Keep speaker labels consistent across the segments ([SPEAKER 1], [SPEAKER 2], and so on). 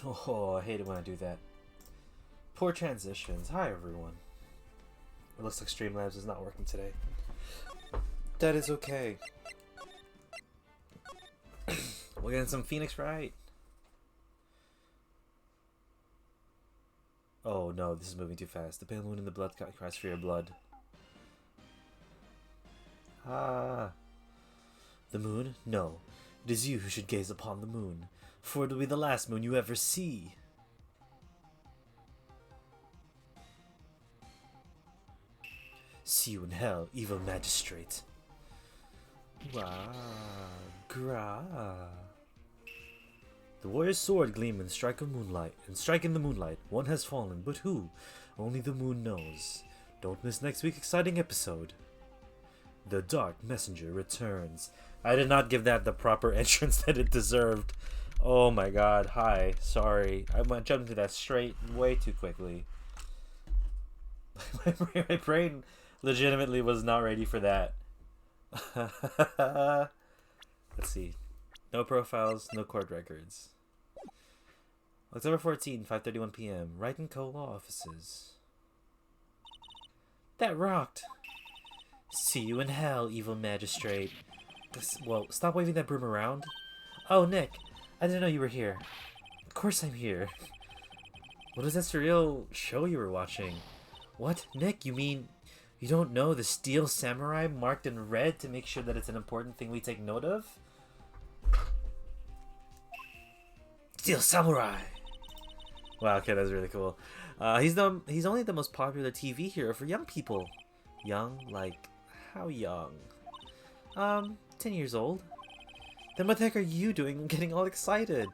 [SPEAKER 1] Oh, I hate it when I do that. Poor transitions. Hi, everyone. It looks like Streamlabs is not working today. That is okay. We're getting some Phoenix Wright. Oh no, this is moving too fast. The pale moon in the blood cries for your blood. Ah. The moon? No. It is you who should gaze upon the moon, for it will be the last moon you ever see. See you in hell, evil magistrate. Wah, gra. The warrior's sword gleam in strike of moonlight, and strike in the moonlight. One has fallen, but who? Only the moon knows. Don't miss next week's exciting episode. The Dark Messenger returns. I did not give that the proper entrance that it deserved. Oh my god, hi. Sorry. I jumped into that straight way too quickly. My brain legitimately was not ready for that. Let's see. No profiles, no court records. October 14, 5:31 p.m. Wright & Co. Law Offices. That rocked. See you in hell, evil magistrate. Well, stop waving that broom around. Oh, Nick. I didn't know you were here. Of course I'm here. What is that surreal show you were watching? What? Nick, you mean you don't know the Steel Samurai marked in red to make sure that it's an important thing we take note of? Steel Samurai! Wow, okay, that's really cool. He's only the most popular TV hero for young people. Young? Like, how young? 10 years old. Then what the heck are you doing getting all excited?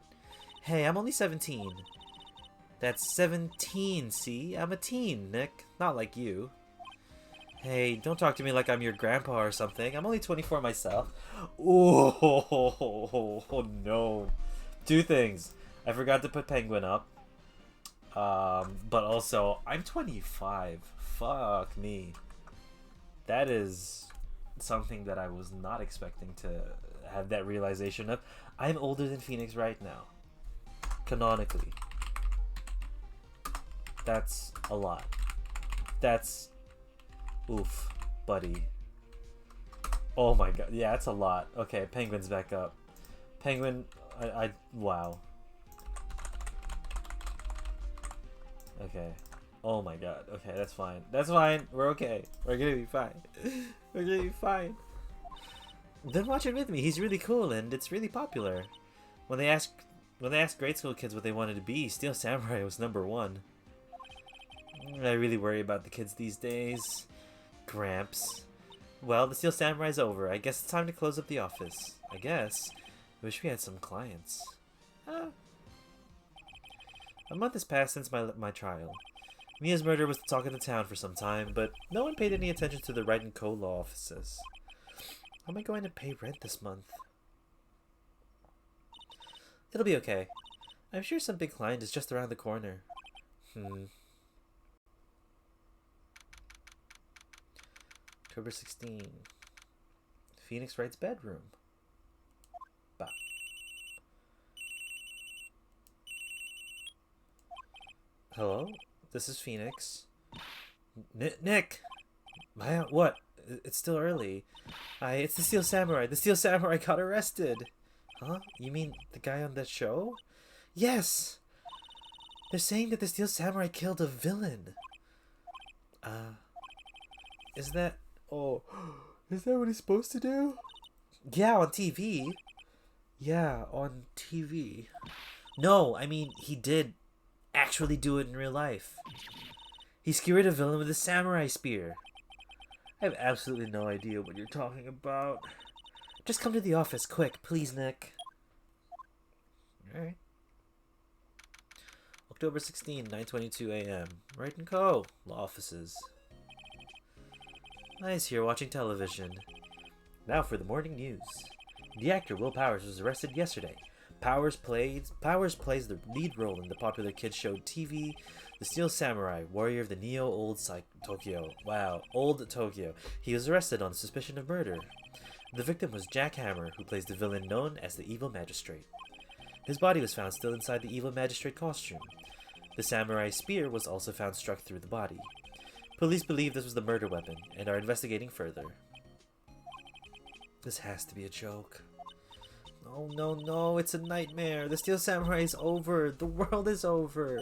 [SPEAKER 1] Hey, I'm only 17. That's 17, see? I'm a teen, Nick. Not like you. Hey, don't talk to me like I'm your grandpa or something. I'm only 24 myself. Oh, no. Two things. I forgot to put Penguin up. But also, I'm 25. Fuck me. That is something that I was not expecting to have that realization of. I'm older than Phoenix right now. Canonically. That's a lot. That's... Oof, buddy. Oh my god. Yeah, that's a lot. Okay, Penguin's back up. Penguin, wow. Okay. Oh my god. Okay, that's fine. That's fine. We're okay. We're gonna be fine. We're gonna be fine. Then watch it with me. He's really cool and it's really popular. When they asked grade school kids what they wanted to be, Steel Samurai was #1. I really worry about the kids these days. Gramps. Well, the Steel Samurai's over. I guess it's time to close up the office. I guess. I wish we had some clients. A month has passed since my trial. Mia's murder was the talk of the town for some time, but no one paid any attention to the Wright & Co. law offices. How am I going to pay rent this month? It'll be okay. I'm sure some big client is just around the corner. October 16. Phoenix Wright's bedroom. Bah. Hello? This is Phoenix. Nick! What? It's still early. It's the Steel Samurai. The Steel Samurai got arrested. Huh? You mean the guy on that show? Yes! They're saying that the Steel Samurai killed a villain. Is that... Oh, is that what he's supposed to do? Yeah, on TV. Yeah, on TV. No, I mean, he did actually do it in real life. He skewered a villain with a samurai spear. I have absolutely no idea what you're talking about. Just come to the office, quick, please, Nick. Alright. October 16, 9:22 a.m. Wright & Co. Law offices. Nice here watching television. Now for the morning news. The actor Will Powers was arrested yesterday. Powers plays the lead role in the popular kids show TV The Steel Samurai, Warrior of the Neo Old Tokyo. Wow, Old Tokyo. He was arrested on suspicion of murder. The victim was Jack Hammer, who plays the villain known as the Evil Magistrate. His body was found still inside the evil magistrate costume. The samurai spear was also found struck through the body. Police believe this was the murder weapon and are investigating further. This has to be a joke. No, no, no, it's a nightmare. The Steel Samurai is over. The world is over.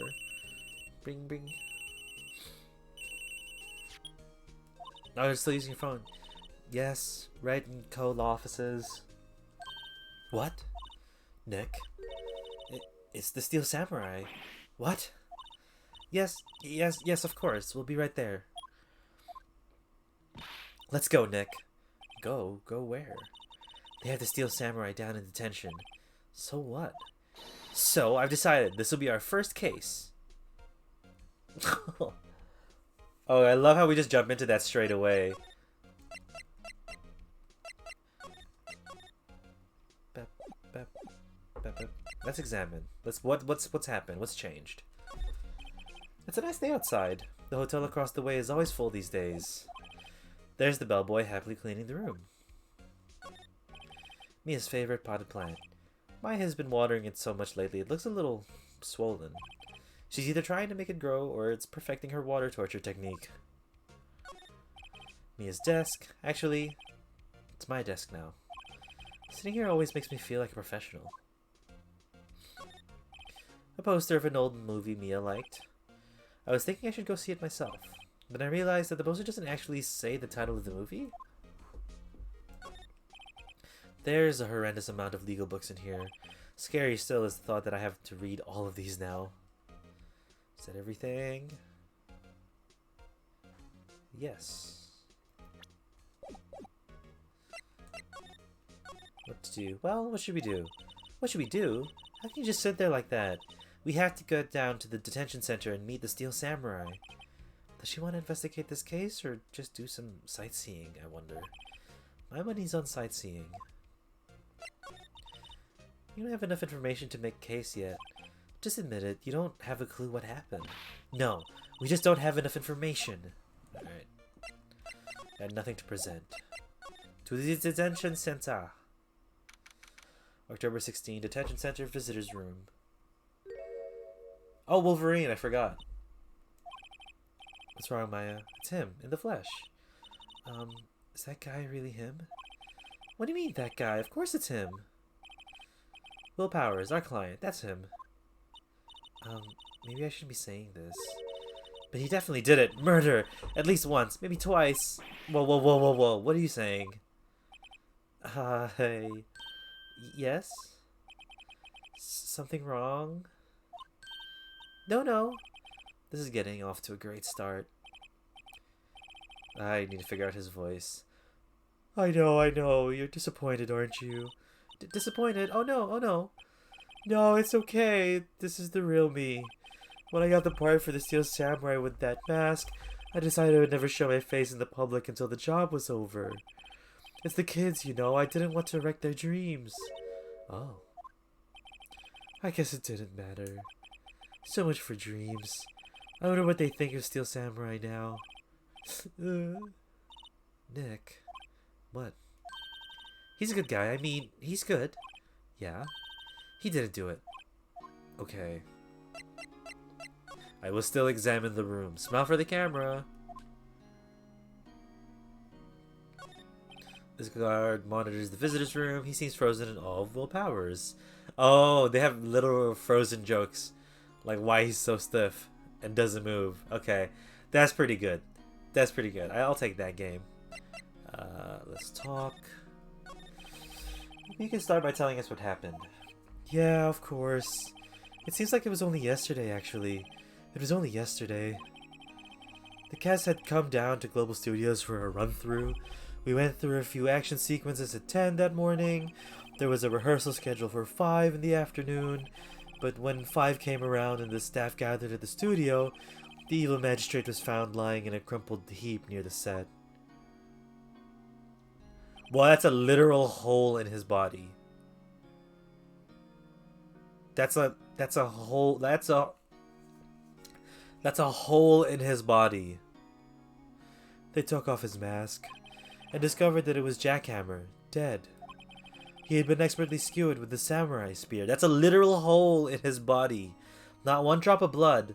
[SPEAKER 1] Bing, bing. Oh, you're still using your phone. Yes, Wright and Co. law offices. What? Nick? It's the Steel Samurai. What? Yes, of course. We'll be right there. Let's go, Nick. Go where? They have the Steel Samurai down in detention. So what? So, I've decided this will be our first case. Oh, I love how we just jump into that straight away. Let's examine. What's happened? What's changed? It's a nice day outside. The hotel across the way is always full these days. There's the bellboy happily cleaning the room. Mia's favorite potted plant. Maya has been watering it so much lately it looks a little swollen. She's either trying to make it grow or it's perfecting her water torture technique. Mia's desk. Actually, it's my desk now. Sitting here always makes me feel like a professional. A poster of an old movie Mia liked. I was thinking I should go see it myself, but I realized that the poster doesn't actually say the title of the movie. There's a horrendous amount of legal books in here. Scary still is the thought that I have to read all of these now. Is that everything? Yes. What to do? Well, what should we do? What should we do? How can you just sit there like that? We have to go down to the detention center and meet the Steel Samurai. Does she want to investigate this case or just do some sightseeing, I wonder? My money's on sightseeing. You don't have enough information to make a case yet. Just admit it, you don't have a clue what happened. No, we just don't have enough information. Alright. I had nothing to present. To the detention center. October 16, detention center, visitor's room. Oh, Wolverine, I forgot. What's wrong, Maya? It's him, in the flesh. Is that guy really him? What do you mean, that guy? Of course it's him. Will Powers, our client, that's him. Maybe I shouldn't be saying this. But he definitely did it. Murder! At least once, maybe twice. Whoa, whoa, whoa, whoa, whoa. What are you saying? Hey. Yes? Something wrong? No. This is getting off to a great start. I need to figure out his voice. I know. You're disappointed, aren't you? Disappointed? Oh no. No, it's okay. This is the real me. When I got the part for the Steel Samurai with that mask, I decided I would never show my face in the public until the job was over. It's the kids, you know. I didn't want to wreck their dreams. Oh. I guess it didn't matter. So much for dreams. I wonder what they think of Steel Samurai now. Nick. What? He's a good guy. I mean, he's good. Yeah. He didn't do it. Okay. I will still examine the room. Smile for the camera. This guard monitors the visitor's room. He seems frozen in all of Will Powers. Oh, they have literal frozen jokes. Like why he's so stiff and doesn't move. Okay. That's pretty good. That's pretty good. I'll take that game. Let's talk. You can start by telling us what happened. Yeah, of course. It seems like it was only yesterday, actually. It was only yesterday. The cast had come down to Global Studios for a run-through. We went through a few action sequences at 10 that morning. There was a rehearsal scheduled for 5 in the afternoon. But when 5 came around and the staff gathered at the studio, the evil magistrate was found lying in a crumpled heap near the set. Well, that's a literal hole in his body. That's a hole in his body. They took off his mask and discovered that it was Jackhammer, dead. He had been expertly skewered with the samurai spear. That's a literal hole in his body. Not one drop of blood,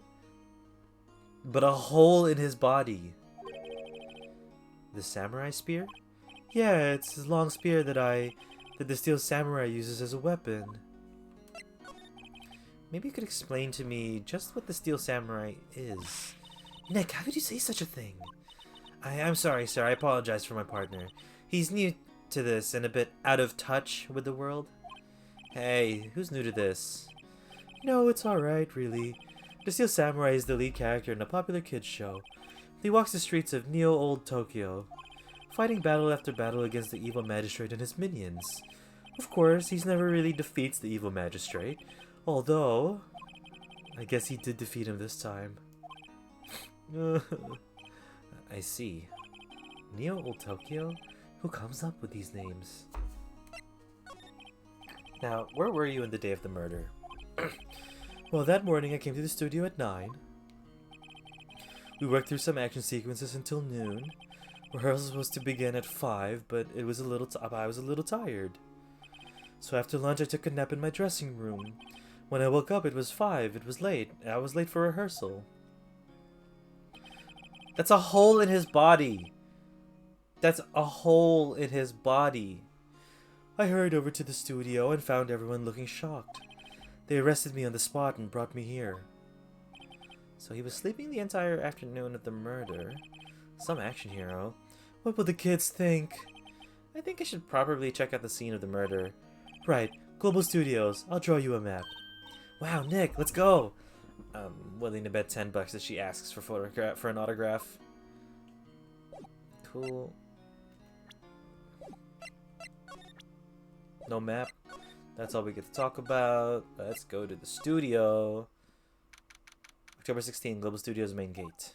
[SPEAKER 1] but a hole in his body. The samurai spear? Yeah, it's his long spear that the steel samurai uses as a weapon. Maybe you could explain to me just what the steel samurai is. Nick, how could you say such a thing? I'm sorry, sir. I apologize for my partner. He's new to this and a bit out of touch with the world. Hey, who's new to this? No, it's alright, really. The Steel Samurai is the lead character in a popular kids show. He walks the streets of Neo-Old Tokyo, fighting battle after battle against the evil magistrate and his minions. Of course, he's never really defeats the evil magistrate, although I guess he did defeat him this time. I see. Neo-Old Tokyo? Who comes up with these names? Now, where were you on the day of the murder? Well, that morning I came to the studio at 9. We worked through some action sequences until noon. Rehearsal was to begin at 5, but I was a little tired. So after lunch I took a nap in my dressing room. When I woke up it was 5. It was late. I was late for rehearsal. That's a hole in his body. That's a hole in his body. I hurried over to the studio and found everyone looking shocked. They arrested me on the spot and brought me here. So he was sleeping the entire afternoon of the murder. Some action hero. What will the kids think? I think I should probably check out the scene of the murder. Right, Global Studios. I'll draw you a map. Wow, Nick, let's go. I'm willing to bet $10 that she asks for an autograph. Cool. No map. That's all we get to talk about. Let's go to the studio. October 16, Global Studios main gate.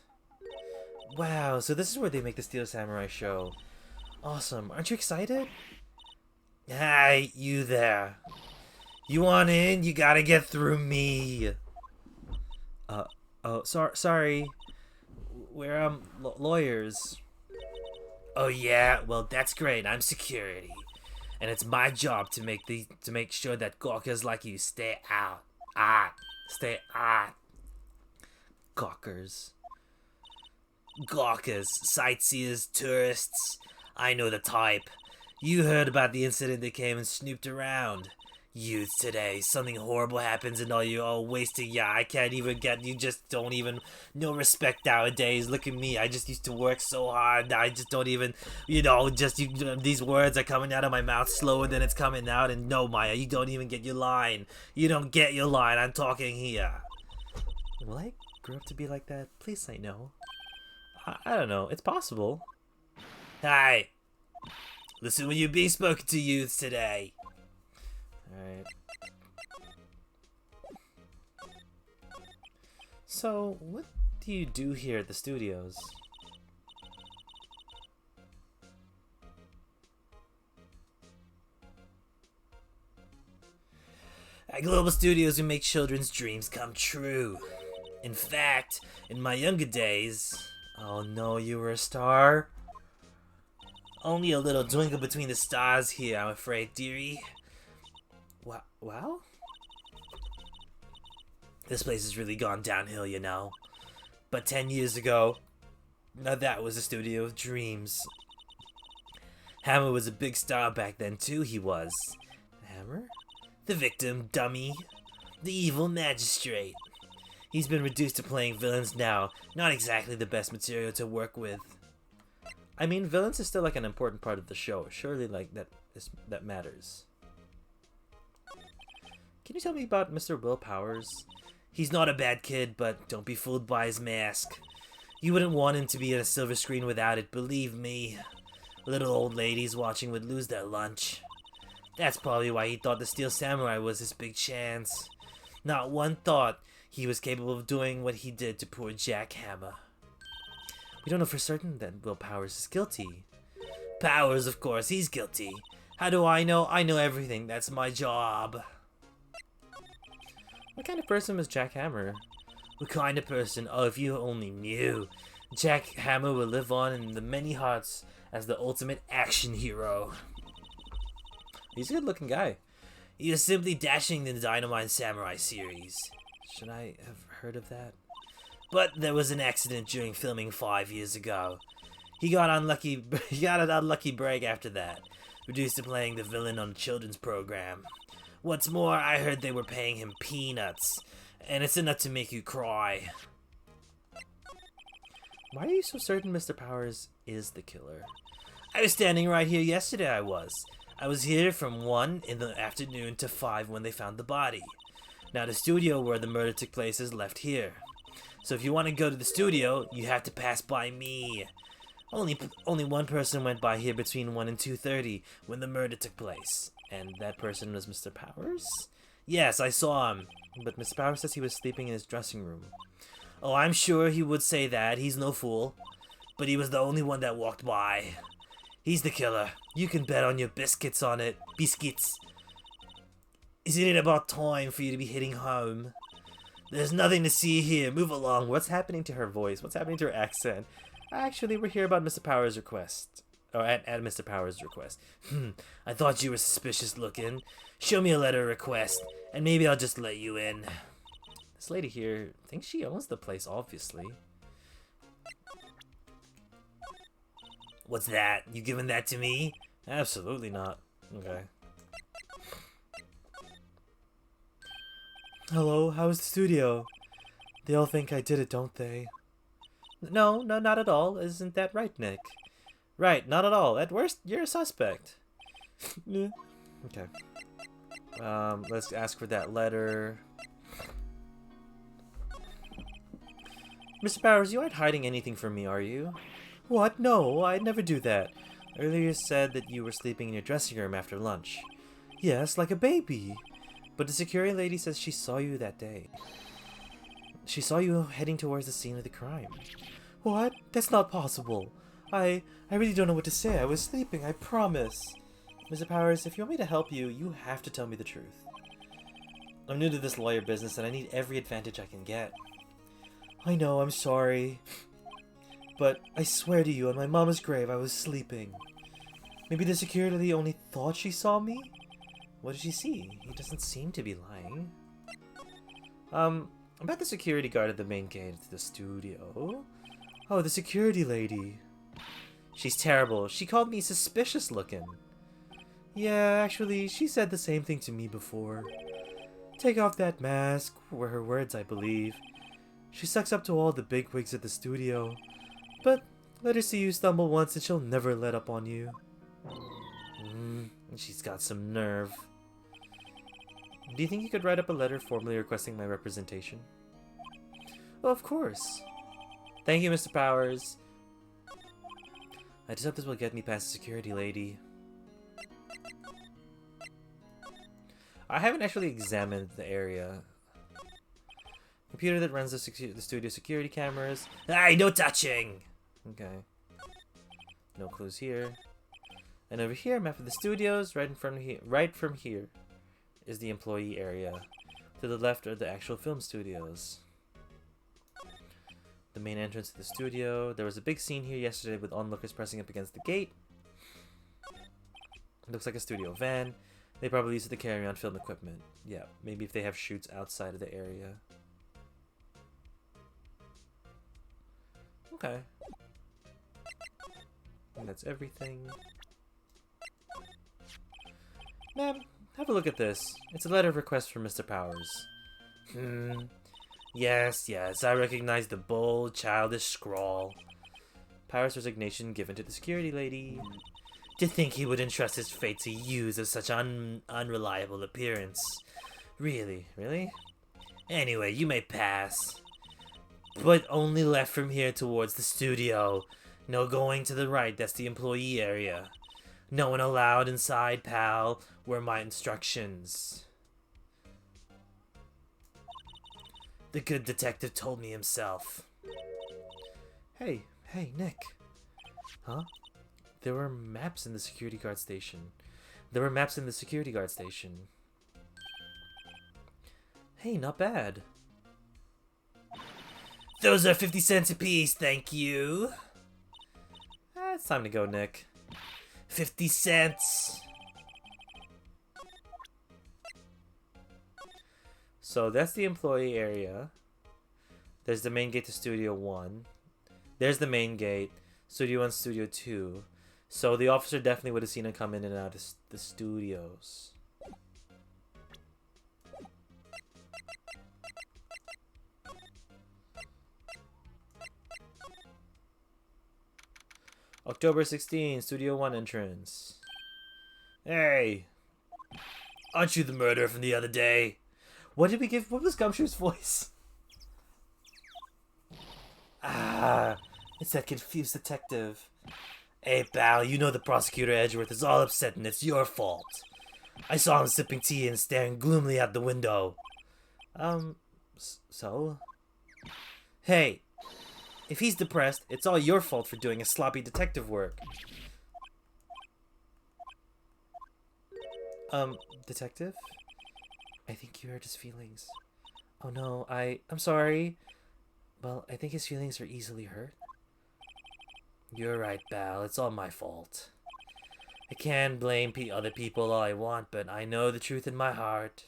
[SPEAKER 1] Wow, so this is where they make the Steel Samurai show. Awesome. Aren't you excited? Hi, you there. You want in? You gotta get through me. Oh, sorry. We're, lawyers. Oh yeah? Well, that's great. I'm security. And it's my job to make sure that gawkers like you stay out. Stay out. Gawkers. Gawkers, sightseers, tourists. I know the type. You heard about the incident that came and snooped around. Youths today, something horrible happens and all you all wasted. Yeah, I can't even get, you just don't even, no respect nowadays. Look at me, I just used to work so hard. I just don't even, these words are coming out of my mouth slower than it's coming out. And no, Maya, you don't even get your line. You don't get your line, I'm talking here. Will I grow up to be like that? Please say no. I don't know, it's possible. Hi. Listen when you're being spoken to, youths today. Alright. So, what do you do here at the studios? At Global Studios, we make children's dreams come true. In fact, in my younger days... Oh no, you were a star? Only a little twinkle between the stars here, I'm afraid, dearie. Wow? This place has really gone downhill, you know. But 10 years ago, now that was a studio of dreams. Hammer was a big star back then too, he was. Hammer? The victim, dummy. The evil magistrate. He's been reduced to playing villains now. Not exactly the best material to work with. I mean, villains is still like an important part of the show. Surely like that matters. Can you tell me about Mr. Will Powers? He's not a bad kid, but don't be fooled by his mask. You wouldn't want him to be on a silver screen without it, believe me. Little old ladies watching would lose their lunch. That's probably why he thought the Steel Samurai was his big chance. Not one thought he was capable of doing what he did to poor Jack Hammer. We don't know for certain that Will Powers is guilty. Powers, of course, he's guilty. How do I know? I know everything. That's my job. What kind of person was Jack Hammer? What kind of person? Oh, if you only knew. Jack Hammer will live on in the many hearts as the ultimate action hero. He's a good-looking guy. He was simply dashing the Dynamite Samurai series. Should I have heard of that? But there was an accident during filming 5 years ago. He got unlucky. He got an unlucky break after that, reduced to playing the villain on a children's program. What's more, I heard they were paying him peanuts, and it's enough to make you cry. Why are you so certain Mr. Powers is the killer? I was standing right here yesterday, I was here from 1 in the afternoon to 5 when they found the body. Now the studio where the murder took place is left here. So if you want to go to the studio, you have to pass by me. Only one person went by here between 1 and 2:30 when the murder took place. And that person was Mr. Powers? Yes, I saw him. But Mr. Powers says he was sleeping in his dressing room. Oh, I'm sure he would say that. He's no fool. But he was the only one that walked by. He's the killer. You can bet on your biscuits on it. Biscuits. Isn't it about time for you to be heading home? There's nothing to see here. Move along. What's happening to her voice? What's happening to her accent? Actually, we're here about Mr. Powers' request. Or at Mr. Powers' request. I thought you were suspicious looking. Show me a letter of request, and maybe I'll just let you in. This lady here thinks she owns the place, obviously. What's that? You giving that to me? Absolutely not. Okay. Hello, how's the studio? They all think I did it, don't they? No, not at all. Isn't that right, Nick? Right, not at all. At worst, you're a suspect. Yeah. Okay. Let's ask for that letter. Mr. Powers, you aren't hiding anything from me, are you? What? No, I'd never do that. Earlier you said that you were sleeping in your dressing room after lunch. Yes, like a baby. But the security lady says she saw you that day. She saw you heading towards the scene of the crime. What? That's not possible. I really don't know what to say. I was sleeping, I promise. Mr. Powers, if you want me to help you, you have to tell me the truth. I'm new to this lawyer business and I need every advantage I can get. I know, I'm sorry. But I swear to you, on my mama's grave, I was sleeping. Maybe the security lady only thought she saw me? What did she see? He doesn't seem to be lying. About the security guard at the main gate to the studio. Oh, the security lady. She's terrible. She called me suspicious looking. Yeah, actually, she said the same thing to me before. Take off that mask, were her words, I believe. She sucks up to all the bigwigs at the studio. But let her see you stumble once and she'll never let up on you. She's got some nerve. Do you think you could write up a letter formally requesting my representation? Well, of course. Thank you, Mr. Powers. I just hope this will get me past the security lady. I haven't actually examined the area. Computer that runs the studio security cameras. Hey, no touching! Okay. No clues here. And over here, map of the studios. Right from here is the employee area. To the left are the actual film studios. The main entrance to the studio. There was a big scene here yesterday with onlookers pressing up against the gate. Looks like a studio van. They probably use it to carry around film equipment. Yeah, maybe if they have shoots outside of the area. Okay. And that's everything. Ma'am, have a look at this. It's a letter of request from Mr. Powers. Yes, I recognize the bold, childish scrawl. Powers' resignation given to the security lady. To think he would entrust his fate to use of such unreliable appearance. Really? Anyway, you may pass. But only left from here towards the studio. No going to the right, that's the employee area. No one allowed inside, pal, were my instructions. The good detective told me himself. Hey, Nick. Huh? There were maps in the security guard station. Hey, not bad. Those are 50 cents apiece, thank you. It's time to go, Nick. 50 cents. So that's the employee area. There's the main gate to Studio 1. There's the main gate. Studio 1, Studio 2. So the officer definitely would have seen him come in and out of the studios. October 16, Studio 1 entrance. Hey! Aren't you the murderer from the other day? What did we give? What was Gumshoe's voice? Ah, it's that confused detective. Hey, pal, you know the prosecutor Edgeworth is all upset and it's your fault. I saw him sipping tea and staring gloomily out the window. So? Hey, if he's depressed, it's all your fault for doing his sloppy detective work. Detective? I think you hurt his feelings. Oh no, I'm sorry. Well, I think his feelings are easily hurt. You're right, pal. It's all my fault. I can blame other people all I want, but I know the truth in my heart.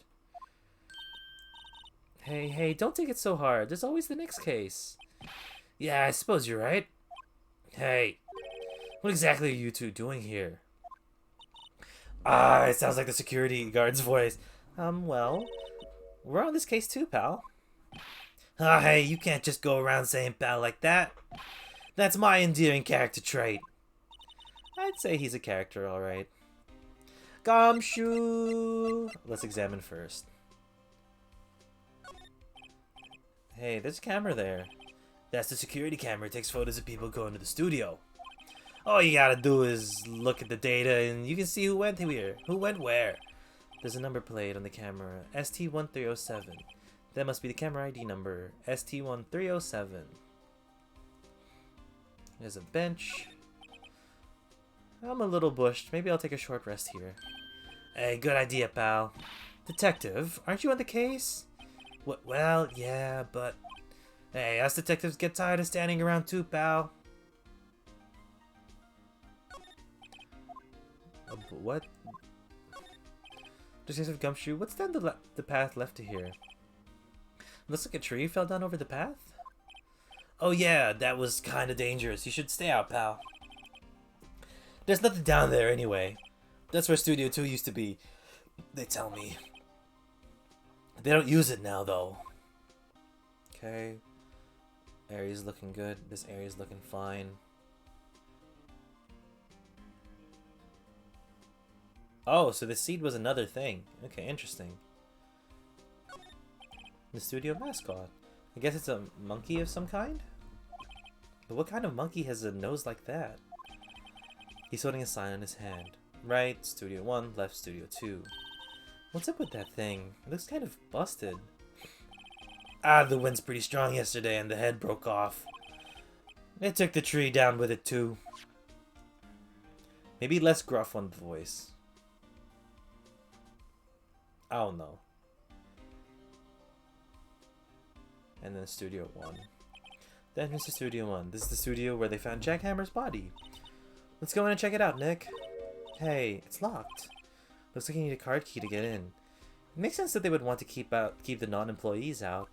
[SPEAKER 1] Hey, don't take it so hard. There's always the next case. Yeah, I suppose you're right. Hey, what exactly are you two doing here? Ah, it sounds like the security guard's voice. Well, we're on this case too, pal. Ah, hey, you can't just go around saying pal like that. That's my endearing character trait. I'd say he's a character, alright. Gumshoe! Let's examine first. Hey, there's a camera there. That's the security camera. It takes photos of people going to the studio. All you gotta do is look at the data and you can see who went here, who went where. There's a number plate on the camera, ST1307. That must be the camera ID number, ST1307. There's a bench. I'm a little bushed. Maybe I'll take a short rest here. Hey, good idea, pal. Detective, aren't you on the case? What? Well, yeah, but... Hey, us detectives get tired of standing around too, pal. What? Detective Gumshoe, what's down the path left to here? Looks like a tree fell down over the path. Oh yeah, that was kind of dangerous. You should stay out, pal. There's nothing down there anyway. That's where Studio 2 used to be, they tell me. They don't use it now, though. Okay. Area's looking good. This area's looking fine. Oh, so the seed was another thing. Okay, interesting. The studio mascot. I guess it's a monkey of some kind? But what kind of monkey has a nose like that? He's holding a sign in his hand. Right, Studio 1, left, Studio 2. What's up with that thing? It looks kind of busted. Ah, the wind's pretty strong yesterday and the head broke off. It took the tree down with it too. Maybe less gruff on the voice. I don't know. And then Studio 1. Then here's the Studio 1. This is the studio where they found Jackhammer's body. Let's go in and check it out, Nick. Hey, it's locked. Looks like you need a card key to get in. It makes sense that they would want to keep the non-employees out.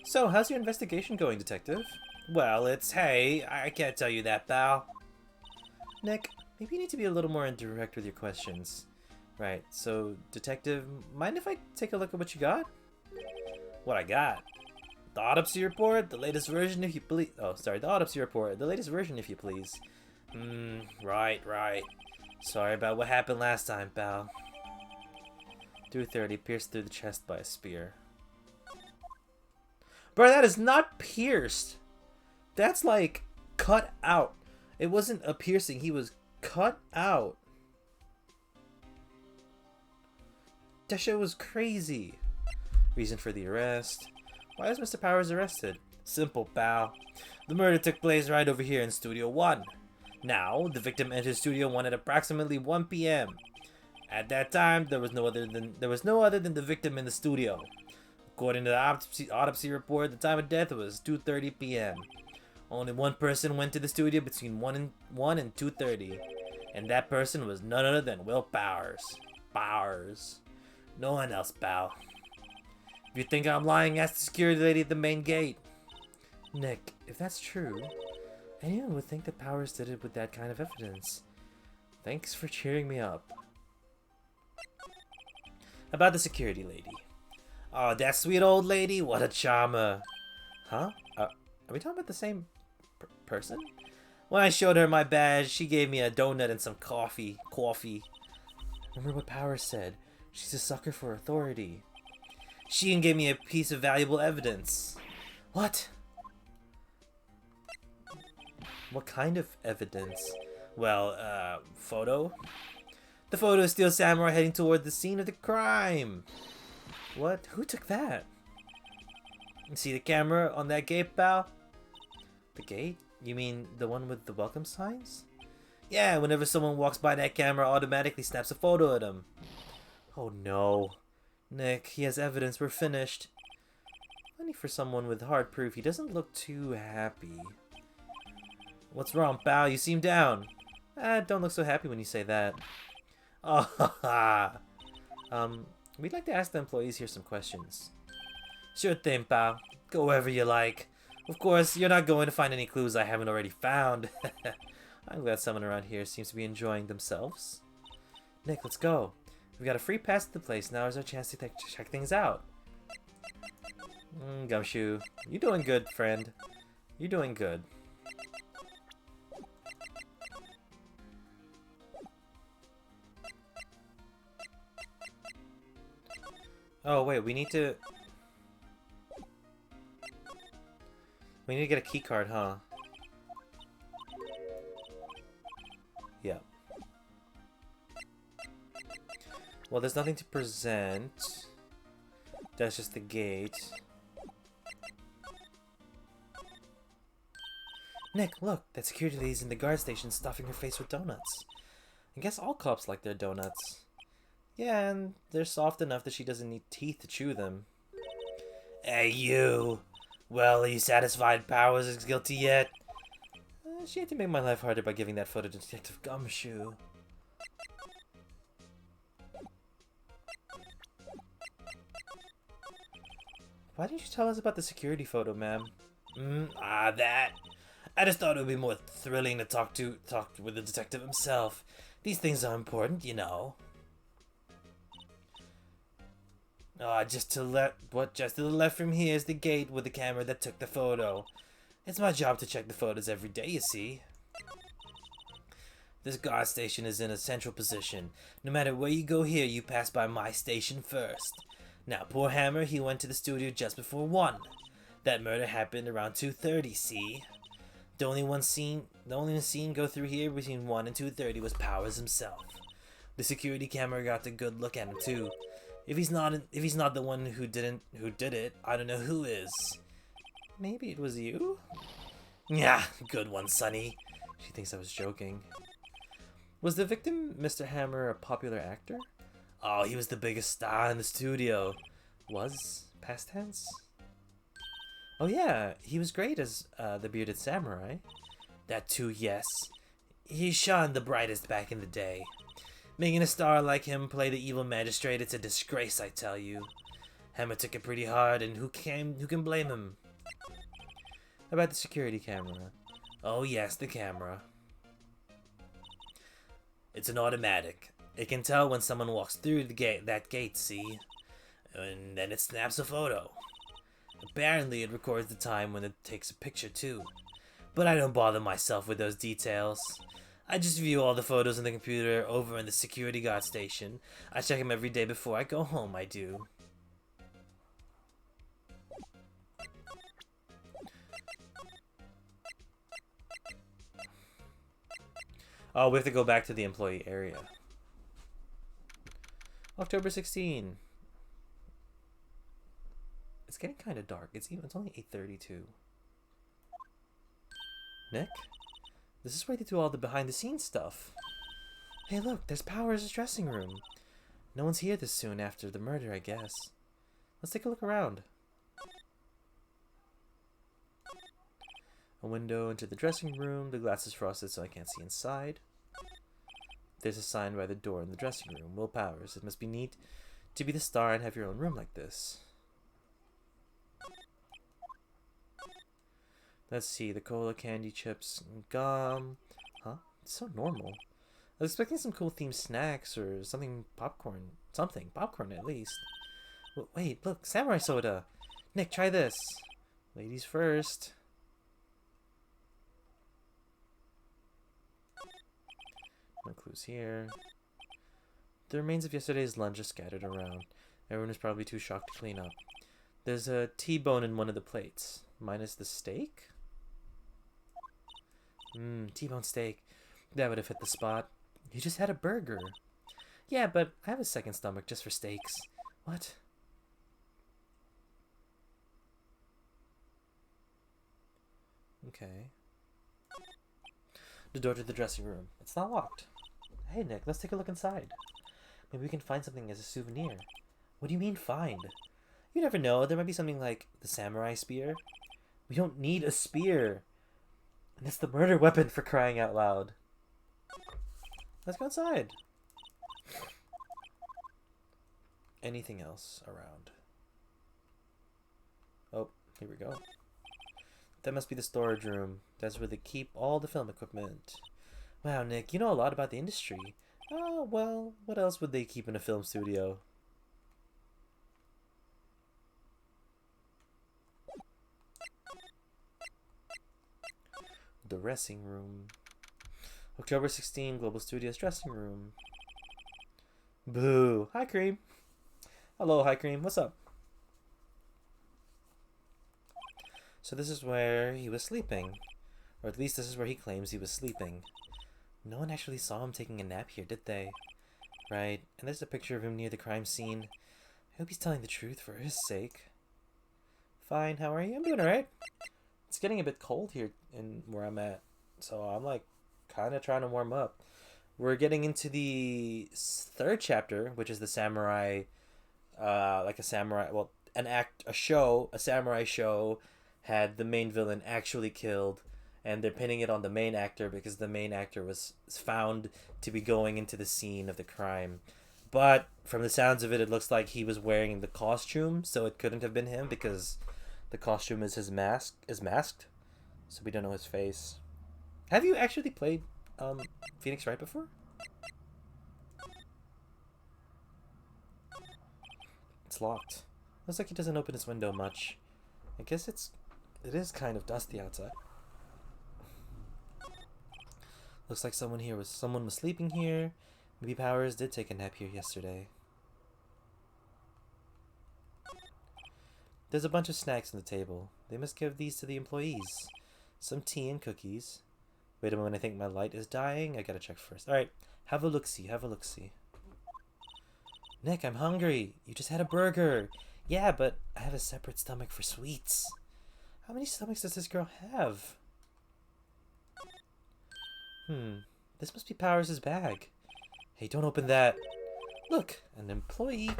[SPEAKER 1] So, how's your investigation going, Detective? Well, hey, I can't tell you that, pal. Nick, maybe you need to be a little more indirect with your questions. Right, so, Detective, mind if I take a look at what you got? What I got? The autopsy report, the latest version if you please. Oh, sorry, the autopsy report, the latest version if you please. Right. Sorry about what happened last time, pal. 230, pierced through the chest by a spear. Bro, that is not pierced. That's like cut out. It wasn't a piercing, he was cut out. That shit was crazy. Reason for the arrest. Why is Mr. Powers arrested? Simple, pal. The murder took place right over here in Studio 1. Now, the victim entered Studio 1 at approximately 1 p.m. At that time, there was no other than the victim in the studio. According to the autopsy report, the time of death was 2:30 p.m. Only one person went to the studio between 1 and 2:30. And that person was none other than Will Bowers. Bowers. No one else, pal. If you think I'm lying, ask the security lady at the main gate. Nick, if that's true, anyone would think that Powers did it with that kind of evidence. Thanks for cheering me up. About the security lady. Oh, that sweet old lady? What a charmer. Huh? Are we talking about the same person? When I showed her my badge, she gave me a donut and some coffee. Remember what Powers said? She's a sucker for authority. She even gave me a piece of valuable evidence. What? What kind of evidence? Well, photo? The photo of Steel Samurai heading toward the scene of the crime. What? Who took that? You see the camera on that gate, pal? The gate? You mean the one with the welcome signs? Yeah, whenever someone walks by, that camera automatically snaps a photo of them. Oh no. Nick, he has evidence. We're finished. Funny for someone with hard proof, he doesn't look too happy. What's wrong, pal? You seem down. Don't look so happy when you say that. Oh, haha. We'd like to ask the employees here some questions. Sure thing, pal. Go wherever you like. Of course, you're not going to find any clues I haven't already found. I'm glad someone around here seems to be enjoying themselves. Nick, let's go. We've got a free pass to the place. Now is our chance to check things out. Gumshoe, you're doing good, friend. You're doing good. Oh, wait, we need to get a key card, huh? Yeah. Well, there's nothing to present. That's just the gate. Nick, look! That security lady's in the guard station stuffing her face with donuts. I guess all cops like their donuts. Yeah, and they're soft enough that she doesn't need teeth to chew them. Hey, you! Well, are you satisfied Powers is guilty yet? She had to make my life harder by giving that photo to Detective Gumshoe. Why didn't you tell us about the security photo, ma'am? That. I just thought it would be more thrilling to talk with the detective himself. These things are important, you know. Just to the left from here is the gate with the camera that took the photo. It's my job to check the photos every day, you see. This guard station is in a central position. No matter where you go here, you pass by my station first. Now, poor Hammer, he went to the studio just before 1. That murder happened around 2:30, see? The only scene go through here between 1 and 2:30 was Powers himself. The security camera got a good look at him too. If he's not the one who did it, I don't know who is. Maybe it was you? Yeah, good one, Sonny. She thinks I was joking. Was the victim, Mr. Hammer, a popular actor? Oh, he was the biggest star in the studio. Was? Past tense? Oh yeah, he was great as the bearded samurai. That too, yes. He shone the brightest back in the day. Making a star like him play the evil magistrate, it's a disgrace, I tell you. Hammer took it pretty hard, and who can blame him? How about the security camera? Oh yes, the camera. It's an automatic. It can tell when someone walks through that gate, see? And then it snaps a photo. Apparently it records the time when it takes a picture too. But I don't bother myself with those details. I just view all the photos on the computer over in the security guard station. I check them every day before I go home, I do. Oh, we have to go back to the employee area. October 16. It's getting kind of dark. It's only 8:32. Nick? This is where they do all the behind-the-scenes stuff. Hey look, there's Powers' dressing room. No one's here this soon after the murder, I guess. Let's take a look around. A window into the dressing room. The glass is frosted so I can't see inside. There's a sign by the door in the dressing room. Will Powers. It must be neat to be the star and have your own room like this. Let's see. The cola, candy, chips, gum. Huh? It's so normal. I was expecting some cool themed snacks or something popcorn. Something. Popcorn at least. Wait, look. Samurai soda. Nick, try this. Ladies first. No clues here. The remains of yesterday's lunch are scattered around. Everyone is probably too shocked to clean up. There's a T-bone in one of the plates. Minus the steak? T-bone steak. That would have hit the spot. You just had a burger. Yeah, but I have a second stomach just for steaks. What? Okay. The door to the dressing room. It's not locked. Hey, Nick, let's take a look inside. Maybe we can find something as a souvenir. What do you mean, find? You never know. There might be something like the samurai spear. We don't need a spear. And it's the murder weapon, for crying out loud. Let's go inside. Anything else around? Oh, here we go. That must be the storage room. That's where they keep all the film equipment. Wow, Nick, you know a lot about the industry. Oh, well, what else would they keep in a film studio? The dressing room. October 16, Global Studios dressing room. Boo. Hi, Cream. Hello, Hi, Cream. What's up? So this is where he was sleeping. Or at least this is where he claims he was sleeping. No one actually saw him taking a nap here, did they? Right. And there's a picture of him near the crime scene. I hope he's telling the truth for his sake. Fine, how are you? I'm doing alright. It's getting a bit cold here in where I'm at. So I'm like kind of trying to warm up. We're getting into the third chapter, which is the samurai, like a samurai, well, a samurai show had the main villain actually killed, and they're pinning it on the main actor because the main actor was found to be going into the scene of the crime. But from the sounds of it, it looks like he was wearing the costume, so it couldn't have been him because the costume is masked, so we don't know his face. Have you actually played Phoenix Wright before? It's locked. Looks like he doesn't open his window much. I guess it is kind of dusty outside. Looks like someone was sleeping here. Maybe Powers did take a nap here yesterday. There's a bunch of snacks on the table. They must give these to the employees. Some tea and cookies. Wait a moment, I think my light is dying. I gotta check first. Alright, have a look-see, have a look-see. Nick, I'm hungry. You just had a burger. Yeah, but I have a separate stomach for sweets. How many stomachs does this girl have? This must be Powers' bag. Hey, don't open that. Look, an employee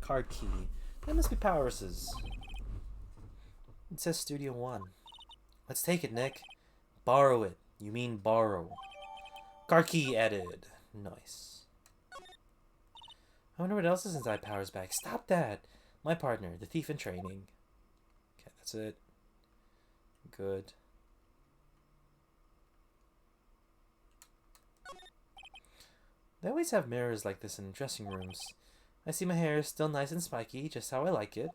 [SPEAKER 1] card key. That must be Powers'. It says Studio 1. Let's take it, Nick. Borrow it. You mean borrow. Car key added. Nice. I wonder what else is inside Powers' bag. Stop that! My partner, the thief in training. Okay, that's it. Good. They always have mirrors like this in dressing rooms. I see my hair is still nice and spiky, just how I like it.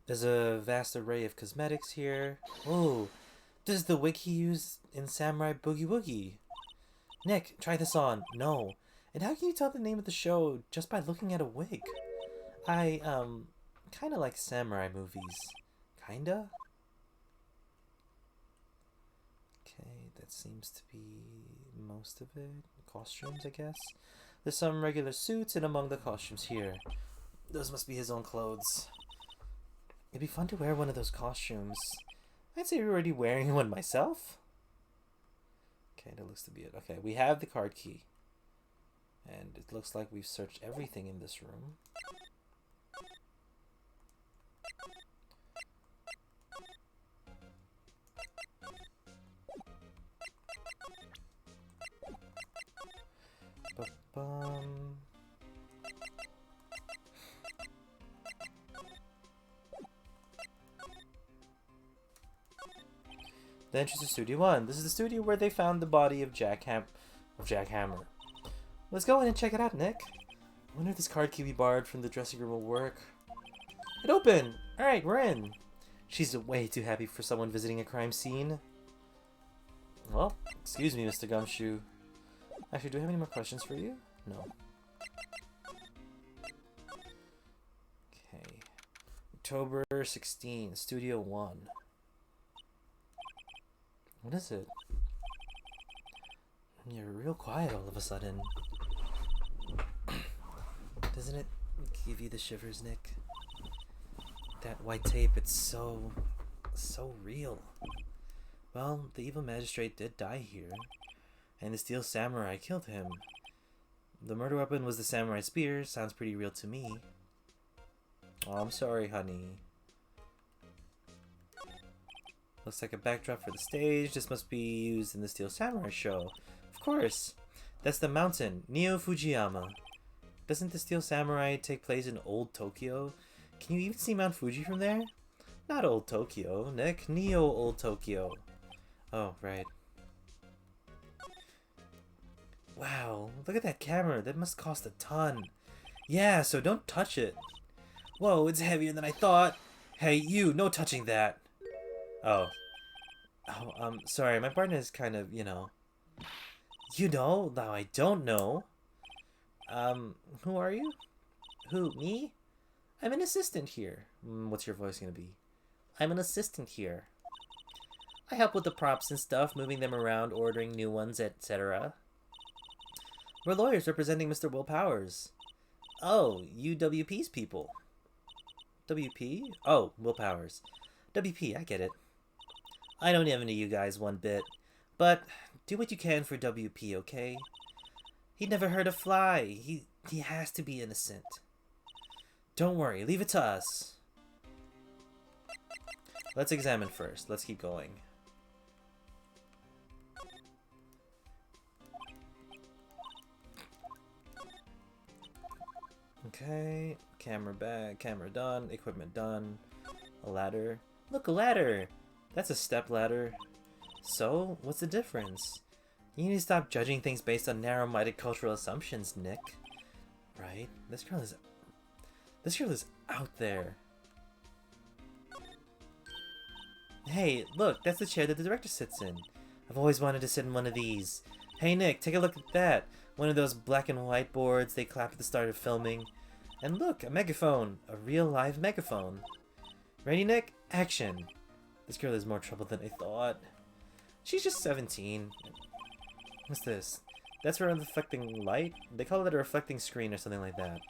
[SPEAKER 1] There's a vast array of cosmetics here. Oh, this is the wig he used in Samurai Boogie Woogie. Nick, try this on. No. And how can you tell the name of the show just by looking at a wig? I, kinda like samurai movies. Kinda? Okay, that seems to be most of it. Costumes, I guess. There's some regular suits, and among the costumes here, those must be his own clothes. It'd be fun to wear one of those costumes. I'd say I'm already wearing one myself. Okay, that looks to be it. Okay, we have the card key. And it looks like we've searched everything in this room. Bum. The entrance to Studio 1. This is the studio where they found the body of Jack Hammer. Let's go in and check it out, Nick. I wonder if this card key we borrowed from the dressing room will work. It opened! Alright, we're in. She's way too happy for someone visiting a crime scene. Well, excuse me, Mr. Gumshoe. Actually, do I have any more questions for you? No. Okay. October 16, Studio 1. What is it? You're real quiet all of a sudden. Doesn't it give you the shivers, Nick? That white tape, it's so real. Well, the evil magistrate did die here, and the steel samurai killed him. The murder weapon was the samurai spear. Sounds pretty real to me. Oh, I'm sorry, honey. Looks like a backdrop for the stage. This must be used in the Steel Samurai show. Of course! That's the mountain, Neo Fujiyama. Doesn't the Steel Samurai take place in Old Tokyo? Can you even see Mount Fuji from there? Not Old Tokyo, Nick. Neo Old Tokyo. Oh, right. Wow, look at that camera. That must cost a ton. Yeah, so don't touch it. Whoa, it's heavier than I thought. Hey, you, no touching that. Oh. Oh, sorry, my partner is kind of, you know. You know? Now I don't know. Who are you? Who, me? I'm an assistant here. What's your voice gonna be? I'm an assistant here. I help with the props and stuff, moving them around, ordering new ones, etc. We're lawyers representing Mr. Will Powers. Oh, you WP's people. WP? Oh, Will Powers. WP, I get it. I don't envy you guys one bit, but do what you can for WP, okay? He'd never hurt a fly. He has to be innocent. Don't worry, leave it to us. Let's examine first. Let's keep going. Okay, camera back, camera done, equipment done, a ladder. Look, a ladder! That's a step ladder. So, what's the difference? You need to stop judging things based on narrow-minded cultural assumptions, Nick. Right? This girl is out there. Hey, look, that's the chair that the director sits in. I've always wanted to sit in one of these. Hey Nick, take a look at that. One of those black and white boards they clap at the start of filming. And look, a megaphone. A real live megaphone. Ready, Nick? Action. This girl is more trouble than I thought. She's just 17. What's this? That's for a reflecting light? They call it a reflecting screen or something like that.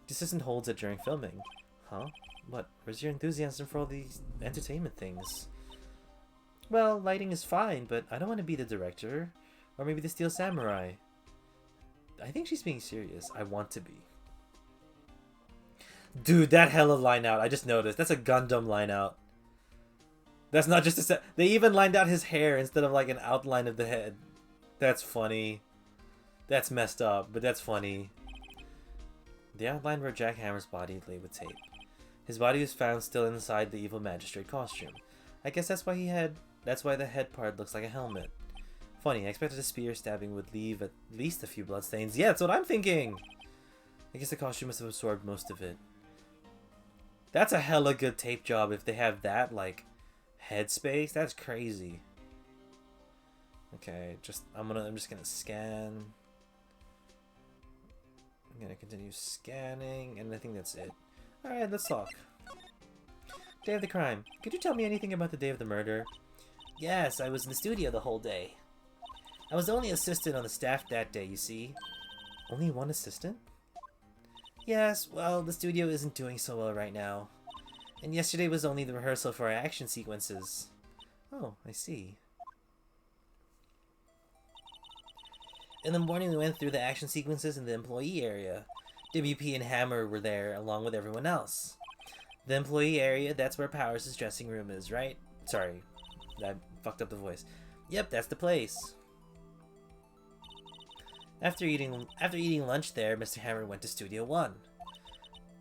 [SPEAKER 1] The assistant holds it during filming. Huh? What? Where's your enthusiasm for all these entertainment things? Well, lighting is fine, but I don't want to be the director. Or maybe the Steel Samurai. I think she's being serious. I want to be. Dude, that hella line out. I just noticed. That's a Gundam line out. That's not just a set. They even lined out his hair instead of like an outline of the head. That's funny. That's messed up, but that's funny. The outline where Jack Hammer's body lay with tape. His body was found still inside the evil magistrate costume. I guess that's why the head part looks like a helmet. Funny, I expected a spear stabbing would leave at least a few bloodstains. Yeah, that's what I'm thinking! I guess the costume must have absorbed most of it. That's a hella good tape job if they have that, like, headspace. That's crazy. Okay, I'm just gonna scan. I'm gonna continue scanning, and I think that's it. Alright, let's talk. Day of the crime. Could you tell me anything about the day of the murder? Yes, I was in the studio the whole day. I was the only assistant on the staff that day, you see. Only one assistant? Yes, well, the studio isn't doing so well right now. And yesterday was only the rehearsal for our action sequences. Oh, I see. In the morning we went through the action sequences in the employee area. WP and Hammer were there along with everyone else. The employee area, that's where Powers' dressing room is, right? Sorry, I fucked up the voice. Yep, that's the place. After eating lunch there, Mr. Hammer went to Studio 1.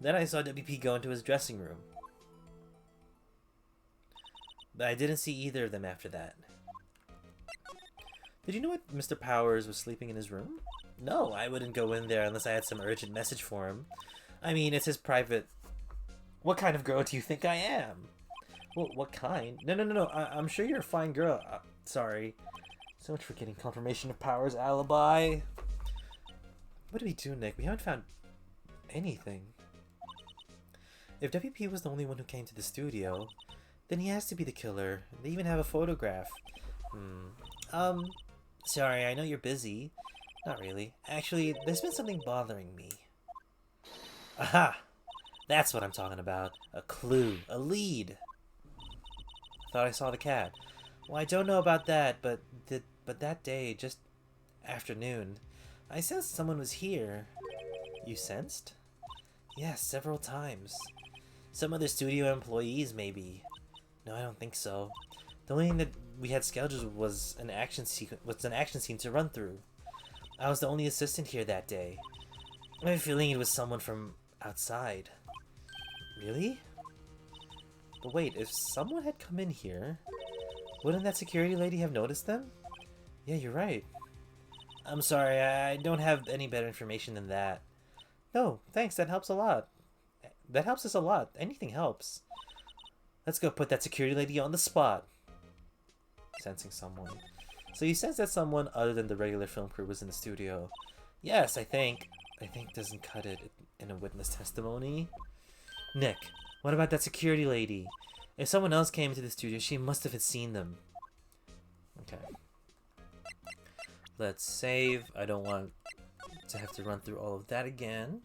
[SPEAKER 1] Then I saw WP go into his dressing room. But I didn't see either of them after that. Did you know what Mr. Powers was sleeping in his room? No, I wouldn't go in there unless I had some urgent message for him. I mean, it's his private... What kind of girl do you think I am? Well, what kind? No. I'm sure you're a fine girl. Sorry. So much for getting confirmation of Powers' alibi. What do we do, Nick? We haven't found anything. If WP was the only one who came to the studio, then he has to be the killer. They even have a photograph. Sorry, I know you're busy. Not really. Actually, there's been something bothering me. Aha! That's what I'm talking about. A clue. A lead. I thought I saw the cat. Well, I don't know about that, but that day, just afternoon, I sensed someone was here. You sensed? Yes, several times. Some other studio employees, maybe. No, I don't think so. The only thing that we had scheduled was an action scene to run through. I was the only assistant here that day. I have a feeling it was someone from outside. Really? But wait, if someone had come in here, wouldn't that security lady have noticed them? Yeah, you're right. I'm sorry, I don't have any better information than that. No, thanks, that helps a lot. That helps us a lot. Anything helps. Let's go put that security lady on the spot. Sensing someone. So you sense that someone other than the regular film crew was in the studio? Yes, I think. I think doesn't cut it in a witness testimony. Nick, what about that security lady? If someone else came into the studio, she must have seen them. Okay. Let's save. I don't want to have to run through all of that again.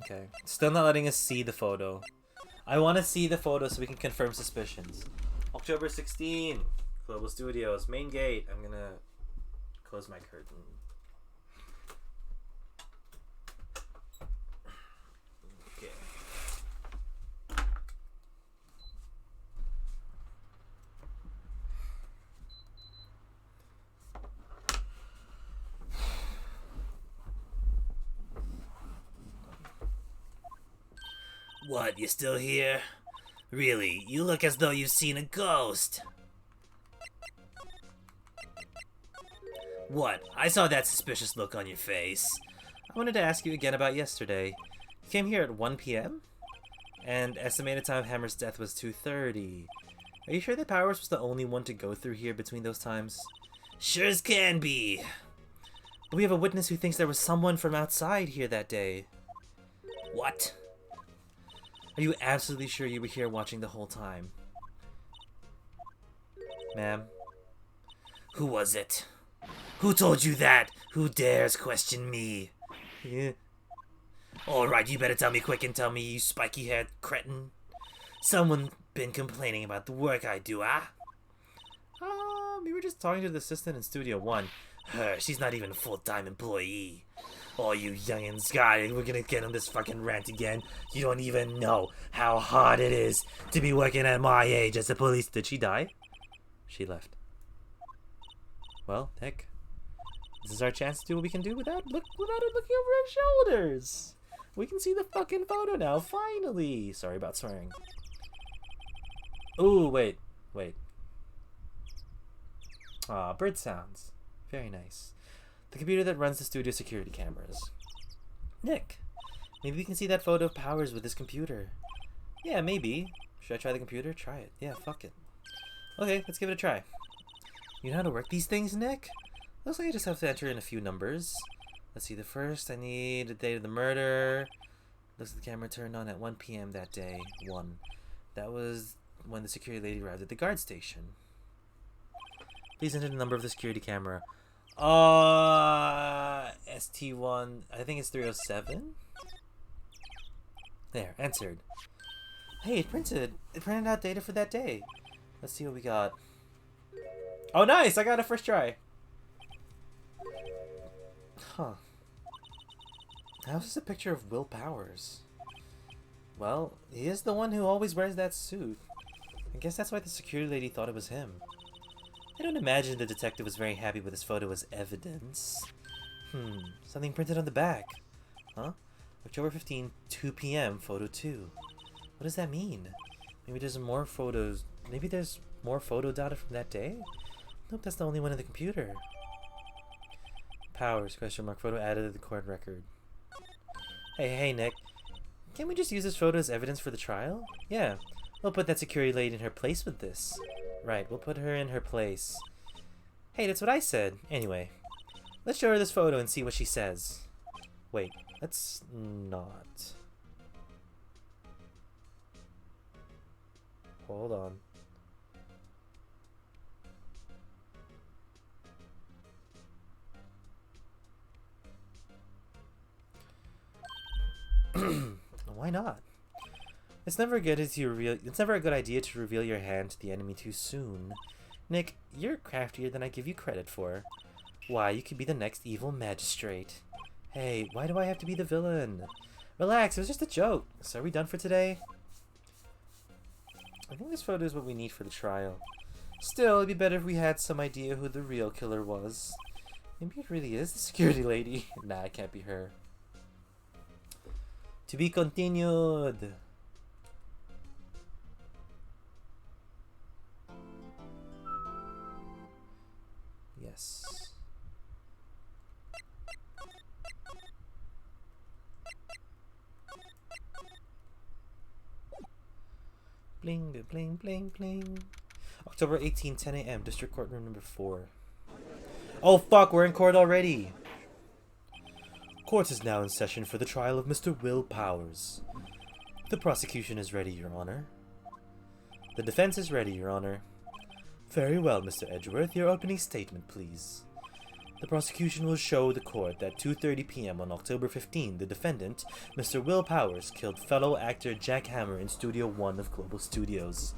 [SPEAKER 1] Okay. Still not letting us see the photo. I want to see the photo so we can confirm suspicions. October 16, Global Studios, main gate. I'm gonna close my curtain. Okay. What, you still here? Really, you look as though you've seen a ghost. What? I saw that suspicious look on your face. I wanted to ask you again about yesterday. You came here at 1 p.m.? And estimated time of Hammer's death was 2:30. Are you sure that Powers was the only one to go through here between those times? Sure as can be. But we have a witness who thinks there was someone from outside here that day. What? Are you absolutely sure you were here watching the whole time? Ma'am? Who was it? Who told you that? Who dares question me? Yeah. Alright, you better tell me quick and tell me, you spiky-haired cretin. Someone been complaining about the work I do, huh? We were just talking to the assistant in Studio 1. Her, she's not even a full-time employee. Oh, you youngins, God, we're gonna get on this fucking rant again. You don't even know how hard it is to be working at my age as a police. Did she die? She left. Well, heck. This is our chance to do what we can do without it looking over our shoulders. We can see the fucking photo now, finally. Sorry about swearing. Ooh, wait. Aw, bird sounds. Very nice. The computer that runs the studio security cameras. Nick, maybe we can see that photo of Powers with this computer. Yeah, maybe. Should I try the computer? Try it. Yeah, fuck it. Okay, let's give it a try. You know how to work these things, Nick? Looks like I just have to enter in a few numbers. Let's see, the first I need the date of the murder. Looks like the camera turned on at 1 p.m. that day. 1. That was when the security lady arrived at the guard station. Please enter the number of the security camera. ST1, I think it's 307. There, answered. Hey, it printed out data for that day. Let's see what we got. Oh, nice! I got it first try. Huh. How's this a picture of Will Powers? Well, he is the one who always wears that suit. I guess that's why the security lady thought it was him. I don't imagine the detective was very happy with his photo as evidence. Something printed on the back. Huh? October 15, 2 p.m., photo 2. What does that mean? Maybe there's more photos. Maybe there's more photo data from that day? Nope, that's the only one in the computer. Powers, question mark, photo added to the court record. Hey, Nick. Can't we just use this photo as evidence for the trial? Yeah. We'll put that security lady in her place with this. Right, we'll put her in her place. Hey, that's what I said. Anyway, let's show her this photo and see what she says. Wait, let's not. Hold on. Why not? It's never a good idea to reveal your hand to the enemy too soon. Nick, you're craftier than I give you credit for. Why, you could be the next evil magistrate. Hey, why do I have to be the villain? Relax, it was just a joke. So are we done for today? I think this photo is what we need for the trial. Still, it'd be better if we had some idea who the real killer was. Maybe it really is the security lady. Nah, it can't be her. To be continued. Yes. Bling, bling, bling, bling. October 18, 10 a.m. District Courtroom number 4. Oh fuck, we're in court already. Court is now in session for the trial of Mr. Will Powers. The prosecution is ready, Your Honor. The defense is ready, Your Honor. Very well, Mr. Edgeworth. Your opening statement, please. The prosecution will show the court that 2:30 p.m. on October 15, the defendant, Mr. Will Powers, killed fellow actor Jack Hammer in Studio 1 of Global Studios.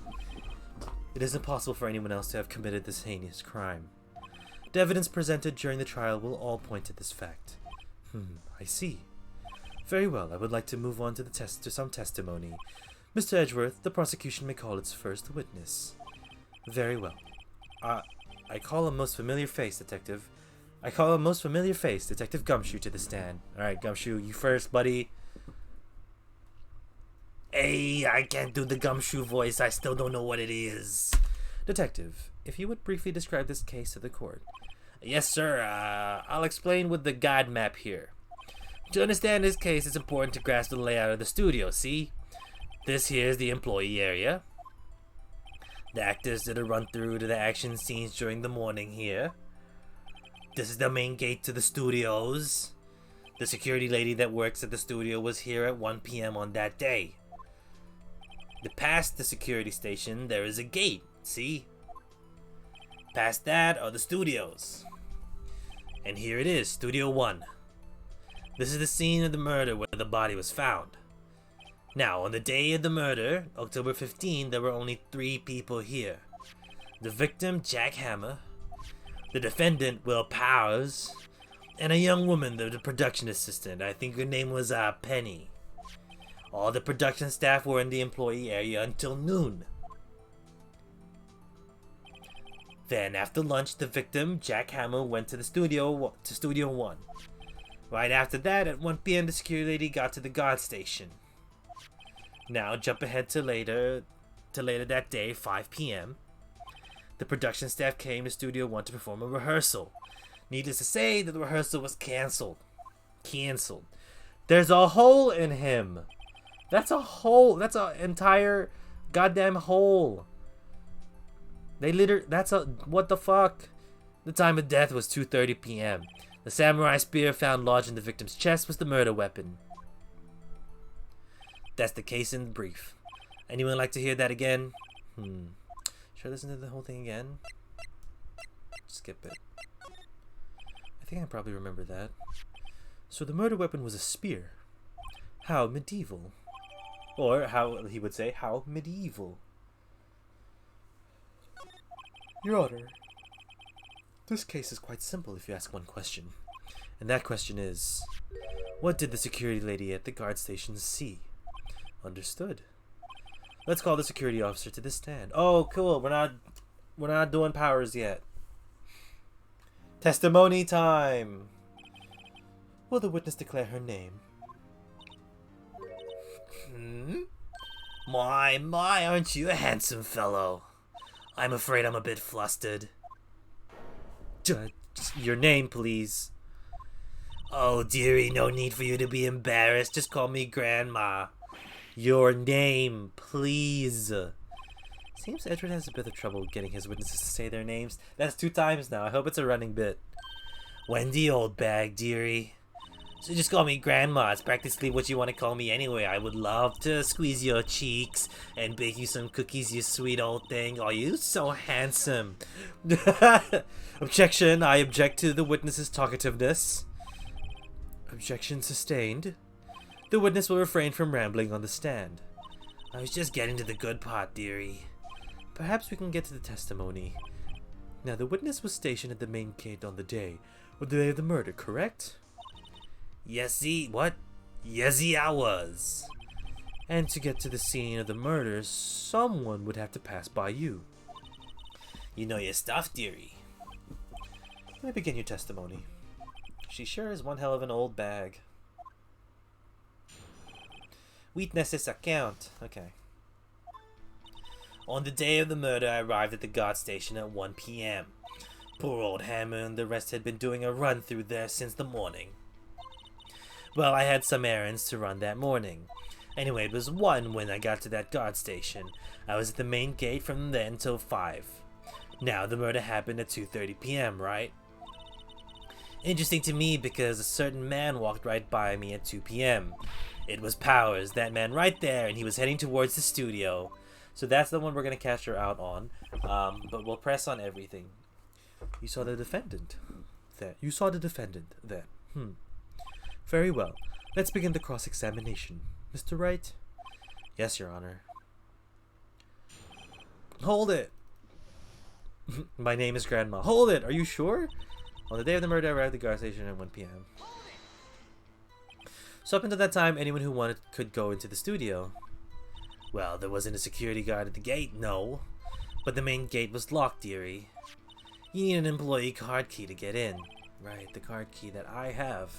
[SPEAKER 1] It is impossible for anyone else to have committed this heinous crime. The evidence presented during the trial will all point to this fact. I see. Very well, I would like to move on to some testimony. Mr. Edgeworth, the prosecution may call its first witness. Very well. I call a most familiar face, Detective. I call a most familiar face, Detective Gumshoe, to the stand. Alright, Gumshoe, you first, buddy. Hey, I can't do the Gumshoe voice. I still don't know what it is. Detective, if you would briefly describe this case to the court. Yes, sir. I'll explain with the guide map here. To understand this case, it's important to grasp the layout of the studio, see? This here is the employee area. The actors did a run-through to the action scenes during the morning here. This is the main gate to the studios. The security lady that works at the studio was here at 1 p.m. on that day. Past the security station, there is a gate, see? Past that are the studios. And here it is, Studio 1. This is the scene of the murder where the body was found. Now, on the day of the murder, October 15, there were only 3 people here. The victim, Jack Hammer, the defendant, Will Powers, and a young woman, the production assistant. I think her name was Penny. All the production staff were in the employee area until noon. Then, after lunch, the victim, Jack Hammer, went to the Studio 1. Right after that, at 1 p.m., the security lady got to the guard station. Now, jump ahead to later that day, 5 p.m. The production staff came to Studio 1 to perform a rehearsal. Needless to say, that the rehearsal was cancelled. There's a hole in him. That's a hole. That's an entire goddamn hole. What the fuck? The time of death was 2:30 p.m. The samurai spear found lodged in the victim's chest was the murder weapon. That's the case in brief. Anyone like to hear that again? Should I listen to the whole thing again? Skip it. I think I probably remember that. So the murder weapon was a spear. How medieval. Or, how he would say, how medieval. Your Honor, this case is quite simple if you ask one question. And that question is, what did the security lady at the guard station see? Understood. Let's call the security officer to the stand. Oh, cool. We're not doing powers yet. Testimony time. Will the witness declare her name? My, aren't you a handsome fellow? I'm afraid I'm a bit flustered. Your name, please. Oh, dearie, no need for you to be embarrassed. Just call me Grandma. Your name, please. Seems Edward has a bit of trouble getting his witnesses to say their names. That's 2 times now. I hope it's a running bit. Wendy, old bag, dearie. So just call me Grandma. It's practically what you want to call me anyway. I would love to squeeze your cheeks and bake you some cookies, you sweet old thing. Oh, you so handsome. Objection. I object to the witness's talkativeness. Objection sustained. The witness will refrain from rambling on the stand. I was just getting to the good part, dearie. Perhaps we can get to the testimony. Now, the witness was stationed at the main gate on the day of the murder, correct? Yesy, what? Yesy, I was. And to get to the scene of the murder, someone would have to pass by you. You know your stuff, dearie. Let me begin your testimony. She sure is one hell of an old bag. Witness's account. Okay. On the day of the murder, I arrived at the guard station at 1 p.m. Poor old Hammer and the rest had been doing a run through there since the morning. Well, I had some errands to run that morning. Anyway, it was 1 when I got to that guard station. I was at the main gate from then till 5. Now, the murder happened at 2:30 p.m., right? Interesting to me because a certain man walked right by me at 2 p.m. It was Powers, that man right there, and he was heading towards the studio. So that's the one we're going to catch her out on. But we'll press on everything. You saw the defendant there. You saw the defendant there. Very well. Let's begin the cross-examination. Mr. Wright? Yes, Your Honor. Hold it! My name is Grandma. Hold it! Are you sure? On the day of the murder, I arrived at the guard station at 1 p.m. So up until that time, anyone who wanted could go into the studio. Well, there wasn't a security guard at the gate, no. But the main gate was locked, dearie. You need an employee card key to get in. Right, the card key that I have.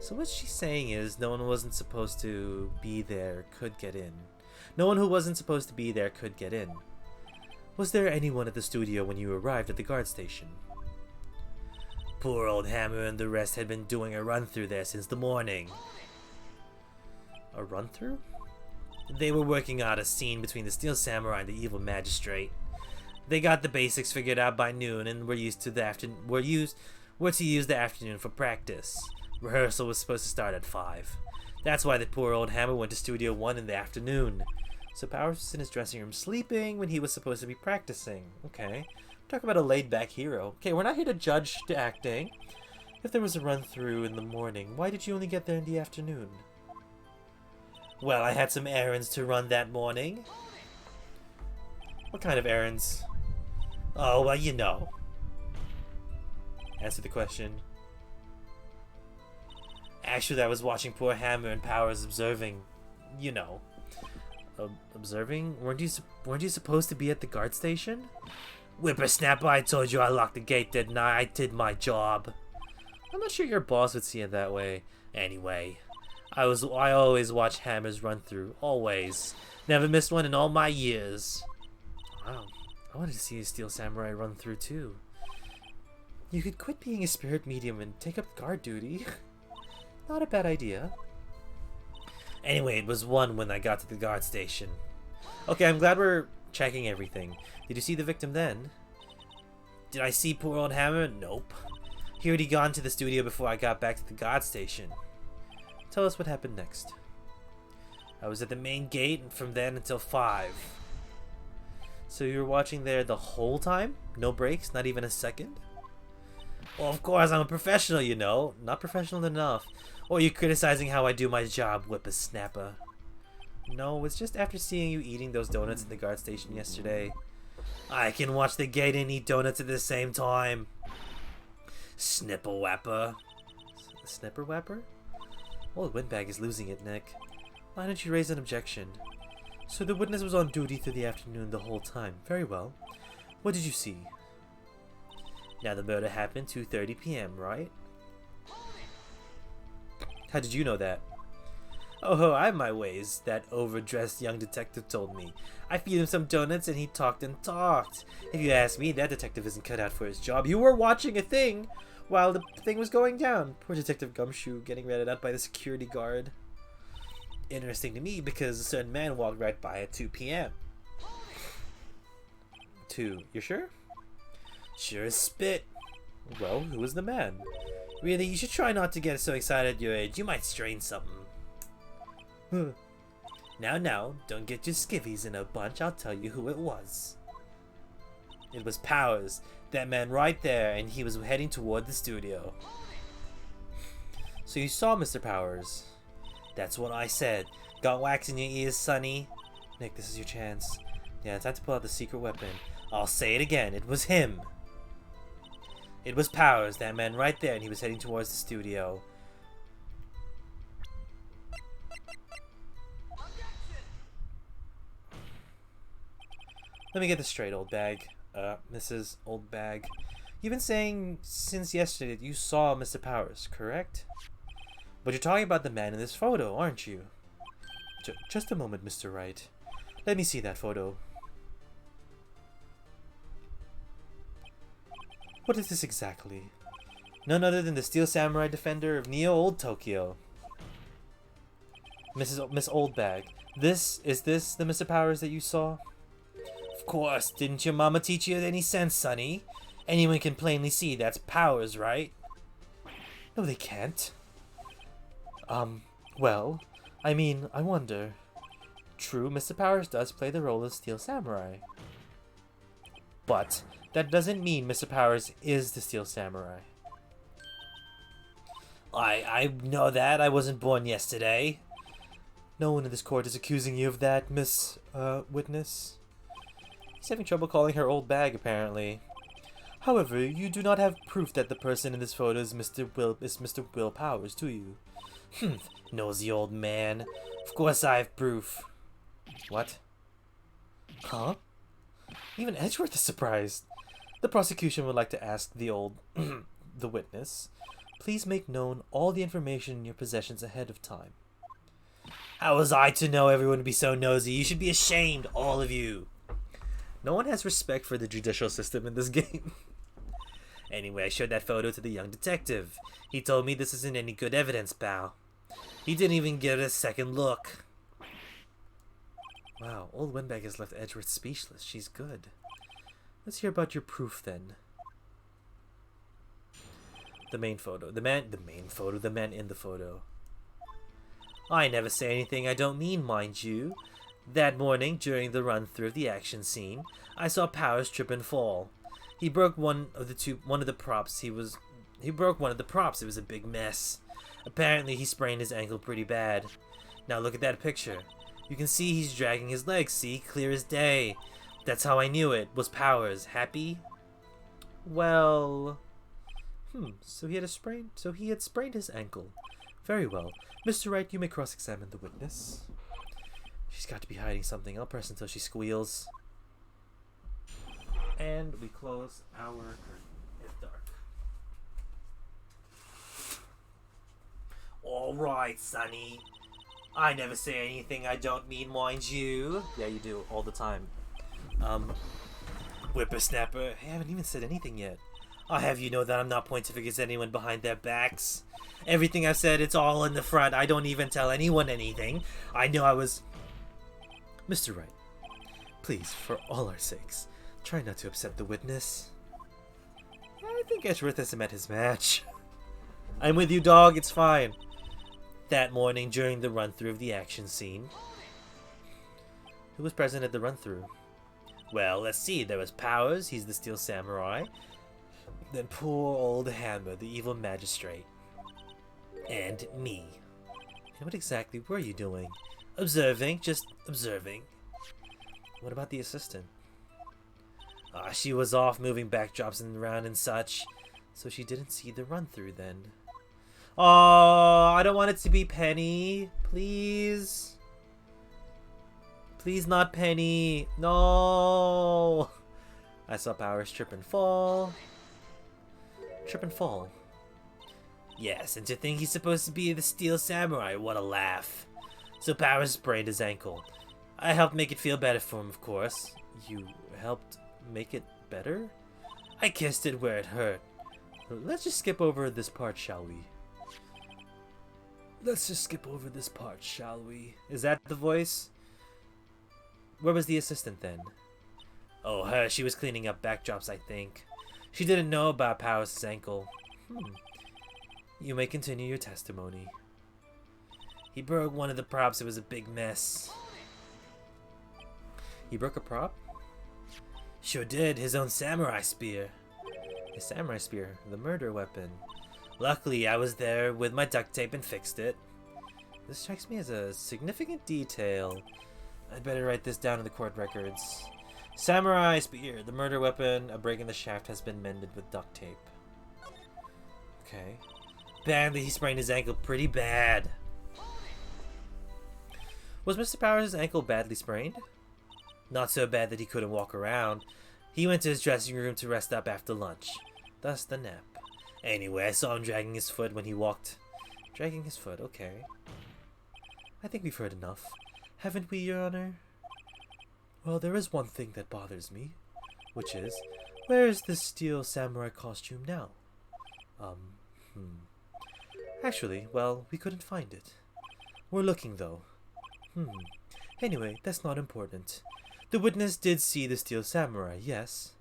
[SPEAKER 1] So what she's saying is no one who wasn't supposed to be there could get in. No one who wasn't supposed to be there could get in. Was there anyone at the studio when you arrived at the guard station? Poor old Hammer and the rest had been doing a run-through there since the morning. A run-through? They were working out a scene between the Steel Samurai and the evil magistrate. They got the basics figured out by noon and were to use the afternoon for practice. Rehearsal was supposed to start at 5. That's why the poor old Hammer went to Studio 1 in the afternoon. So Powers was in his dressing room sleeping when he was supposed to be practicing. Okay. Talk about a laid-back hero. Okay, we're not here to judge the acting. If there was a run-through in the morning, why did you only get there in the afternoon? Well, I had some errands to run that morning. What kind of errands? Oh, well, you know. Answer the question. Actually, I was watching poor Hammer and Powers observing. You know. Observing? Weren't you supposed to be at the guard station? Whippersnapper, I told you I locked the gate, didn't I? I did my job. I'm not sure your boss would see it that way. Anyway, I always watch Hammer's run through. Always. Never missed one in all my years. Wow. I wanted to see a Steel Samurai run through too. You could quit being a spirit medium and take up guard duty. Not a bad idea. Anyway, it was 1 when I got to the guard station. Okay, I'm glad we're checking everything. Did you see the victim then? Did I see poor old Hammer? Nope. He already gone to the studio before I got back to the guard station. Tell us what happened next. I was at the main gate and from then until 5. So you were watching there the whole time? No breaks? Not even a second? Well, of course, I'm a professional, you know. Not professional enough. Or are you criticizing how I do my job, whippersnapper? No, it's just after seeing you eating those donuts at the guard station yesterday. I can watch the gate and eat donuts at the same time. Snipper-wapper. Snipper-wapper? Oh, the windbag is losing it, Nick. Why don't you raise an objection? So the witness was on duty through the afternoon the whole time. Very well. What did you see? Now the murder happened 2:30 p.m., right? How did you know that? Oh, I have my ways, that overdressed young detective told me. I feed him some donuts and he talked and talked. If you ask me, that detective isn't cut out for his job. You were watching a thing while the thing was going down. Poor Detective Gumshoe getting ratted out by the security guard. Interesting to me because a certain man walked right by at 2 p.m. 2. You're sure? Sure as spit. Well, who was the man? Really, you should try not to get so excited at your age. You might strain something. Now, don't get your skivvies in a bunch. I'll tell you who it was. It was Powers. That man right there, and he was heading toward the studio. So you saw Mr. Powers. That's what I said. Got wax in your ears, sonny? Nick, this is your chance. Yeah, it's time to pull out the secret weapon. I'll say it again. It was him. It was Powers, that man right there, and he was heading towards the studio. Let me get this straight, old bag. Mrs. Old Bag. You've been saying since yesterday that you saw Mr. Powers, correct? But you're talking about the man in this photo, aren't you? Just a moment, Mr. Wright. Let me see that photo. What is this exactly? None other than the Steel Samurai Defender of Neo Old Tokyo. Miss Oldbag, is this the Mr. Powers that you saw? Of course, didn't your mama teach you any sense, sonny? Anyone can plainly see that's Powers, right? No, they can't. Well, I mean, I wonder. True, Mr. Powers does play the role of Steel Samurai. But that doesn't mean Mr. Powers is the Steel Samurai. I know that. I wasn't born yesterday. No one in this court is accusing you of that, Miss, Witness. He's having trouble calling her old bag, apparently. However, you do not have proof that the person in this photo is Mr. Will Powers, do you? Nosy old man. Of course I have proof. What? Huh? Even Edgeworth is surprised. The prosecution would like to ask the witness, please make known all the information in your possessions ahead of time. How was I to know everyone would be so nosy? You should be ashamed, all of you. No one has respect for the judicial system in this game. Anyway, I showed that photo to the young detective. He told me this isn't any good evidence, pal. He didn't even give it a second look. Wow, old Windbag has left Edgeworth speechless. She's good. Let's hear about your proof, then. The man in the photo. I never say anything I don't mean, mind you. That morning, during the run-through of the action scene, I saw Powers trip and fall. He broke one of the props. He broke one of the props. It was a big mess. Apparently, he sprained his ankle pretty bad. Now look at that picture. You can see he's dragging his legs, see? Clear as day. That's how I knew it. Was Powers happy? Well... So he had sprained his ankle. Very well. Mr. Wright, you may cross-examine the witness. She's got to be hiding something. I'll press until she squeals. And we close our curtain. It's dark. Alright, Sonny. I never say anything I don't mean, mind you. Yeah, you do, all the time. Whippersnapper. Hey, I haven't even said anything yet. I'll have you know that I'm not pointing fingers at anyone behind their backs. Everything I've said, it's all in the front. I don't even tell anyone anything. I know I was... Mr. Wright, please, for all our sakes, try not to upset the witness. I think Edgeworth hasn't met his match. I'm with you, dog. It's fine. That morning, during the run-through of the action scene... Who was present at the run-through? Well, let's see. There was Powers. He's the Steel Samurai. Then poor old Hammer, the evil magistrate. And me. And what exactly were you doing? Observing. Just observing. What about the assistant? She was off moving backdrops and around and such. So she didn't see the run-through then. Oh, I don't want it to be Penny. Please. Please not Penny. No. I saw Powers trip and fall. Trip and fall. Yes, and to think he's supposed to be the Steel Samurai. What a laugh. So Powers sprained his ankle. I helped make it feel better for him, of course. You helped make it better? I kissed it where it hurt. Let's just skip over this part, shall we? Let's just skip over this part, shall we? Is that the voice? Where was the assistant then? Oh, her. She was cleaning up backdrops, I think. She didn't know about Powers' ankle. You may continue your testimony. He broke one of the props. It was a big mess. He broke a prop? Sure did. His own samurai spear. His samurai spear. The murder weapon. Luckily, I was there with my duct tape and fixed it. This strikes me as a significant detail. I'd better write this down in the court records. Samurai spear. The murder weapon. A break in the shaft has been mended with duct tape. Okay. Badly, he sprained his ankle pretty bad. Was Mr. Powers' ankle badly sprained? Not so bad that he couldn't walk around. He went to his dressing room to rest up after lunch. Thus the nap. Anyway, I saw him dragging his foot when he walked. Dragging his foot, okay. I think we've heard enough. Haven't we, Your Honor? Well, there is one thing that bothers me. Which is, where is the Steel Samurai costume now? Actually, well, we couldn't find it. We're looking, though. Anyway, that's not important. The witness did see the Steel Samurai, yes.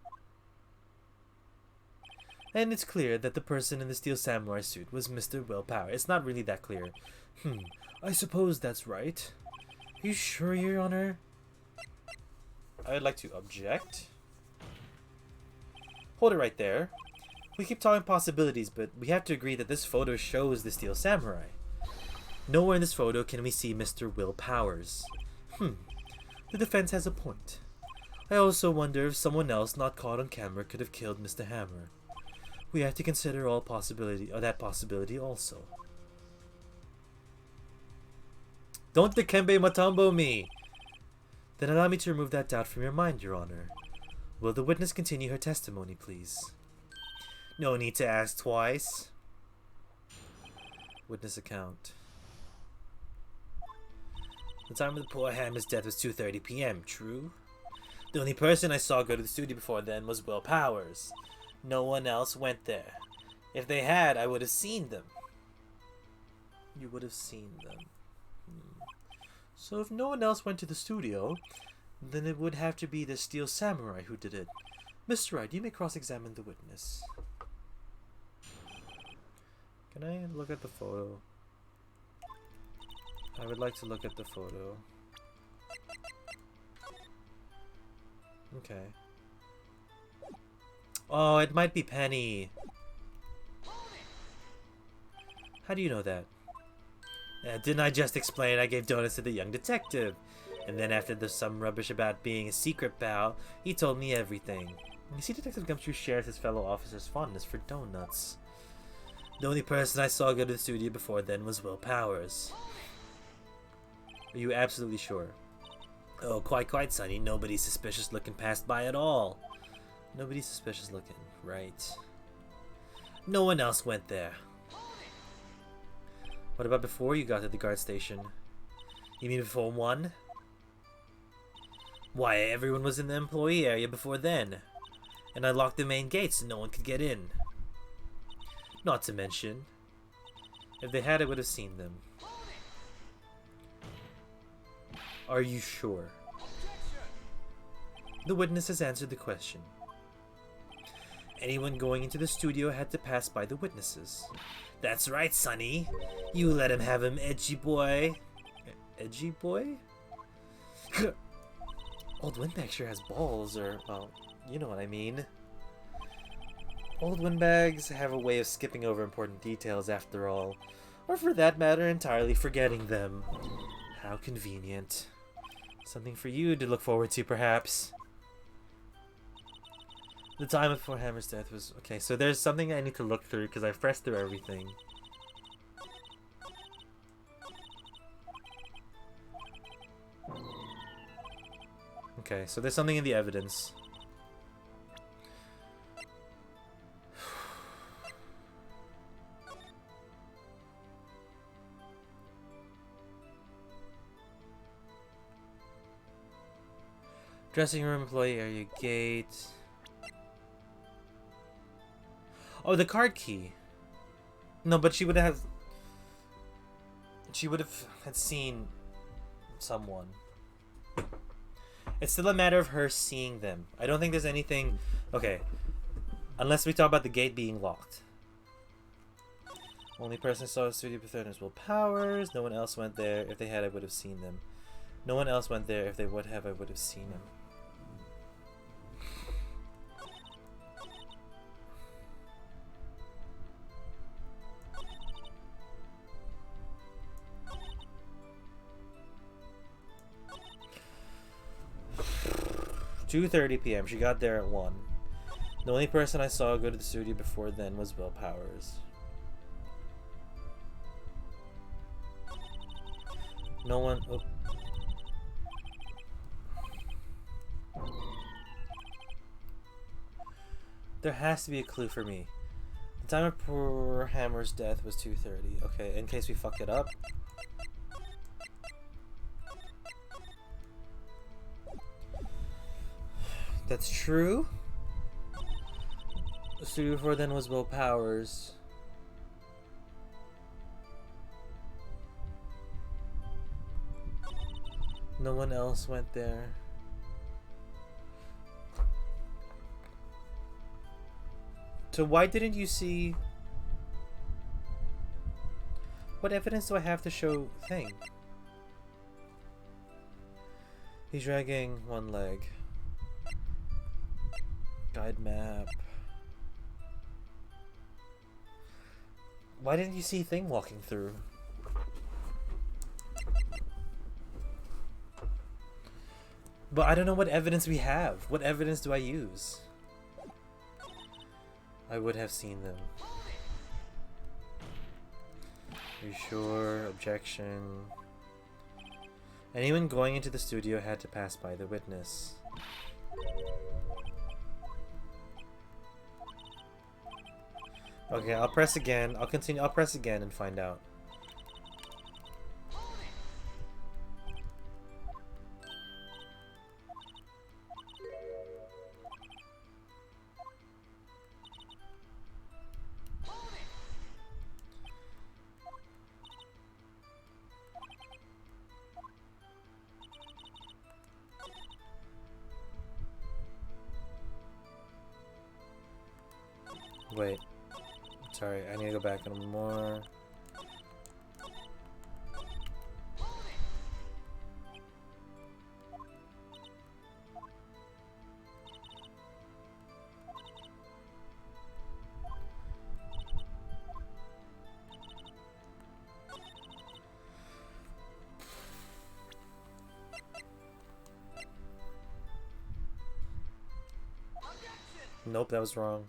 [SPEAKER 1] And it's clear that the person in the Steel Samurai suit was Mr. Willpower. It's not really that clear. I suppose that's right. Are you sure, Your Honor? I'd like to object. Hold it right there. We keep talking possibilities, but we have to agree that this photo shows the Steel Samurai. Nowhere in this photo can we see Mr. Will Powers. The defense has a point. I also wonder if someone else not caught on camera could have killed Mr. Hammer. We have to consider all that possibility also. Don't Dikembe Matambo me! Then allow me to remove that doubt from your mind, Your Honor. Will the witness continue her testimony, please? No need to ask twice. Witness account. The time of the poor Hammer's death was 2:30 p.m., true? The only person I saw go to the studio before then was Will Powers. No one else went there. If they had, I would have seen them. You would have seen them. So if no one else went to the studio, then it would have to be the Steel Samurai who did it. Mr. Wright, you may cross-examine the witness. Can I look at the photo? I would like to look at the photo. Okay. Oh, it might be Penny. How do you know that? Didn't I just explain I gave donuts to the young detective? And then after there's some rubbish about being a secret pal, he told me everything. You see, Detective Gumshoe shares his fellow officer's fondness for donuts. The only person I saw go to the studio before then was Will Powers. Are you absolutely sure? Oh, quite, Sonny. Nobody's suspicious looking passed by at all. Nobody's suspicious looking, right? No one else went there. What about before you got to the guard station? You mean before 1? Why, everyone was in the employee area before then. And I locked the main gate so no one could get in. Not to mention, if they had, I would have seen them. Are you sure? The witness has answered the question. Anyone going into the studio had to pass by the witnesses. That's right, Sonny. You let him have him, edgy boy. Edgy boy? Old Windbag sure has balls, or, well, you know what I mean. Old Windbags have a way of skipping over important details after all. Or for that matter, entirely forgetting them. How convenient. Something for you to look forward to, perhaps. The time before Hammer's death was... Okay, so there's something I need to look through because I've pressed through everything. Okay, so there's something in the evidence. Dressing room, employee area, gate. Oh, the card key. No, but she would have. She would have had seen someone. It's still a matter of her seeing them. I don't think there's anything. Okay, unless we talk about the gate being locked. Only person saw the studio before was Will Powers. No one else went there. If they had, I would have seen them. No one else went there. If they would have, I would have seen them. 2:30 p.m. She got there at 1. The only person I saw go to the studio before then was Will Powers. No one... Oh. There has to be a clue for me. The time of poor Hammer's death was 2:30. Okay, in case we fuck it up. That's true. The studio before then was Will Powers. No one else went there. So why didn't you see... What evidence do I have to show thing? He's dragging one leg. Guide map. Why didn't you see thing walking through? But I don't know what evidence we have. What evidence do I use? I would have seen them. Are you sure? Objection. Anyone going into the studio had to pass by the witness. Okay, I'll press again. I'll continue. I'll press again and find out. Wait. Sorry, I need to go back a little more. Nope, that was wrong.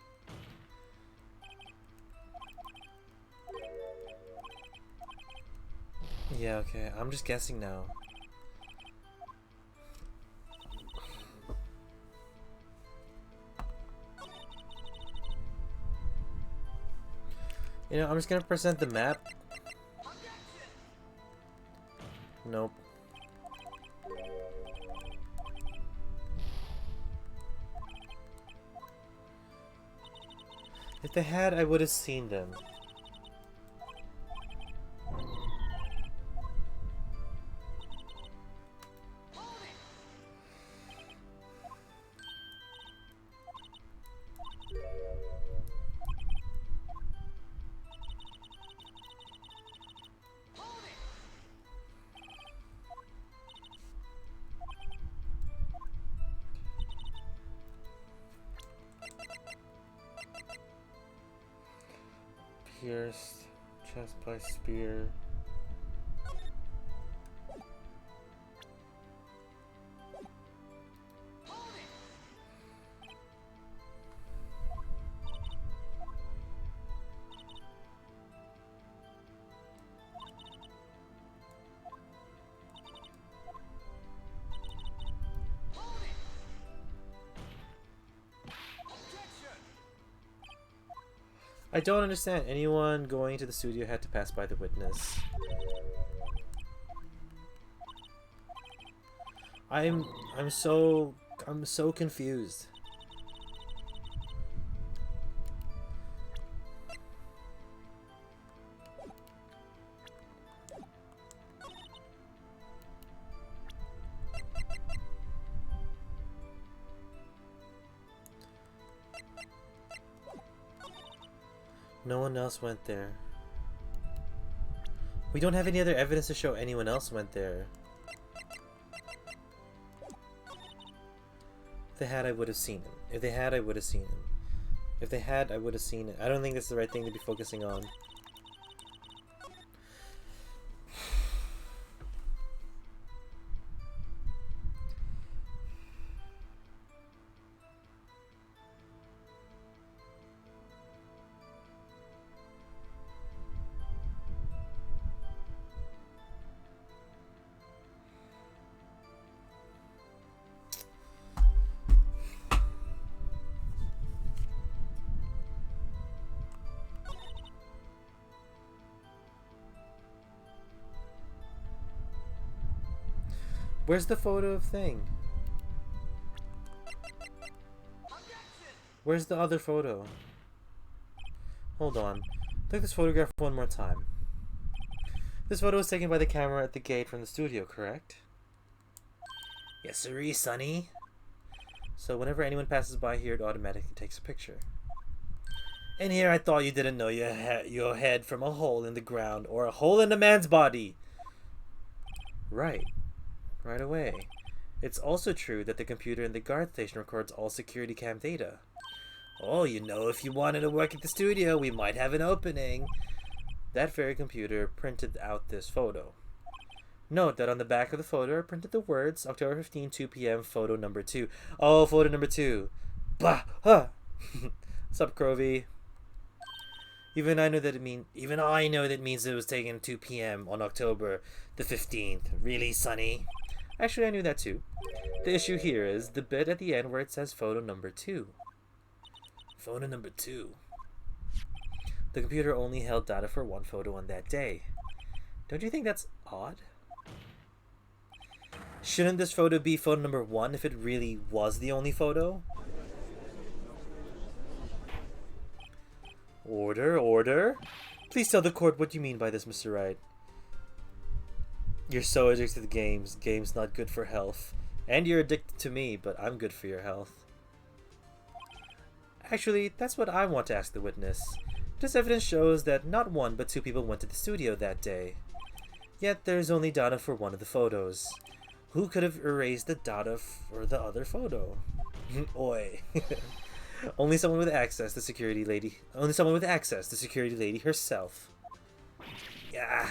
[SPEAKER 1] Yeah, okay. I'm just guessing now. You know, I'm just gonna present the map. Nope. If they had, I would have seen them. Pierced chest by spear. I don't understand. Anyone going to the studio had to pass by the witness. I'm so confused. No one else went there. We don't have any other evidence to show anyone else went there. If they had, I would have seen him. If they had, I would have seen him. If they had, I would have seen it. I don't think that's the right thing to be focusing on. Where's the photo of thing? Where's the other photo? Hold on. Take this photograph one more time. This photo was taken by the camera at the gate from the studio, correct? Yes, sirree, Sonny. So whenever anyone passes by here, it automatically takes a picture. And here I thought you didn't know your head from a hole in the ground or a hole in a man's body. Right. Right away. It's also true that the computer in the guard station records all security cam data. Oh, you know, if you wanted to work at the studio, we might have an opening. That very computer printed out this photo. Note that on the back of the photo are printed the words October 15, 2 p.m. photo number 2. Oh, photo number 2. Bah! Huh! Sup, Crovey? Even I know that it means it was taken 2 p.m. on October the 15th. Really, Sonny? Actually, I knew that too. The issue here is the bit at the end where it says photo number 2. Photo number 2. The computer only held data for one photo on that day. Don't you think that's odd? Shouldn't this photo be photo number 1 if it really was the only photo? Order, order. Please tell the court what you mean by this, Mr. Wright. You're so addicted to games. Games not good for health. And you're addicted to me, but I'm good for your health. Actually, that's what I want to ask the witness. This evidence shows that not one but 2 people went to the studio that day. Yet there's only data for one of the photos. Who could have erased the data for the other photo? Oi. Only someone with access to security lady. Only someone with access to security lady herself. Yeah.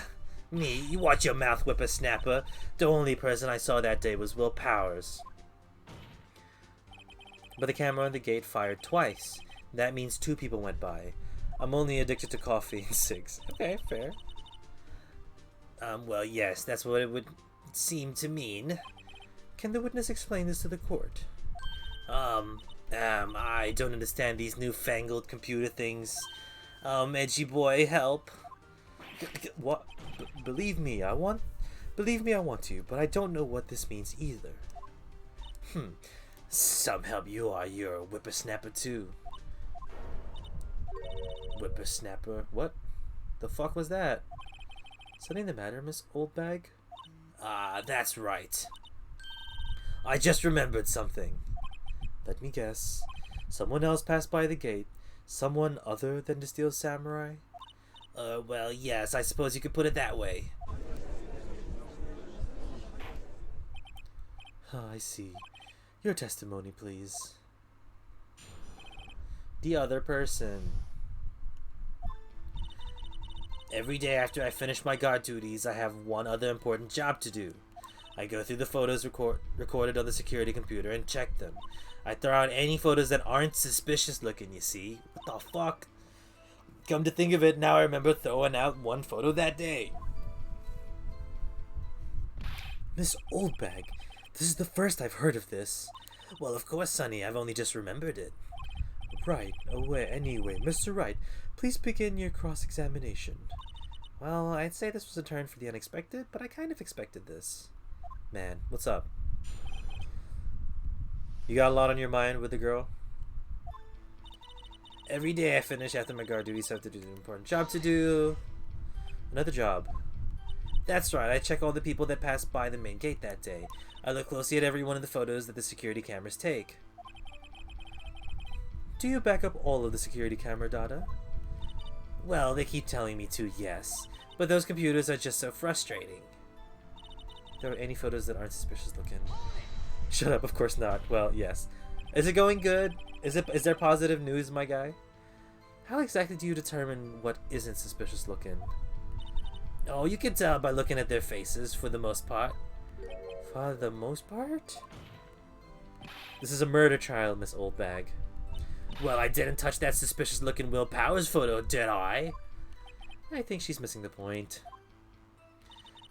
[SPEAKER 1] Me, you watch your mouth, whippersnapper. The only person I saw that day was Will Powers. But the camera on the gate fired twice. That means 2 people went by. I'm only addicted to coffee and cigs. Okay, fair. Well, yes, that's what it would seem to mean. Can the witness explain this to the court? I don't understand these newfangled computer things. Edgy boy, help. What? Believe me, I want to, but I don't know what this means either. Some help you are. You're a whippersnapper too. Whippersnapper? What? The fuck was that? Something the matter, Miss Oldbag? That's right. I just remembered something. Let me guess. Someone else passed by the gate. Someone other than the Steel Samurai? Well, yes, I suppose you could put it that way. I see. Your testimony, please. The other person. Every day after I finish my guard duties, I have one other important job to do. I go through the photos recorded on the security computer and check them. I throw out any photos that aren't suspicious looking, you see. What the fuck? Come to think of it, now I remember throwing out one photo that day. Miss Oldbag, this is the first I've heard of this. Well, of course, Sonny, I've only just remembered it. Right, anyway, Mr. Wright, please begin your cross-examination. Well, I'd say this was a turn for the unexpected, but I kind of expected this. Man, what's up? You got a lot on your mind with the girl? Every day I finish after my guard duties, I have to do an important job to do. Another job. That's right, I check all the people that pass by the main gate that day. I look closely at every one of the photos that the security cameras take. Do you back up all of the security camera data? Well, they keep telling me to, yes. But those computers are just so frustrating. There are any photos that aren't suspicious looking? Shut up, of course not. Well, yes. Is it going good? Is there positive news, my guy? How exactly do you determine what isn't suspicious looking? Oh, you can tell by looking at their faces, for the most part. For the most part? This is a murder trial, Miss Oldbag. Well, I didn't touch that suspicious-looking Will Powers photo, did I? I think she's missing the point.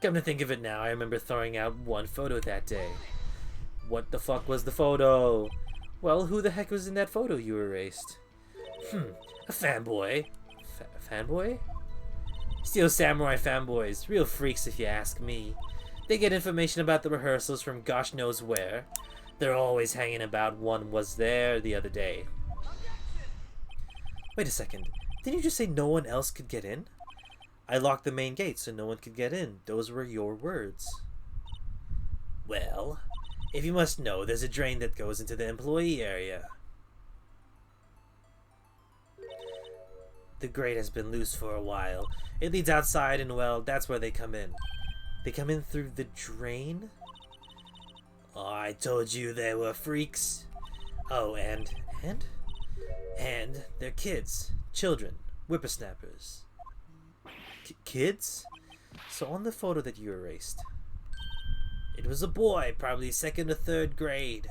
[SPEAKER 1] Come to think of it now, I remember throwing out one photo that day. What the fuck was the photo? Well, who the heck was in that photo you erased? A fanboy. Fanboy? Steel Samurai fanboys. Real freaks if you ask me. They get information about the rehearsals from gosh knows where. They're always hanging about. One was there the other day. Wait a second. Didn't you just say no one else could get in? I locked the main gate so no one could get in. Those were your words. Well, if you must know, there's a drain that goes into the employee area. The grate has been loose for a while. It leads outside and, well, that's where they come in. They come in through the drain? Oh, I told you they were freaks. Oh, and they're kids. Children. Whippersnappers. Kids? So on the photo that you erased, it was a boy, probably 2nd or 3rd grade.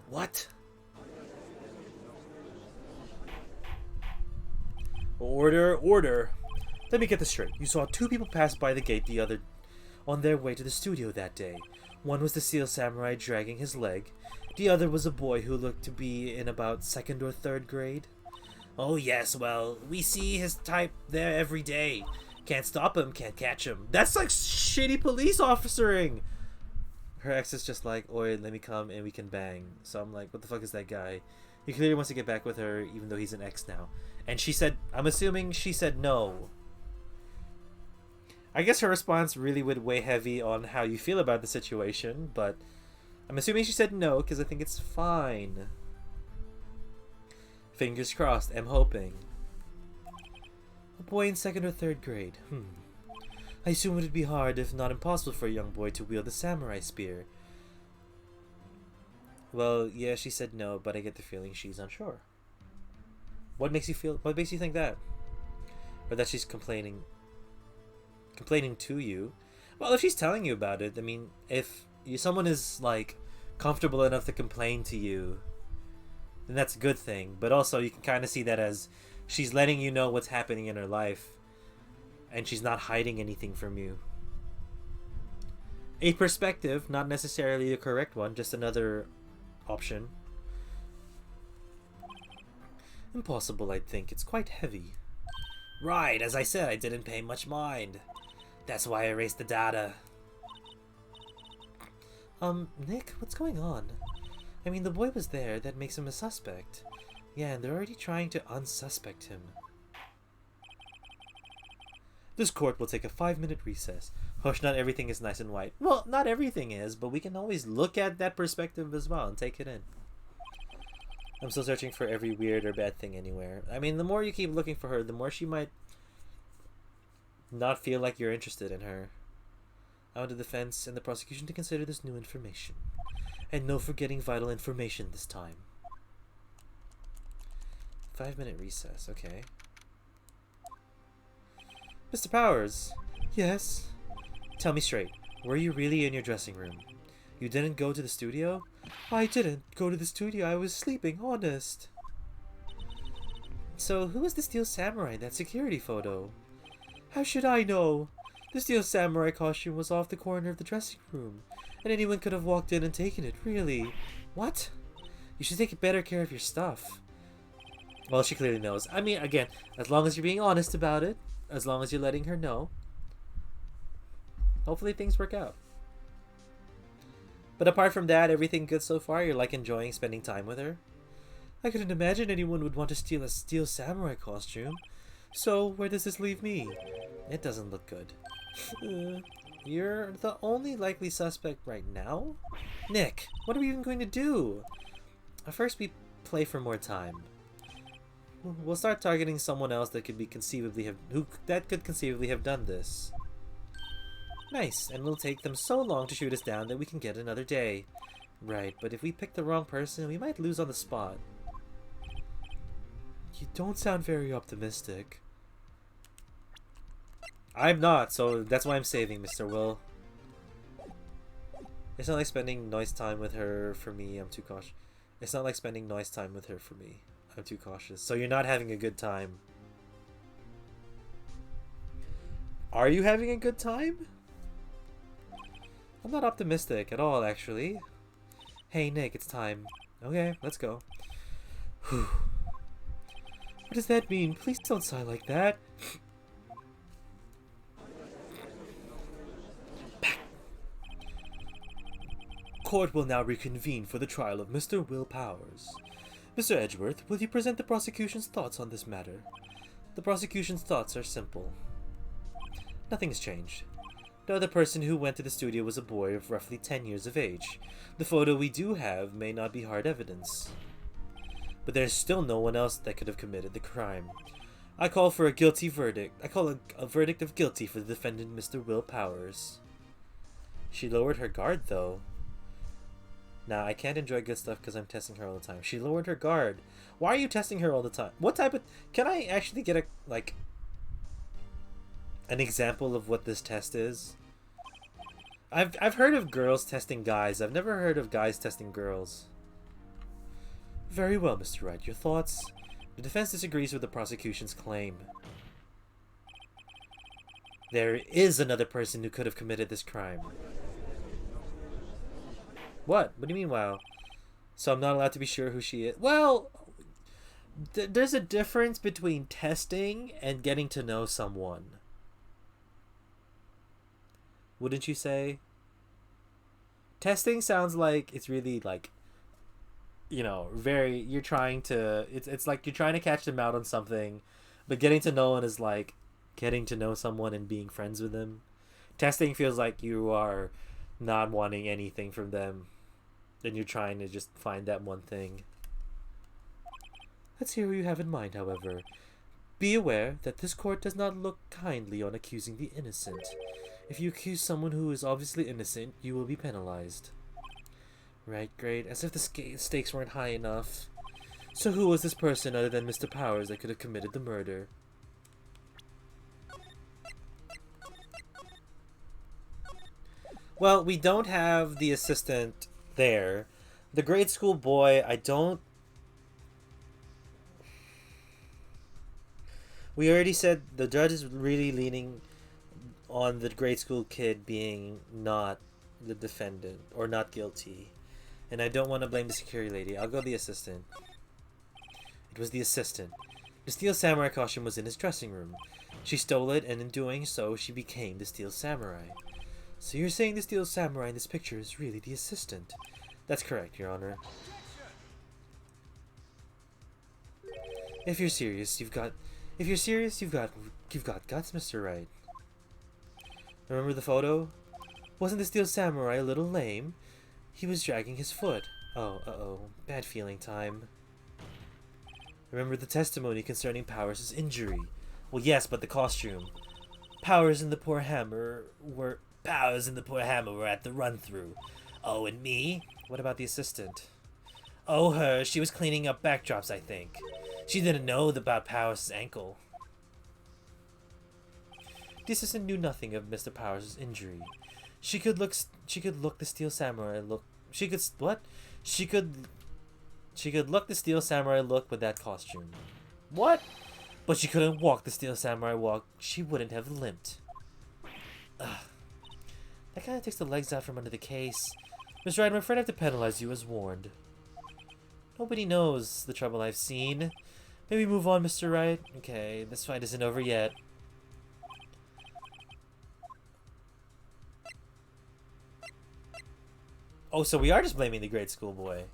[SPEAKER 1] What? Order, order. Let me get this straight. You saw 2 people pass by the gate on their way to the studio that day. One was the Steel Samurai dragging his leg. The other was a boy who looked to be in about 2nd or 3rd grade. Oh yes, well, we see his type there every day. Can't stop him, can't catch him. That's like shitty police officering! Her ex is just like, oi, let me come and we can bang. So I'm like, what the fuck is that guy? He clearly wants to get back with her, even though he's an ex now. And she said, I'm assuming she said no. I guess her response really would weigh heavy on how you feel about the situation, but I'm assuming she said no, because I think it's fine. Fingers crossed, I'm hoping. A boy in 2nd or 3rd grade. I assume it would be hard, if not impossible, for a young boy to wield a samurai spear. Well, yeah, she said no, but I get the feeling she's unsure. What makes you think that? Or that she's complaining to you? Well, if she's telling you about it, I mean, if someone is, like, comfortable enough to complain to you, then that's a good thing. But also, you can kind of see that as she's letting you know what's happening in her life, and she's not hiding anything from you. A perspective, not necessarily the correct one, just another option. Impossible, I'd think. It's quite heavy. Right, as I said, I didn't pay much mind. That's why I erased the data. Nick, what's going on? I mean, the boy was there, that makes him a suspect. Yeah, and they're already trying to unsuspect him. This court will take a 5-minute recess. Hush, not everything is nice and white. Well, not everything is, but we can always look at that perspective as well and take it in. I'm still searching for every weird or bad thing anywhere. I mean, the more you keep looking for her, the more she might not feel like you're interested in her. I want the defense and the prosecution to consider this new information. And no forgetting vital information this time. 5-minute recess, okay. Mr. Powers! Yes? Tell me straight, were you really in your dressing room? You didn't go to the studio? I didn't go to the studio, I was sleeping, honest. So, who was the Steel Samurai in that security photo? How should I know? The Steel Samurai costume was off the corner of the dressing room, and anyone could have walked in and taken it, really. What? You should take better care of your stuff. Well, she clearly knows. I mean, again, as long as you're being honest about it, as long as you're letting her know, hopefully things work out. But apart from that, everything good so far? You're like enjoying spending time with her? I couldn't imagine anyone would want to steal a steel samurai costume. So, where does this leave me? It doesn't look good. You're the only likely suspect right now? Nick, what are we even going to do? First, we play for more time. We'll start targeting someone else that could conceivably have done this. Nice, and it'll take them so long to shoot us down that we can get another day. Right, but if we pick the wrong person, we might lose on the spot. You don't sound very optimistic. I'm not, so that's why I'm saving Mr. Will. It's not like spending noise time with her for me, I'm too cautious. It's not like spending noise time with her for me. I'm too cautious. So you're not having a good time. Are you having a good time? I'm not optimistic at all, actually. Hey, Nick, it's time. Okay, let's go. Whew. What does that mean? Please don't sigh like that. Court will now reconvene for the trial of Mr. Will Powers. Mr. Edgeworth, will you present the prosecution's thoughts on this matter? The prosecution's thoughts are simple. Nothing has changed. The other person who went to the studio was a boy of roughly 10 years of age. The photo we do have may not be hard evidence. But there's still no one else that could have committed the crime. I call for a guilty verdict. I call a verdict of guilty for the defendant, Mr. Will Powers. She lowered her guard, though. Nah, I can't enjoy good stuff because I'm testing her all the time. She lowered her guard. Why are you testing her all the time? What type of... Can I actually get an example of what this test is? I've heard of girls testing guys. I've never heard of guys testing girls. Very well, Mr. Wright. Your thoughts? The defense disagrees with the prosecution's claim. There is another person who could have committed this crime. What? What do you mean, wow? So I'm not allowed to be sure who she is? Well, there's a difference between testing and getting to know someone. Wouldn't you say? Testing sounds like it's really like, you know, very, you're trying to, it's like you're trying to catch them out on something, but getting to know one is like getting to know someone and being friends with them. Testing feels like you are not wanting anything from them, then you're trying to just find that one thing. Let's hear who you have in mind, however. Be aware that this court does not look kindly on accusing the innocent. If you accuse someone who is obviously innocent, you will be penalized. Right, great. As if the stakes weren't high enough. So who was this person other than Mr. Powers that could have committed the murder? Well, we don't have the assistant there. The grade school boy, I don't... We already said the judge is really leaning on the grade school kid being not the defendant, or not guilty. And I don't want to blame the security lady. I'll go the assistant. It was the assistant. The steel samurai costume was in his dressing room. She stole it, and in doing so, she became the steel samurai. So you're saying the steel samurai in this picture is really the assistant? That's correct, Your Honor. If you're serious, you've got guts, Mr. Wright. Remember the photo? Wasn't the steel samurai a little lame? He was dragging his foot. Oh, uh-oh. Bad feeling time. Remember the testimony concerning Powers' injury? Well, yes, but the costume. Powers and the poor hammer were at the run-through. Oh, and me? What about the assistant? Oh, her. She was cleaning up backdrops, I think. She didn't know about Powers' ankle. The assistant knew nothing of Mr. Powers' injury. She could look the steel samurai look. She could look the steel samurai look with that costume. What? But she couldn't walk the steel samurai walk. She wouldn't have limped. Ugh. That kind of takes the legs out from under the case. Mr. Wright, I'm afraid I have to penalize you as warned. Nobody knows the trouble I've seen. Maybe move on, Mr. Wright. Okay, this fight isn't over yet. Oh, so we are just blaming the grade school boy.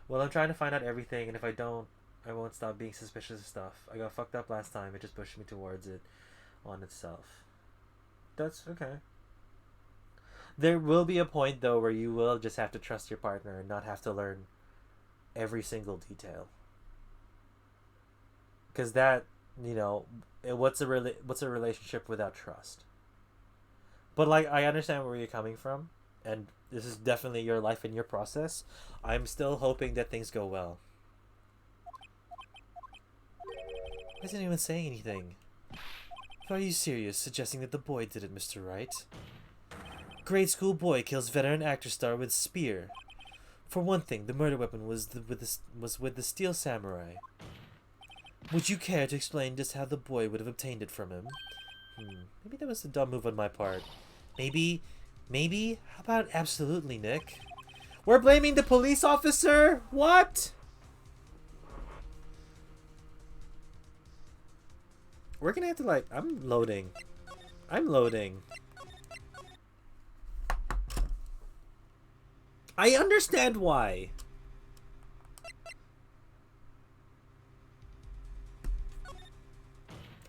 [SPEAKER 1] Well, I'm trying to find out everything, and if I don't, I won't stop being suspicious of stuff. I got fucked up last time. It just pushed me towards it on itself. That's okay. There will be a point, though, where you will just have to trust your partner and not have to learn every single detail. Because that, you know, what's a relationship without trust? But, like, I understand where you're coming from, and this is definitely your life and your process. I'm still hoping that things go well. Why isn't anyone saying anything? Are you serious, suggesting that the boy did it, Mr. Wright? Grade school boy kills veteran actor star with spear. For one thing, the murder weapon was with the steel samurai. Would you care to explain just how the boy would have obtained it from him? Maybe that was a dumb move on my part. Maybe? How about absolutely, Nick? We're blaming the police officer? What? We're gonna have to, like, I'm loading. I understand why.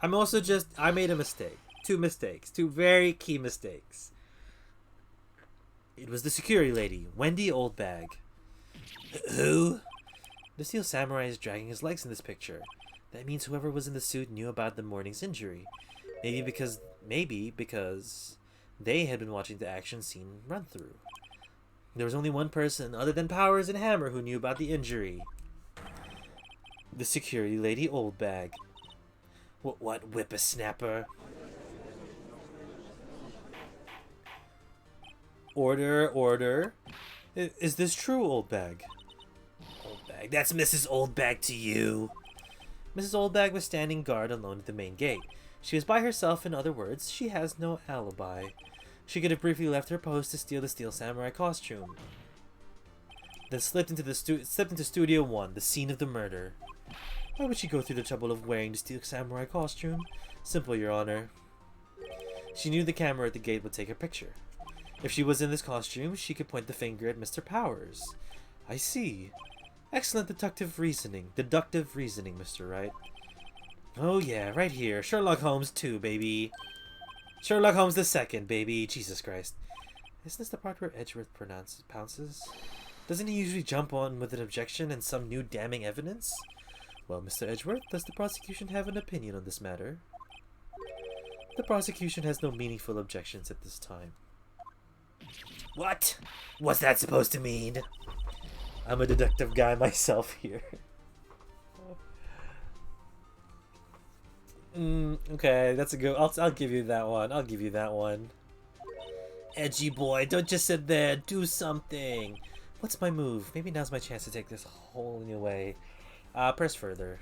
[SPEAKER 1] I'm also just, I made a mistake. Two very key mistakes. It was the security lady, Wendy Oldbag. Who? The steel samurai is dragging his legs in this picture. That means whoever was in the suit knew about the morning's injury. Maybe because they had been watching the action scene run through. There was only one person other than Powers and Hammer who knew about the injury. The security lady Oldbag. What whippersnapper? Order. Is this true, Oldbag? Oldbag, that's Mrs. Oldbag to you. Mrs. Oldbag was standing guard alone at the main gate. She was by herself, in other words, she has no alibi. She could have briefly left her post to steal the steel samurai costume. Then slipped into Studio 1, the scene of the murder. Why would she go through the trouble of wearing the steel samurai costume? Simple, Your Honor. She knew the camera at the gate would take her picture. If she was in this costume, she could point the finger at Mr. Powers. I see. Excellent deductive reasoning, Mr. Wright. Oh yeah, right here. Sherlock Holmes 2, baby. Sherlock Holmes the second, baby. Jesus Christ. Isn't this the part where Edgeworth pounces? Doesn't he usually jump on with an objection and some new damning evidence? Well, Mr. Edgeworth, does the prosecution have an opinion on this matter? The prosecution has no meaningful objections at this time. What? What's that supposed to mean? I'm a deductive guy myself here. Okay, that's a good. I'll give you that one. Edgy boy, don't just sit there. Do something. What's my move? Maybe now's my chance to take this whole new way. Press further.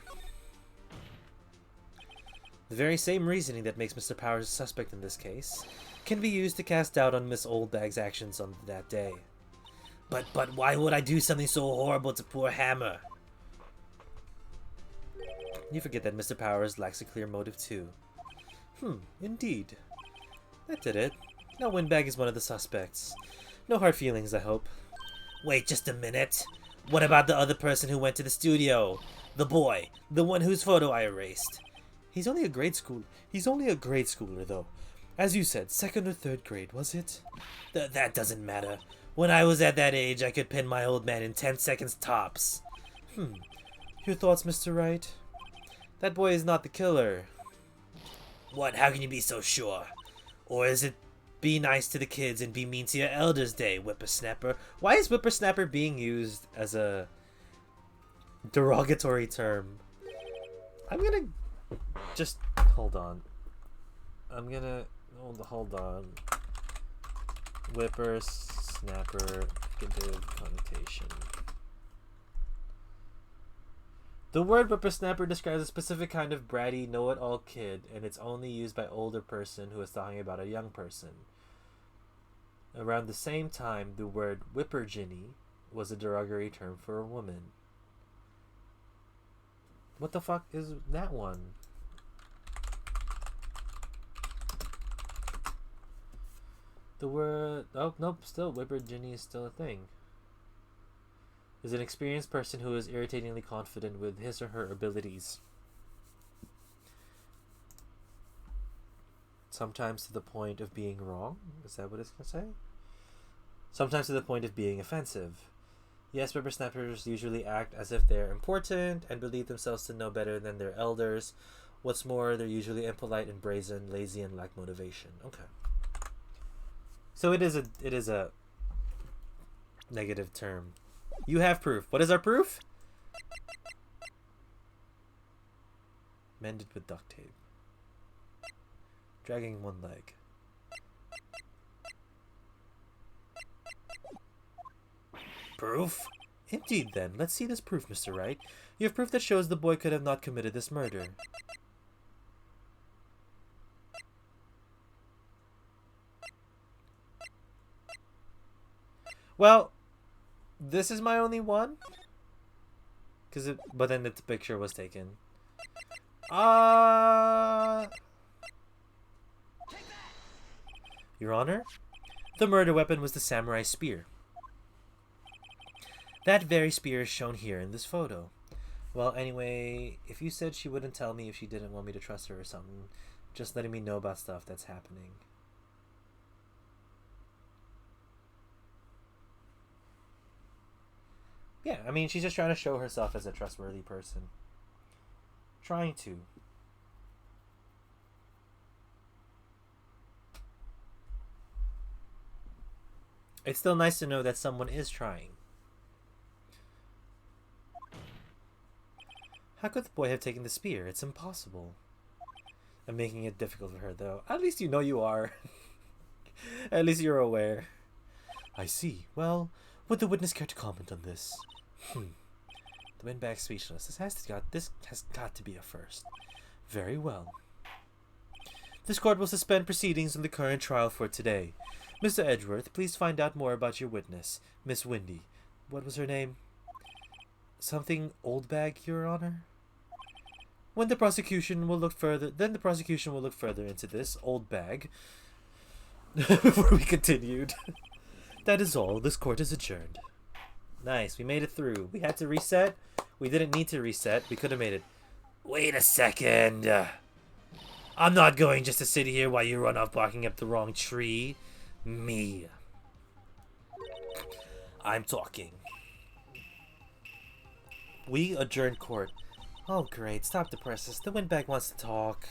[SPEAKER 1] The very same reasoning that makes Mr. Powers a suspect in this case can be used to cast doubt on Miss Oldbag's actions on that day. But why would I do something so horrible to poor Hammer? You forget that Mr. Powers lacks a clear motive too. Indeed. That did it. Now Windbag is one of the suspects. No hard feelings, I hope. Wait just a minute. What about the other person who went to the studio? The boy. The one whose photo I erased. He's only a grade schooler, though. As you said, 2nd or 3rd grade, was it? That doesn't matter. When I was at that age, I could pin my old man in 10 seconds tops. Your thoughts, Mr. Wright? That boy is not the killer. What? How can you be so sure? Or is it be nice to the kids and be mean to your elders day, whippersnapper? Why is whippersnapper being used as a derogatory term? I'm gonna just hold on. Hold on. Whippersnapper, negative connotation. The word whippersnapper describes a specific kind of bratty, know-it-all kid, and it's only used by older person who is talking about a young person. Around the same time, the word whipperginny was a derogatory term for a woman. What the fuck is that one? The word... Oh, nope, still, whipperginny is still a thing. Is an experienced person who is irritatingly confident with his or her abilities. Sometimes to the point of being wrong? Is that what it's gonna say? Sometimes to the point of being offensive. Yes, whippersnappers usually act as if they're important and believe themselves to know better than their elders. What's more, they're usually impolite and brazen, lazy, and lack motivation. Okay. So it is a negative term. You have proof. What is our proof? Mended with duct tape. Dragging one leg. Proof? Indeed then. Let's see this proof, Mr. Wright. You have proof that shows the boy could have not committed this murder. Well, this is my only one. But then the picture was taken. Your Honor, the murder weapon was the samurai spear. That very spear is shown here in this photo. Well, anyway, if you said she wouldn't tell me if she didn't want me to trust her or something, just letting me know about stuff that's happening. Yeah, I mean, she's just trying to show herself as a trustworthy person. Trying to. It's still nice to know that someone is trying. How could the boy have taken the spear? It's impossible. I'm making it difficult for her, though. At least you know you are. At least you're aware. I see. Well, would the witness care to comment on this? The windbag's speechless. This has got to be a first. Very well. This court will suspend proceedings in the current trial for today. Mr. Edgeworth, please find out more about your witness, Miss Windy. What was her name? Something Oldbag, Your Honor? Then the prosecution will look further into this Oldbag. Before we continued. That is all. This court is adjourned. Nice. We made it through. We had to reset. We didn't need to reset. We could have made it. Wait a second. I'm not going just to sit here while you run off barking up the wrong tree. Me. I'm talking. We adjourn court. Oh great, stop the presses. The windbag wants to talk.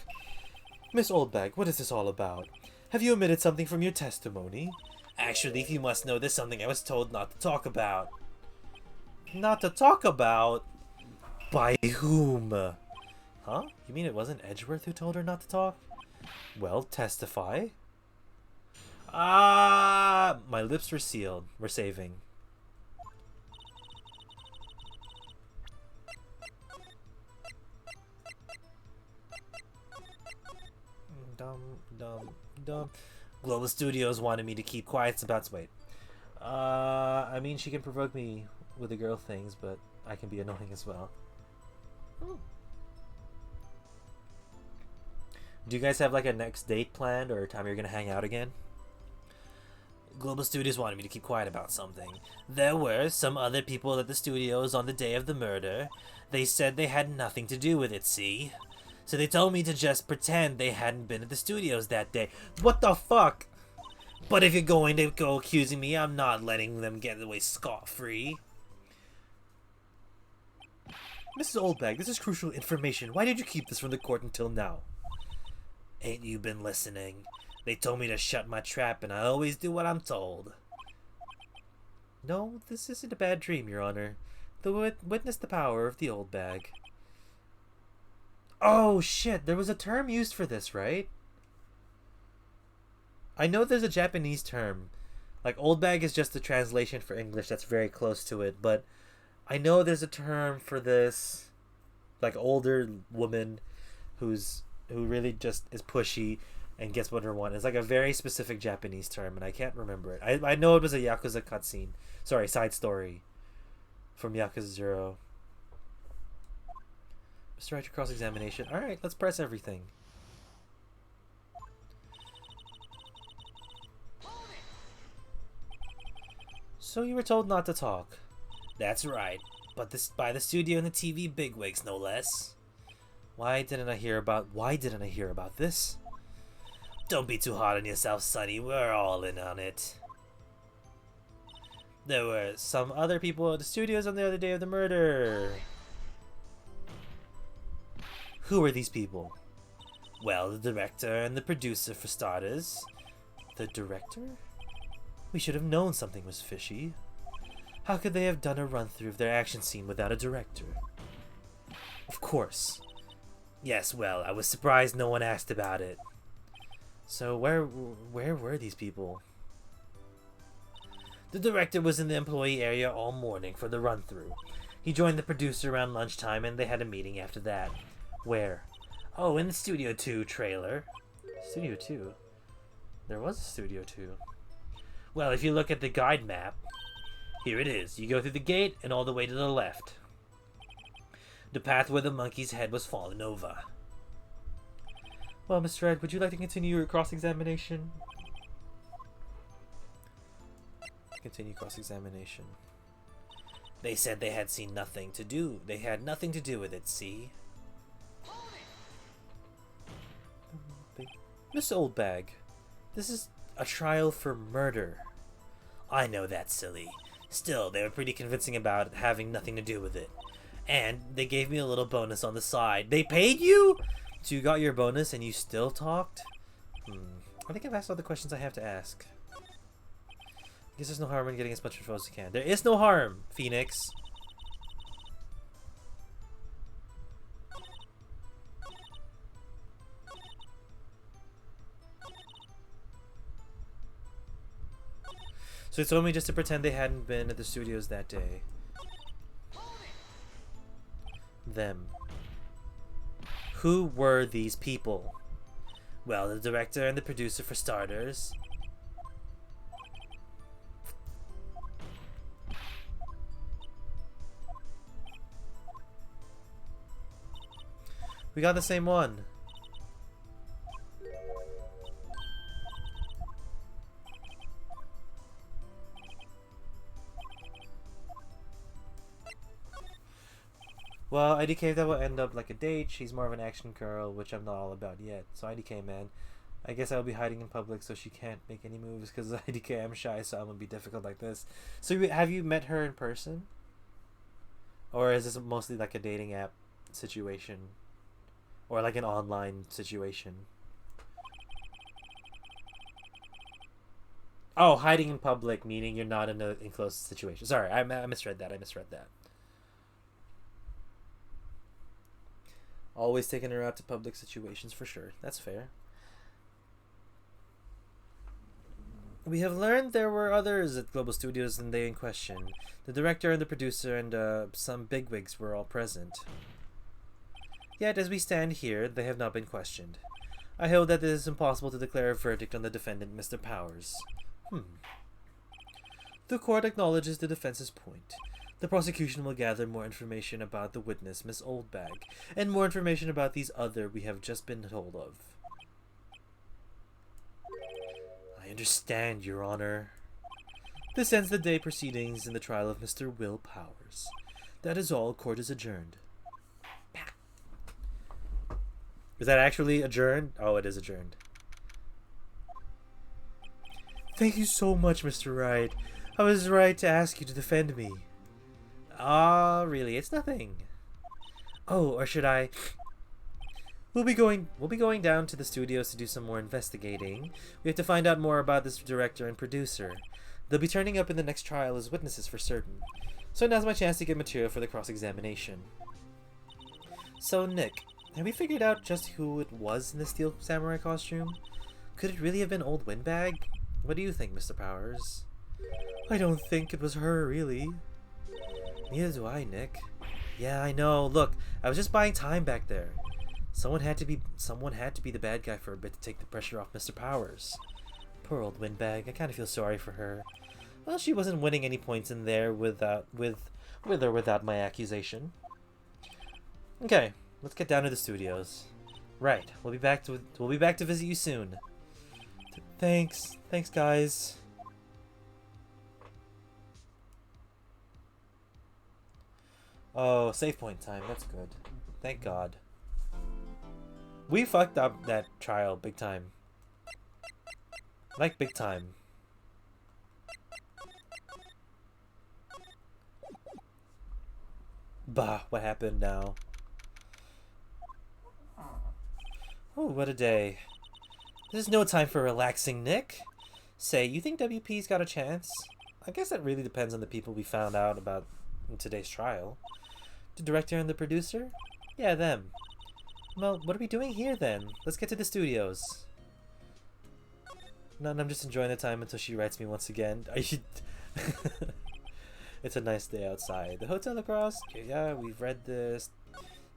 [SPEAKER 1] Miss Oldbag, what is this all about? Have you omitted something from your testimony? Actually, if you must know, there's something I was told not to talk about. Not to talk about? By whom? Huh? You mean it wasn't Edgeworth who told her not to talk? Well, testify. My lips were sealed. We're saving. Dumb. Global Studios wanted me to keep quiet. It's about to wait. I mean, she can provoke me with the girl things, but I can be annoying as well. Do you guys have like a next date planned or a time you're gonna hang out again? Global Studios wanted me to keep quiet about something. There were some other people at the studios on the day of the murder. They said they had nothing to do with it, see? So they told me to just pretend they hadn't been at the studios that day. What the fuck? But if you're going to go accusing me, I'm not letting them get away scot-free. Mrs. Oldbag, this is crucial information. Why did you keep this from the court until now? Ain't you been listening? They told me to shut my trap, and I always do what I'm told. No, this isn't a bad dream, Your Honor. Witness the power of the old bag. Oh, shit, there was a term used for this, right? I know there's a Japanese term. Like, old bag is just a translation for English that's very close to it, but I know there's a term for this, like, older woman who really just is pushy. And guess what her one? It's like a very specific Japanese term, and I can't remember it. I know it was a Yakuza cutscene. Sorry, side story from Yakuza 0. Mr. Wright, cross-examination. Alright, let's press everything. So you were told not to talk. That's right, but this by the studio and the TV bigwigs, no less. Why didn't I hear about this? Don't be too hard on yourself, Sonny. We're all in on it. There were some other people at the studios on the other day of the murder. Who are these people? Well, the director and the producer, for starters. The director? We should have known something was fishy. How could they have done a run-through of their action scene without a director? Of course. Yes, well, I was surprised no one asked about it. So where were these people? The director was in the employee area all morning for the run-through. He joined the producer around lunchtime and they had a meeting after that. Where? Oh, in the Studio 2 trailer. Studio 2? There was a Studio 2. Well, if you look at the guide map, here it is. You go through the gate and all the way to the left. The path where the monkey's head was fallen over. Well, Mr. Ed, would you like to continue your cross-examination? Continue cross-examination. They said they had seen nothing to do. They had nothing to do with it, see? Miss Oldbag, this is a trial for murder. I know that, silly. Still, they were pretty convincing about having nothing to do with it. And they gave me a little bonus on the side. They paid you? So you got your bonus and you still talked? I think I've asked all the questions I have to ask. I guess there's no harm in getting as much info as you can. There is no harm, Phoenix. So it's only just to pretend they hadn't been at the studios that day. Them. Who were these people? Well, the director and the producer for starters. We got the same one. Well, IDK, that will end up like a date. She's more of an action girl, which I'm not all about yet. So IDK, man, I guess I'll be hiding in public so she can't make any moves because IDK, I'm shy, so I'm gonna be difficult like this. So have you met her in person? Or is this mostly like a dating app situation? Or like an online situation? Oh, hiding in public, meaning you're not in an enclosed situation. Sorry, I misread that. Always taking her out to public situations for sure. That's fair. We have learned there were others at Global Studios than they in question. The director and the producer and some bigwigs were all present. Yet, as we stand here, they have not been questioned. I hold that it is impossible to declare a verdict on the defendant, Mr. Powers. The court acknowledges the defense's point. The prosecution will gather more information about the witness, Miss Oldbag, and more information about these other we have just been told of. I understand, Your Honor. This ends the day proceedings in the trial of Mr. Will Powers. That is all. Court is adjourned. Is that actually adjourned? Oh, it is adjourned. Thank you so much, Mr. Wright. I was right to ask you to defend me. Really? It's nothing. Oh, or should I? We'll be going down to the studios to do some more investigating. We have to find out more about this director and producer. They'll be turning up in the next trial as witnesses for certain. So now's my chance to get material for the cross-examination. So, Nick, have we figured out just who it was in the steel samurai costume? Could it really have been Old Windbag? What do you think, Mr. Powers? I don't think it was her, really. Neither do I, Nick. Yeah, I know. Look, I was just buying time back there. Someone had to be the bad guy for a bit to take the pressure off Mr. Powers. Poor old windbag. I kind of feel sorry for her. Well, she wasn't winning any points in there with or without my accusation. Okay, let's get down to the studios. Right, we'll be back to visit you soon. Thanks, guys. Oh, save point time. That's good. Thank God. We fucked up that trial big time. Like big time. Bah, what happened now? Oh, what a day. This is no time for relaxing, Nick. Say, you think WP's got a chance? I guess that really depends on the people we found out about in today's trial. The director and the producer? Yeah, them. Well, what are we doing here then? Let's get to the studios. No, I'm just enjoying the time until she writes me once again. Are you... It's a nice day outside. The hotel across? Yeah, we've read this.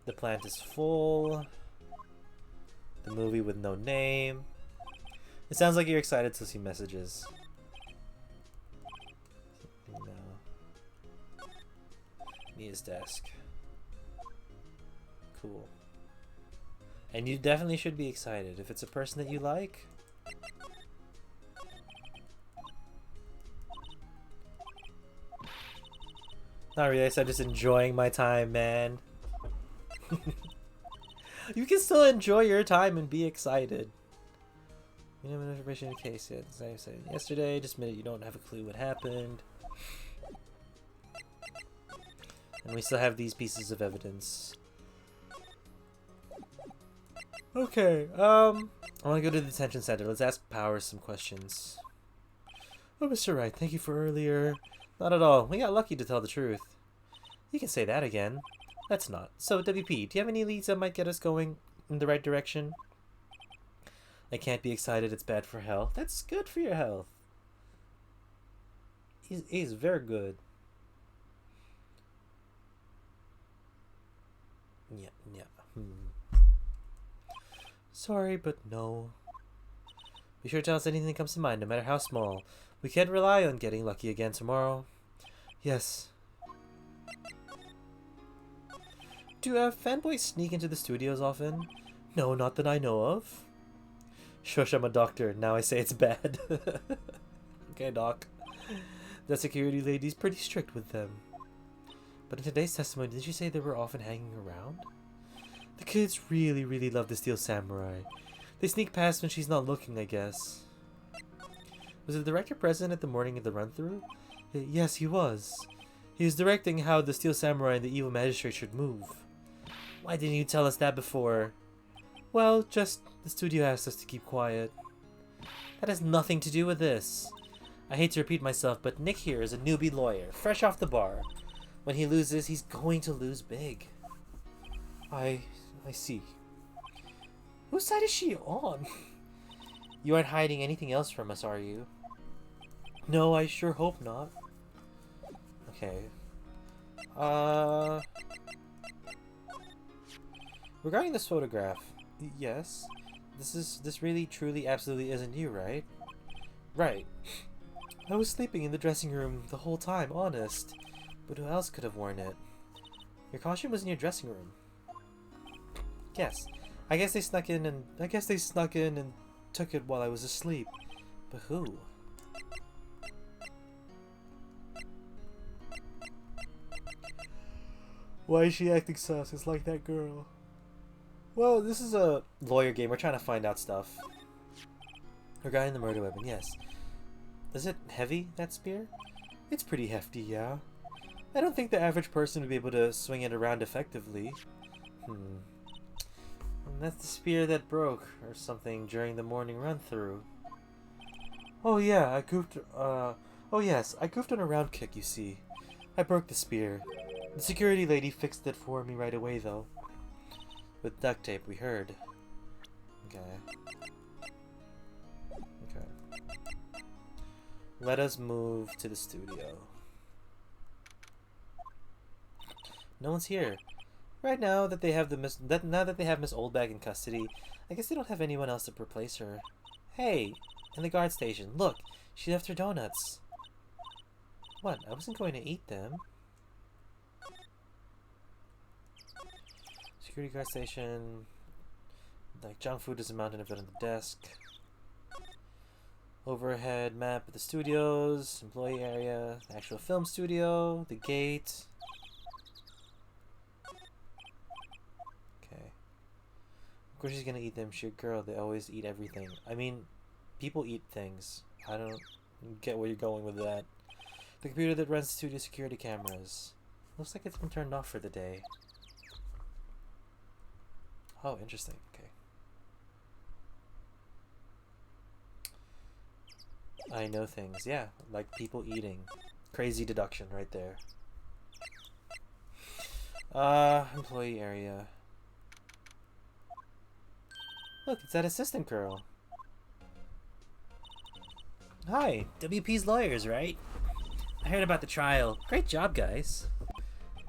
[SPEAKER 1] The plant is full. The movie with no name. It sounds like you're excited to see messages. No. Mia's desk. Cool. And you definitely should be excited if it's a person that you like. Not really, I'm just enjoying my time, man. You can still enjoy your time and be excited. You know, no information in the case yet. As I said yesterday, just admit you don't have a clue what happened. And we still have these pieces of evidence. Okay, I want to go to the detention center. Let's ask Powers some questions. Oh, Mr. Wright, thank you for earlier. Not at all. We got lucky, to tell the truth. You can say that again. Let's not. So, WP, do you have any leads that might get us going in the right direction? I can't be excited. It's bad for health. That's good for your health. He's very good. Yeah. Sorry, but no. Be sure to tell us anything that comes to mind, no matter how small. We can't rely on getting lucky again tomorrow. Yes. Do fanboys sneak into the studios often? No, not that I know of. Shush, I'm a doctor. Now I say it's bad. Okay, doc. The security lady's pretty strict with them. But in today's testimony, did you say they were often hanging around? The kids really, really love the Steel Samurai. They sneak past when she's not looking, I guess. Was the director present at the morning of the run-through? Yes, he was. He was directing how the Steel Samurai and the Evil Magistrate should move. Why didn't you tell us that before? Well, just the studio asked us to keep quiet. That has nothing to do with this. I hate to repeat myself, but Nick here is a newbie lawyer, fresh off the bar. When he loses, he's going to lose big. I see. Whose side is she on? You aren't hiding anything else from us, are you? No, I sure hope not. Okay. Regarding this photograph, yes. This really, truly, absolutely isn't you, right? Right. I was sleeping in the dressing room the whole time, honest. But who else could have worn it? Your costume was in your dressing room. Yes. I guess they snuck in and took it while I was asleep. But who? Why is she acting sus? It's like that girl. Well, this is a lawyer game. We're trying to find out stuff. Regarding the murder weapon, yes. Is it heavy, that spear? It's pretty hefty, yeah. I don't think the average person would be able to swing it around effectively. And that's the spear that broke, or something, during the morning run-through. Oh yeah, I goofed on a round kick, you see. I broke the spear. The security lady fixed it for me right away, though. With duct tape, we heard. Okay. Let us move to the studio. No one's here. Right now that they have now that they have Miss Oldbag in custody, I guess they don't have anyone else to replace her. Hey, in the guard station, look, she left her donuts. What? I wasn't going to eat them. Security guard station. Like junk food is a mountain of it on the desk. Overhead map of the studios, employee area, the actual film studio, the gate. Okay. Of course she's gonna eat them. She's a girl. They always eat everything. I mean, people eat things. I don't get where you're going with that. The computer that runs studio security cameras. Looks like it's been turned off for the day. Oh, interesting. Okay. I know things. Yeah, like people eating. Crazy deduction right there. Employee area. Look, it's that assistant girl. Hi, WP's lawyers, right? I heard about the trial. Great job, guys.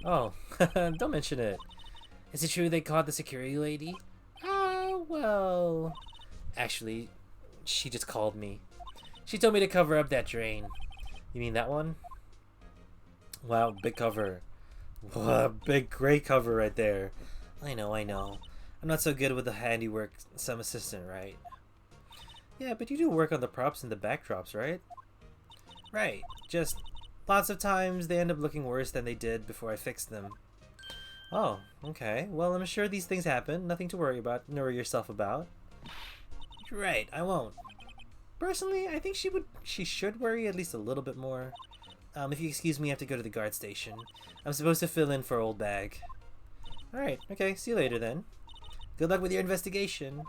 [SPEAKER 1] Oh, don't mention it. Is it true they caught the security lady? Well... Actually, she just called me. She told me to cover up that drain. You mean that one? Wow, big cover. Wow, big, great cover right there. I know. I'm not so good with the handiwork, some assistant, right? Yeah, but you do work on the props and the backdrops, right? Right, just lots of times they end up looking worse than they did before I fixed them. Oh, okay. Well, I'm sure these things happen. Nothing to worry worry yourself about. Right, I won't. Personally, I think she should worry at least a little bit more. If you excuse me, I have to go to the guard station. I'm supposed to fill in for Old Bag. Alright, okay, see you later then. Good luck with your investigation.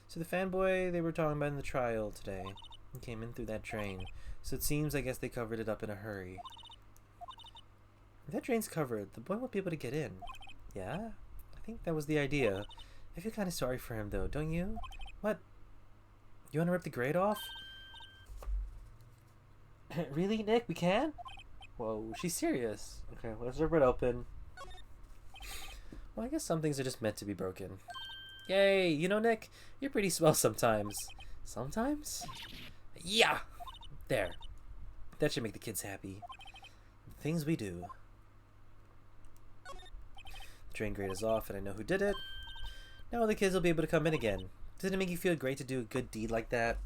[SPEAKER 1] So the fanboy they were talking about in the trial today, he came in through that drain. So it seems, I guess, they covered it up in a hurry. If that drain's covered, the boy won't be able to get in. Yeah? I think that was the idea. I feel kind of sorry for him, though, don't you? What? You want to rip the grate off? Really, Nick? We can? Whoa, she's serious. Okay, let's rip it open. Well, I guess some things are just meant to be broken. Yay! You know, Nick, you're pretty swell sometimes. Sometimes? Yeah! There. That should make the kids happy. Things we do. The drain grate is off and I know who did it. Now all the kids will be able to come in again. Doesn't it make you feel great to do a good deed like that?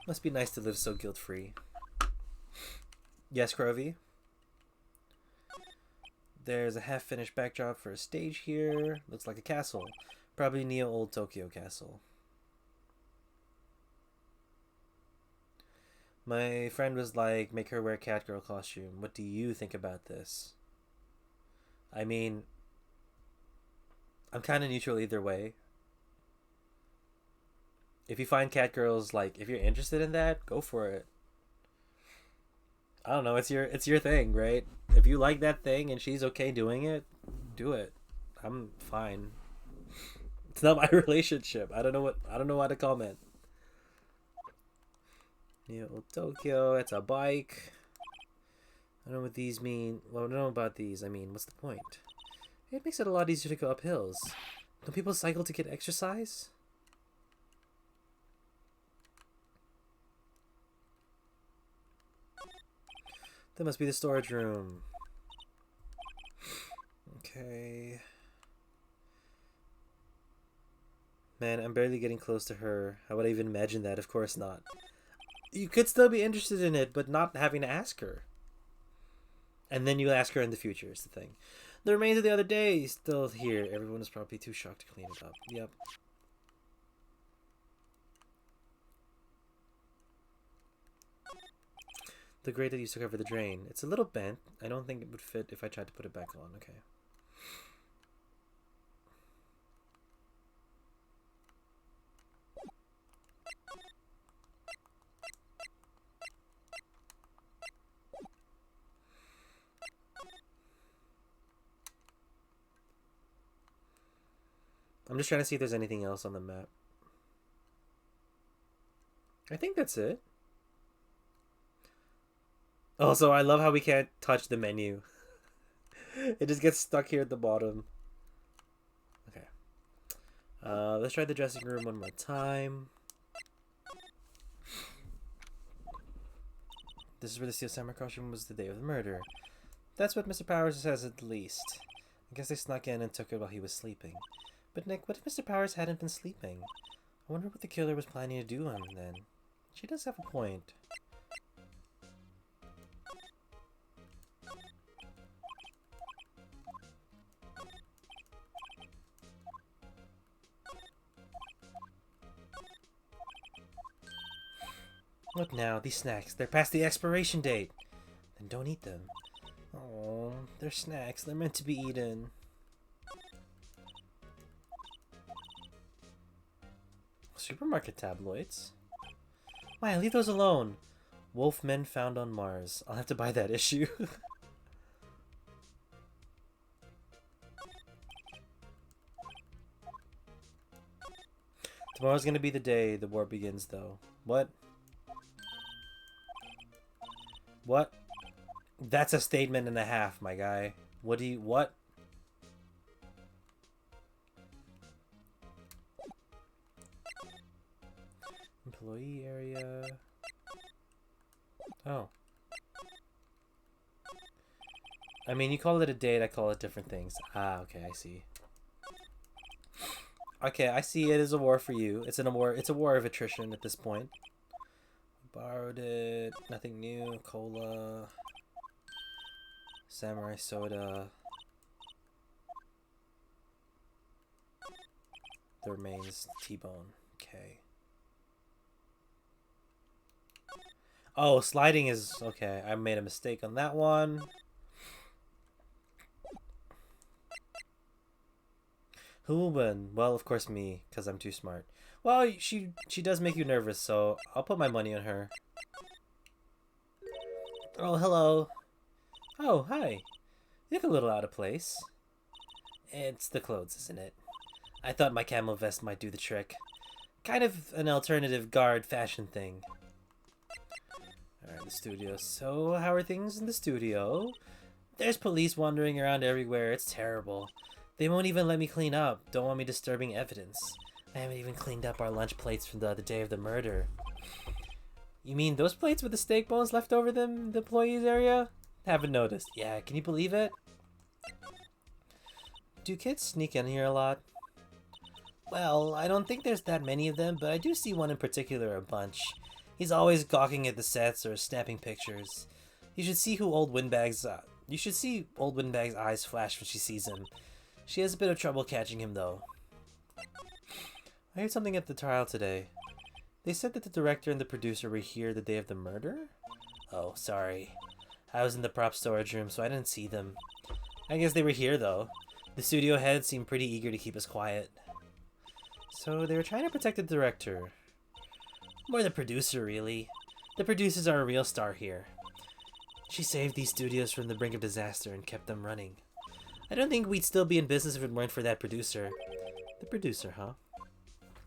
[SPEAKER 1] Must be nice to live so guilt-free. Yes, Crovey? There's a half-finished backdrop for a stage here. Looks like a castle. Probably Neo Old Tokyo Castle. My friend was like, make her wear Catgirl costume. What do you think about this? I mean, I'm kind of neutral either way. If you find Catgirls, like, if you're interested in that, go for it. I don't know, it's your thing, right? If you like that thing and she's okay doing it, do it. I'm fine. It's not my relationship. I don't know how to comment. Neo Tokyo, it's a bike. I don't know what these mean. Well, I don't know about these. I mean, what's the point? It makes it a lot easier to go up hills. Don't people cycle to get exercise? That must be the storage room. Okay. Man, I'm barely getting close to her. How would I even imagine that? Of course not. You could still be interested in it, but not having to ask her. And then you ask her in the future is the thing. The remains of the other day still here. Everyone is probably too shocked to clean it up. Yep. The grate that used to cover the drain. It's a little bent. I don't think it would fit if I tried to put it back on. Okay. I'm just trying to see if there's anything else on the map. I think that's it. Also, I love how we can't touch the menu. It just gets stuck here at the bottom. Okay. Let's try the dressing room one more time. This is where the steel samurai costume was the day of the murder. That's what Mr. Powers says at least. I guess they snuck in and took it while he was sleeping. But Nick, what if Mr. Powers hadn't been sleeping? I wonder what the killer was planning to do on him then. She does have a point. Look now, these snacks, they're past the expiration date. Then don't eat them. Oh, they're snacks, they're meant to be eaten. Supermarket tabloids? Why, leave those alone. Wolfmen found on Mars. I'll have to buy that issue. Tomorrow's gonna be the day the war begins, though. What? What? That's a statement and a half, my guy. What do you... What? Employee area... Oh. I mean, you call it a date, I call it different things. Ah, okay, I see. Okay, I see it as a war for you. It's a war of attrition at this point. Borrowed it. Nothing new. Cola. Samurai soda. The remains T-bone. Okay. Oh, sliding is... Okay, I made a mistake on that one. Who will win? Well, of course me, because I'm too smart. Well, she does make you nervous, so I'll put my money on her. Oh, hello. Oh, hi. You look a little out of place. It's the clothes, isn't it? I thought my camel vest might do the trick. Kind of an alternative guard fashion thing. Alright, the studio. So, how are things in the studio? There's police wandering around everywhere. It's terrible. They won't even let me clean up. Don't want me disturbing evidence. I haven't even cleaned up our lunch plates from the day of the murder. You mean those plates with the steak bones left over them in the employees area? Haven't noticed. Yeah, can you believe it? Do kids sneak in here a lot? Well, I don't think there's that many of them, but I do see one in particular a bunch. He's always gawking at the sets or snapping pictures. You should see old Windbag's eyes flash when she sees him. She has a bit of trouble catching him, though. I heard something at the trial today. They said that the director and the producer were here the day of the murder? Oh, sorry. I was in the prop storage room, so I didn't see them. I guess they were here, though. The studio head seemed pretty eager to keep us quiet. So they were trying to protect the director. More the producer, really. The producers are a real star here. She saved these studios from the brink of disaster and kept them running. I don't think we'd still be in business if it weren't for that producer. The producer, huh?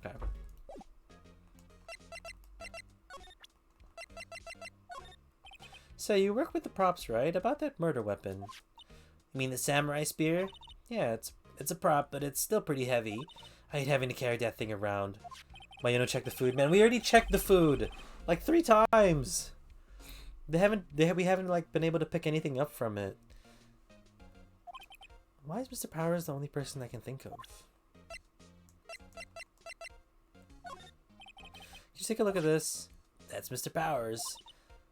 [SPEAKER 1] Okay. So you work with the props, right? About that murder weapon. You mean the samurai spear? Yeah, it's a prop, but it's still pretty heavy. I hate having to carry that thing around. Mayuno, check the food, man. We already checked the food like 3 times. We haven't like been able to pick anything up from it. Why is Mr. Powers the only person I can think of? Just take a look at this. That's Mr. Powers.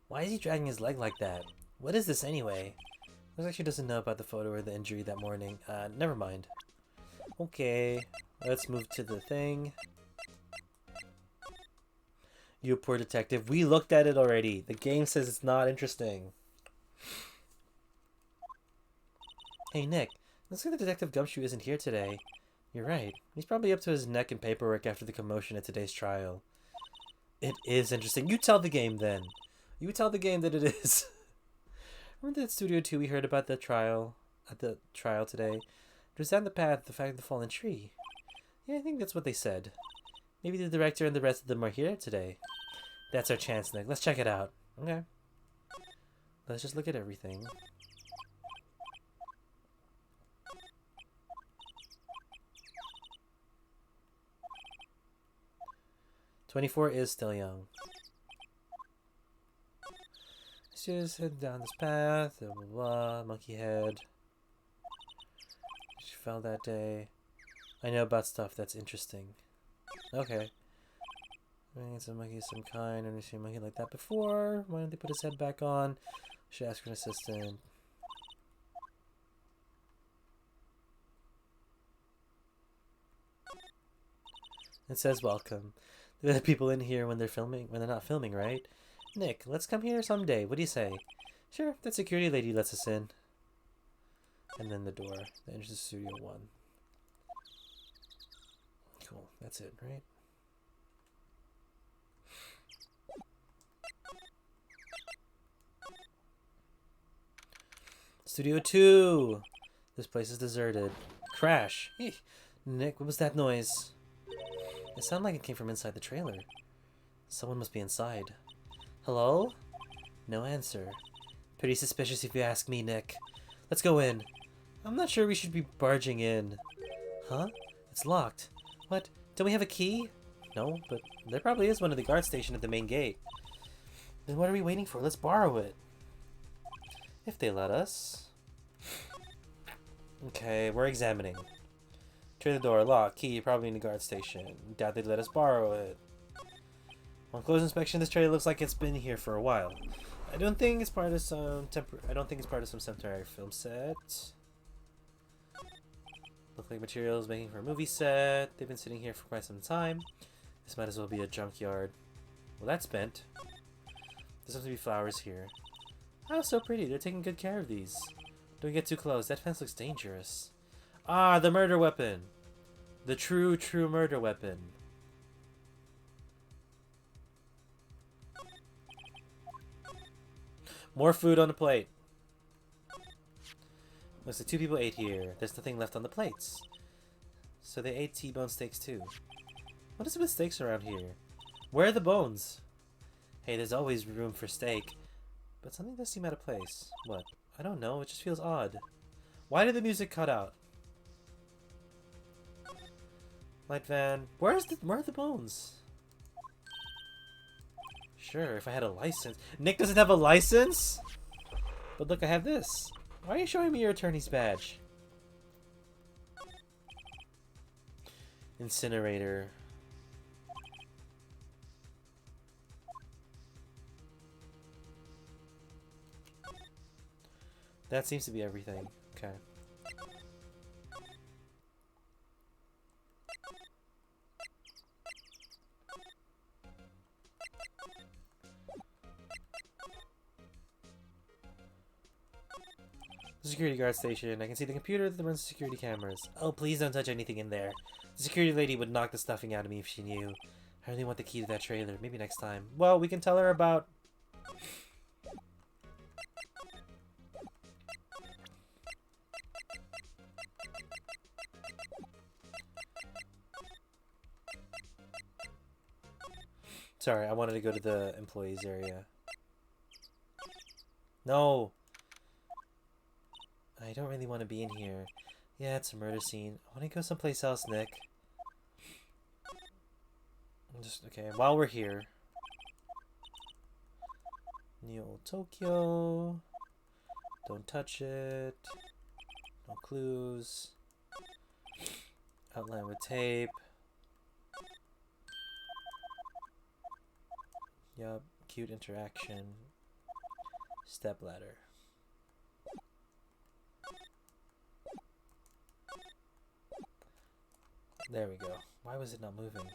[SPEAKER 1] Why is he dragging his leg like that? What is this anyway? Looks like she doesn't know about the photo or the injury that morning. Never mind. Okay, let's move to the thing. You poor detective. We looked at it already. The game says it's not interesting. Hey, Nick. Looks like the Detective Gumshoe isn't here today. You're right. He's probably up to his neck in paperwork after the commotion at today's trial. It is interesting. You tell the game, then. You tell the game that it is. Remember that Studio 2 we heard about the trial? At the trial today? It was down the path, the fact of the fallen tree. Yeah, I think that's what they said. Maybe the director and the rest of them are here today. That's our chance, Nick. Let's check it out. Okay. Let's just look at everything. "24 is still young. Let's just head down this path, blah blah blah, monkey head. She fell that day. I know about stuff that's interesting." Okay. It's a monkey of some kind. I've never seen a monkey like that before. Why don't they put his head back on? Should ask for an assistant. It says welcome. There are people in here when they're not filming, right? Nick, let's come here someday. What do you say? Sure, that security lady lets us in. And then the door. That enters Studio 1. Cool. That's it, right? Studio 2! This place is deserted. Crash! Eek. Nick, what was that noise? It sounded like it came from inside the trailer. Someone must be inside. Hello? No answer. Pretty suspicious if you ask me, Nick. Let's go in. I'm not sure we should be barging in. Huh? It's locked. What? Don't we have a key? No, but there probably is one at the guard station at the main gate. Then what are we waiting for? Let's borrow it. If they let us. Okay, we're examining. Try the door, lock, key, probably in the guard station. Doubt they'd let us borrow it. On close inspection, this trailer looks like it's been here for a while. I don't think it's part of some temporary film set. Look like materials making for a movie set. They've been sitting here for quite some time. This might as well be a junkyard. Well, that's bent. There's supposed to be flowers here. Oh, so pretty. They're taking good care of these. Don't get too close. That fence looks dangerous. Ah, the murder weapon. The true murder weapon. More food on the plate. Looks like 2 people ate here. There's nothing left on the plates. So they ate T-bone steaks too. What is it with steaks around here? Where are the bones? Hey, there's always room for steak. But something does seem out of place. What? I don't know. It just feels odd. Why did the music cut out? Light van. Where are the bones? Sure, if I had a license. Nick doesn't have a license? But look, I have this. Why are you showing me your attorney's badge? Incinerator. That seems to be everything. Okay. The security guard station. I can see the computer that runs the security cameras. Oh, please don't touch anything in there. The security lady would knock the stuffing out of me if she knew. I really want the key to that trailer. Maybe next time. Well, we can tell her about... Sorry, I wanted to go to the employees area. No! I don't really want to be in here. Yeah, it's a murder scene. I want to go someplace else, Nick. Okay, while we're here. New Old Tokyo. Don't touch it. No clues. Outline with tape. Yup, cute interaction. Stepladder. There we go. Why was it not moving?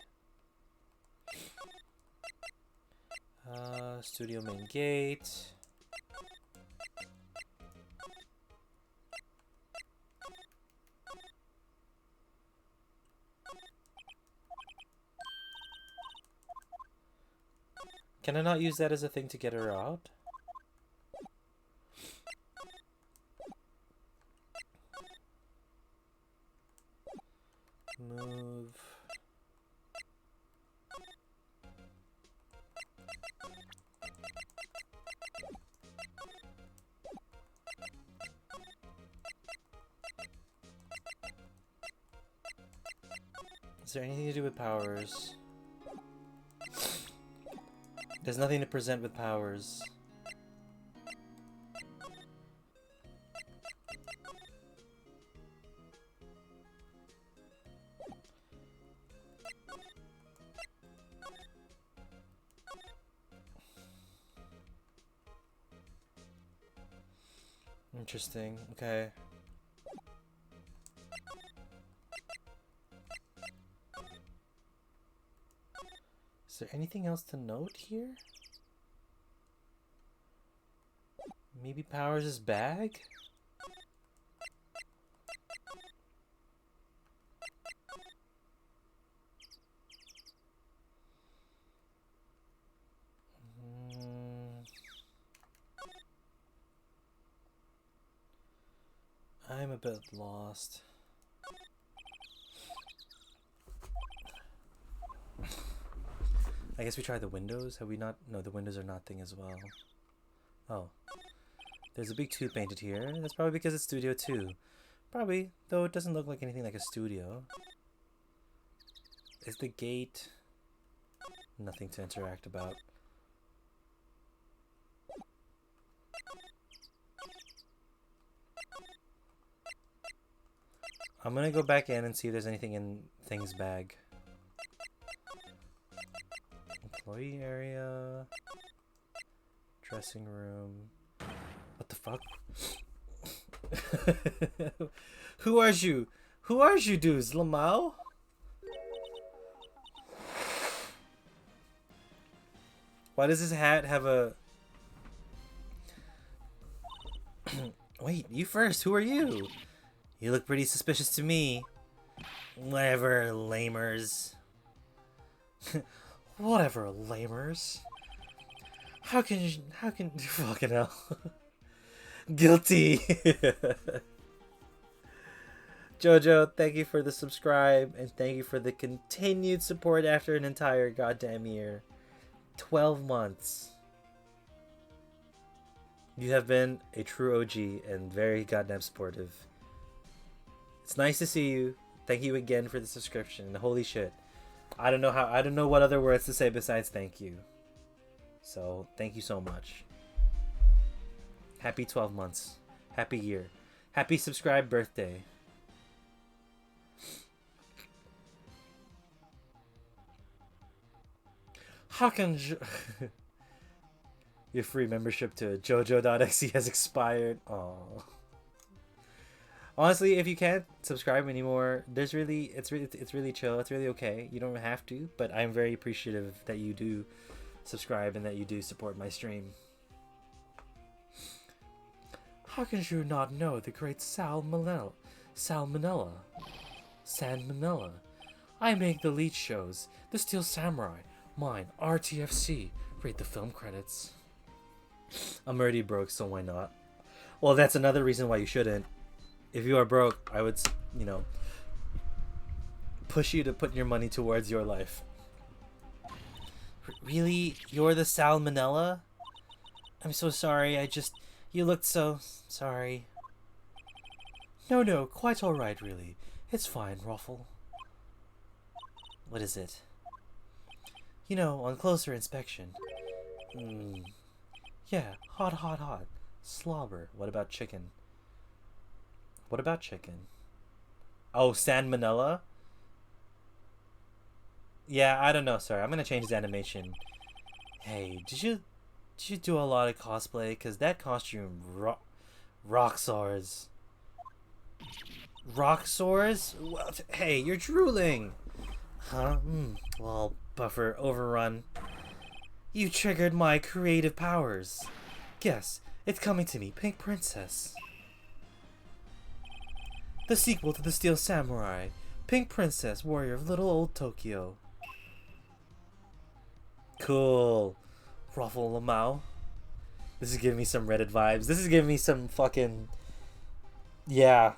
[SPEAKER 1] Studio main gate. Can I not use that as a thing to get her out? Move. Is there anything to do with powers? There's nothing to present with powers. Interesting. Okay. Is there anything else to note here? Maybe Powers' bag? I'm a bit lost. I guess we tried the windows. Have we not? No, the windows are not thing as well. Oh. There's a big 2 painted here. That's probably because it's Studio 2. Probably, though it doesn't look like anything like a studio. Is the gate... Nothing to interact about. I'm gonna go back in and see if there's anything in Thing's bag. Employee area... Dressing room... What the fuck? Who are you? Who are you dudes? Lamau? Why does this hat have a... Wait, you first. Who are you? You look pretty suspicious to me. Whatever, lamers. Whatever, lamers. How can fucking hell. Guilty. Jojo, thank you for the subscribe and thank you for the continued support after an entire goddamn year. 12 months. You have been a true OG and very goddamn supportive. It's nice to see you. Thank you again for the subscription. Holy shit. I don't know what other words to say besides thank you. So, thank you so much. Happy 12 months. Happy year. Happy subscribe birthday. How can your free membership to jojo.xe has expired? Oh. Honestly, if you can't subscribe anymore, it's really chill. It's really okay. You don't have to, but I'm very appreciative that you do subscribe and that you do support my stream. How can you not know the great Salmonella? Sandmanella. I make the lead shows. The Steel Samurai. Mine. RTFC. Read the film credits. I'm already broke, so why not? Well, that's another reason why you shouldn't. If you are broke, I would, you know, push you to put your money towards your life. Really? You're the Salmonella? I'm so sorry, you looked so... sorry. No, quite alright, really. It's fine, Ruffle. What is it? You know, on closer inspection. Yeah, hot. Slobber. What about chicken? What about chicken? Oh, Salmonella? Yeah, I don't know, sorry. I'm gonna change his animation. Hey, did you do a lot of cosplay? Because that costume rock stars. Rock stars? Well, hey, you're drooling. Huh? Well, buffer overrun. You triggered my creative powers. Guess, it's coming to me, Pink Princess. The sequel to the Steel Samurai. Pink Princess, Warrior of Little Old Tokyo. Cool. Ruffle Lamau. This is giving me some Reddit vibes. This is giving me some fucking... Yeah.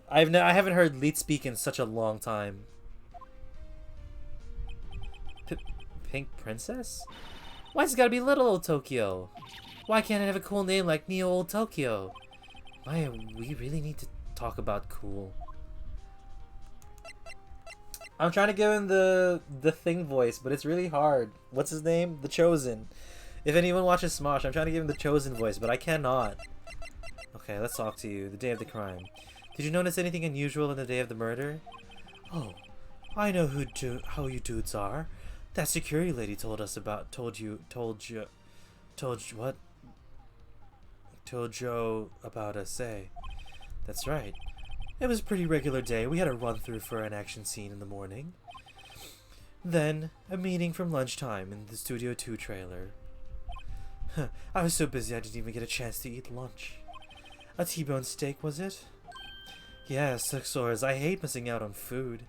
[SPEAKER 1] I haven't heard Leet speak in such a long time. Pink Princess? Why's it gotta be Little Old Tokyo? Why can't it have a cool name like Neo Old Tokyo? Why, we really need to talk about cool. I'm trying to give him the thing voice, but it's really hard. What's his name? The Chosen. If anyone watches Smosh, I'm trying to give him the Chosen voice, but I cannot. Okay, let's talk to you. The day of the crime. Did you notice anything unusual on the day of the murder? Oh, I know how you dudes are. That security lady told us about. Told you what? Told Joe about us, eh? That's right. It was a pretty regular day. We had a run-through for an action scene in the morning. Then, a meeting from lunchtime in the Studio 2 trailer. I was so busy I didn't even get a chance to eat lunch. A T-bone steak, was it? Yeah, sucksores. I hate missing out on food.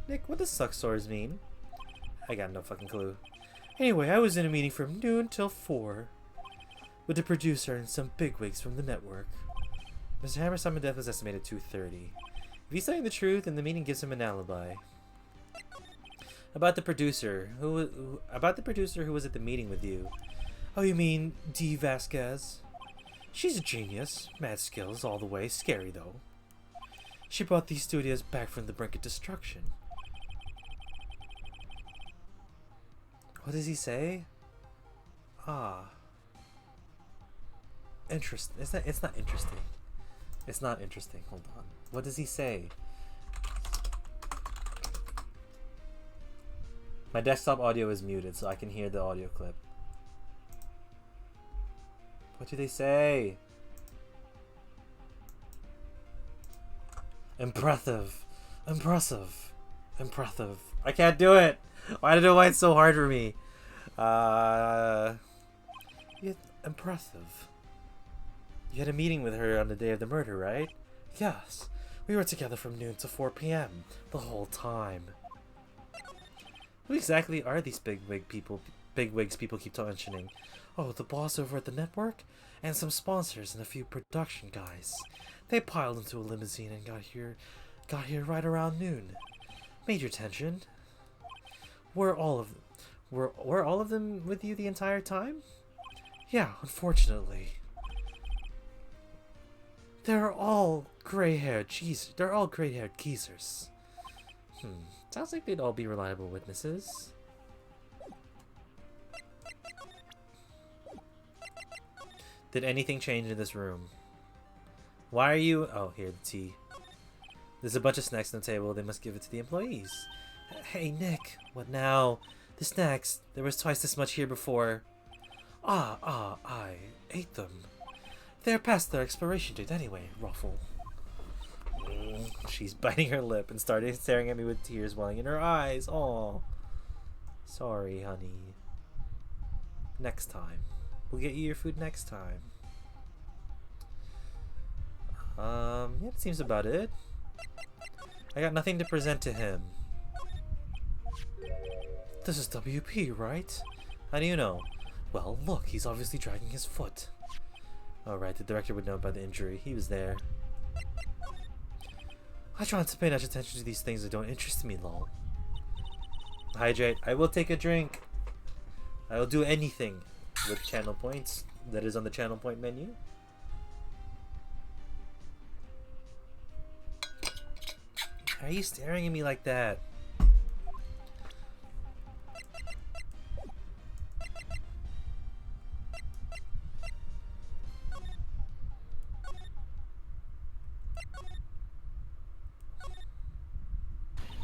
[SPEAKER 1] Nick, what does sucksores mean? I got no fucking clue. Anyway, I was in a meeting from noon till 4. With the producer and some bigwigs from the network. Mr. Hammer's sudden death was estimated 2:30. If he's telling the truth, then the meeting gives him an alibi. About the producer who was at the meeting with you. Oh, you mean Dee Vasquez? She's a genius. Mad skills all the way. Scary though. She brought these studios back from the brink of destruction. What does he say? Ah. Interesting. It's not interesting. It's not interesting. Hold on. What does he say? My desktop audio is muted, so I can hear the audio clip. What do they say? Impressive. Impressive. Impressive. I can't do it! I don't know why it's so hard for me. Impressive. You had a meeting with her on the day of the murder, right? Yes. We were together from noon to 4 p.m. the whole time. Who exactly are these bigwigs people keep mentioning? Oh, the boss over at the network? And some sponsors and a few production guys. They piled into a limousine and got here right around noon. Major tension. Were all of them with you the entire time? Yeah, unfortunately. They're all gray-haired geezers. Sounds like they'd all be reliable witnesses. Did anything change in this room? Why are you... Oh, here, the tea. There's a bunch of snacks on the table. They must give it to the employees. Hey, Nick. What now? The snacks. There was twice this much here before. I ate them. They're past their expiration date anyway, Ruffle. She's biting her lip and started staring at me with tears welling in her eyes. Aw. Sorry, honey. Next time. We'll get you your food next time. Yeah, that seems about it. I got nothing to present to him. This is WP, right? How do you know? Well, look, he's obviously dragging his foot. Alright, the director would know about the injury. He was there. I try not to pay much attention to these things that don't interest me, lol. Hydrate. I will take a drink. I will do anything with channel points that is on the channel point menu. Why are you staring at me like that?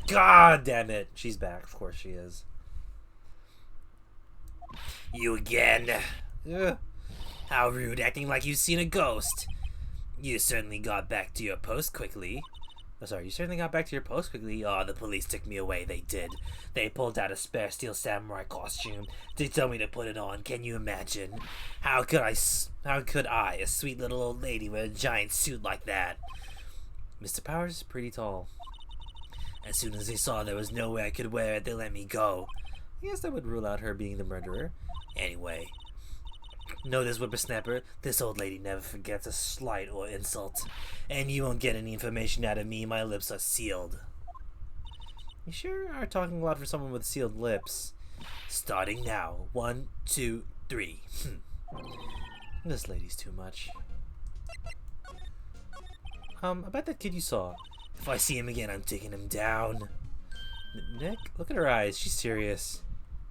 [SPEAKER 1] God damn it. She's back. Of course she is. You again. Ugh. How rude, acting like you've seen a ghost. You certainly got back to your post quickly. Oh, sorry, you certainly got back to your post quickly. Oh, the police took me away, they did. They pulled out a spare steel samurai costume. They told me to put it on. Can you imagine? How could I, a sweet little old lady, wear a giant suit like that? Mr. Powers is pretty tall. As soon as they saw there was no way I could wear it, they let me go. I guess that would rule out her being the murderer. Anyway, know this whippersnapper, this old lady never forgets a slight or insult. And you won't get any information out of me, my lips are sealed. You sure are talking a lot for someone with sealed lips. Starting now. 1, 2, 3. This lady's too much. About that kid you saw. If I see him again, I'm taking him down. Nick, look at her eyes. She's serious.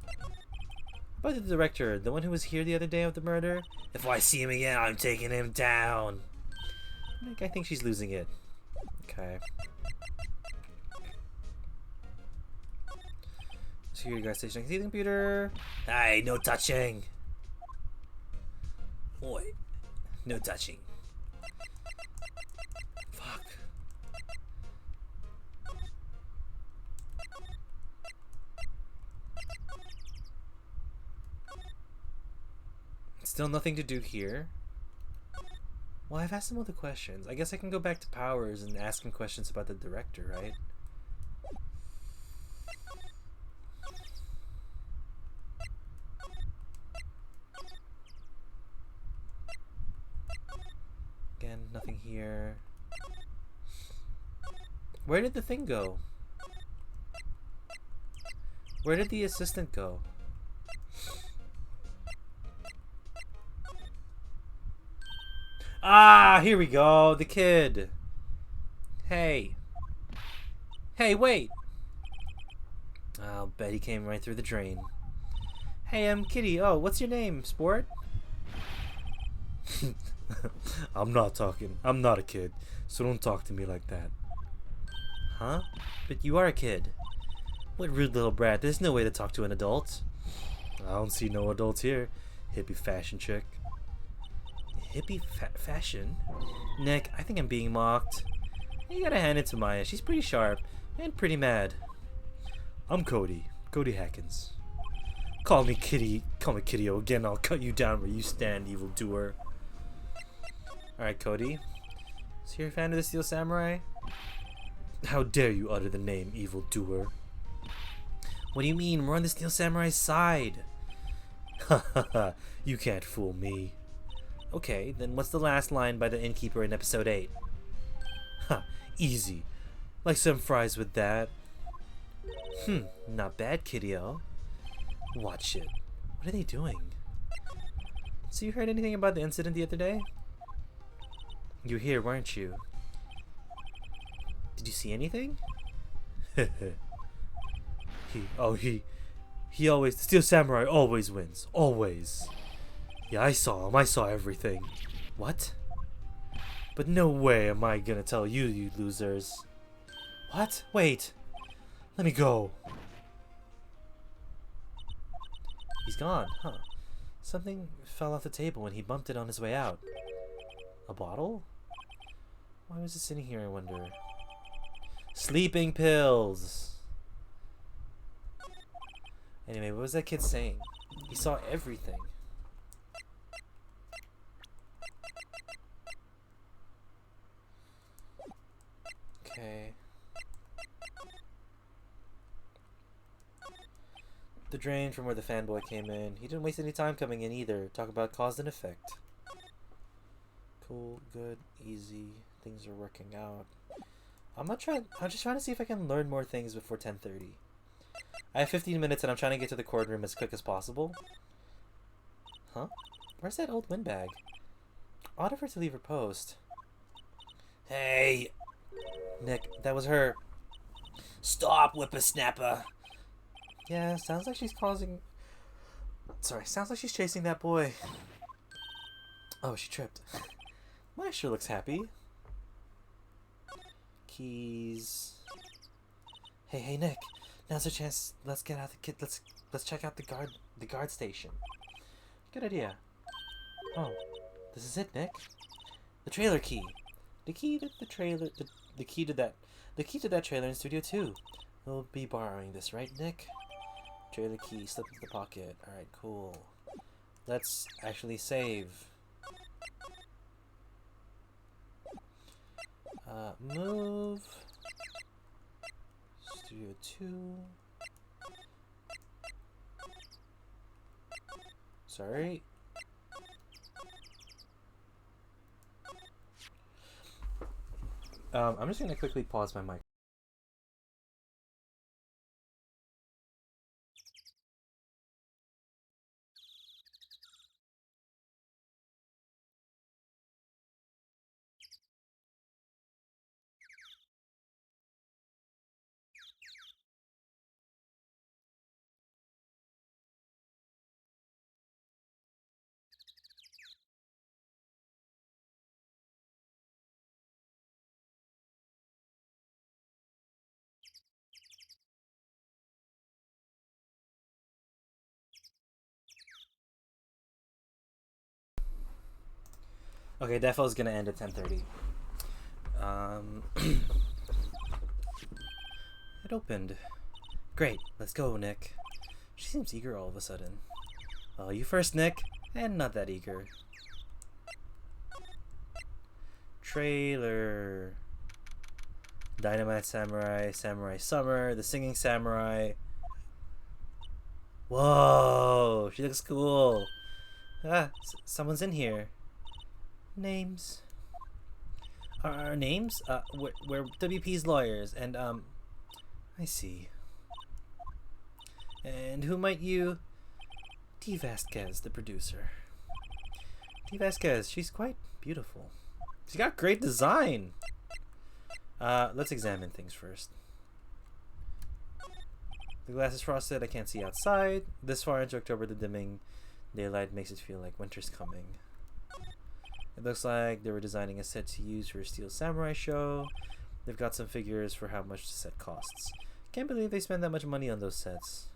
[SPEAKER 1] How about the director, the one who was here the other day of the murder? If I see him again, I'm taking him down. Nick, I think she's losing it. Okay. Security guard station. I can see the computer. Hey, no touching. Oi. No touching. Fuck. Still nothing to do here. Well, I've asked him all the questions. I guess I can go back to Powers and ask him questions about the director, right? Again, nothing here. Where did the thing go? Where did the assistant go? Ah, here we go. The kid. Hey. Hey, wait. I'll bet he came right through the drain. Hey, I'm Kitty. Oh, what's your name, sport? I'm not a kid, so don't talk to me like that. Huh? But you are a kid. What rude little brat. There's no way to talk to an adult. I don't see no adults here. Hippie fashion chick. Hippie fashion? Nick, I think I'm being mocked. You gotta hand it to Maya. She's pretty sharp and pretty mad. I'm Cody. Cody Hackins. Call me Kitty-O again. I'll cut you down where you stand, evildoer. Alright, Cody. So you're a fan of the Steel Samurai? How dare you utter the name, evildoer? What do you mean? We're on the Steel Samurai's side. Ha ha ha. You can't fool me. Okay, then what's the last line by the innkeeper in episode 8? Ha, easy. Like some fries with that. Not bad, Kitty-O. Watch it. What are they doing? So you heard anything about the incident the other day? You were here, weren't you? Did you see anything? He always, the Steel Samurai always wins. Always. Yeah, I saw him. I saw everything. What? But no way am I gonna tell you, you losers. What? Wait. Let me go. He's gone, huh? Something fell off the table when he bumped it on his way out. A bottle? Why was it sitting here, I wonder? Sleeping pills! Anyway, what was that kid saying? He saw everything. Okay. The drain from where the fanboy came in. He didn't waste any time coming in either. Talk about cause and effect. Cool, good, easy. Things are working out. I'm just trying to see if I can learn more things before 10:30. I have 15 minutes and I'm trying to get to the courtroom as quick as possible. Huh? Where's that old windbag? Odd of her to leave her post. Hey! Nick, that was her. Stop, whippersnapper! Yeah, sounds like she's causing... Sorry, sounds like she's chasing that boy. Oh, she tripped. Maya sure looks happy. Keys. Hey, Nick. Now's a chance. Let's get out the kid. Let's check out the guard station. Good idea. Oh, this is it, Nick. The trailer key. The key to the trailer. The key to that trailer in Studio 2. We'll be borrowing this, right, Nick? Trailer key slipped into the pocket. Alright, cool. Let's actually save. Move. Studio 2. Sorry. I'm just gonna quickly pause my mic. Okay, Defo's gonna end at 10:30. It opened. Great, let's go, Nick. She seems eager all of a sudden. Oh, you first, Nick. And not that eager. Trailer. Dynamite Samurai, Samurai Summer, The Singing Samurai. Whoa, she looks cool. Ah, someone's in here. Names. Our names? We're WP's lawyers, and, I see. And who might you... T. Vasquez, the producer. T. Vasquez, she's quite beautiful. She's got great design. Let's examine things first. The glass is frosted, I can't see outside. This far into October, the dimming daylight makes it feel like winter's coming. It looks like they were designing a set to use for a Steel Samurai show. They've got some figures for how much the set costs. Can't believe they spend that much money on those sets.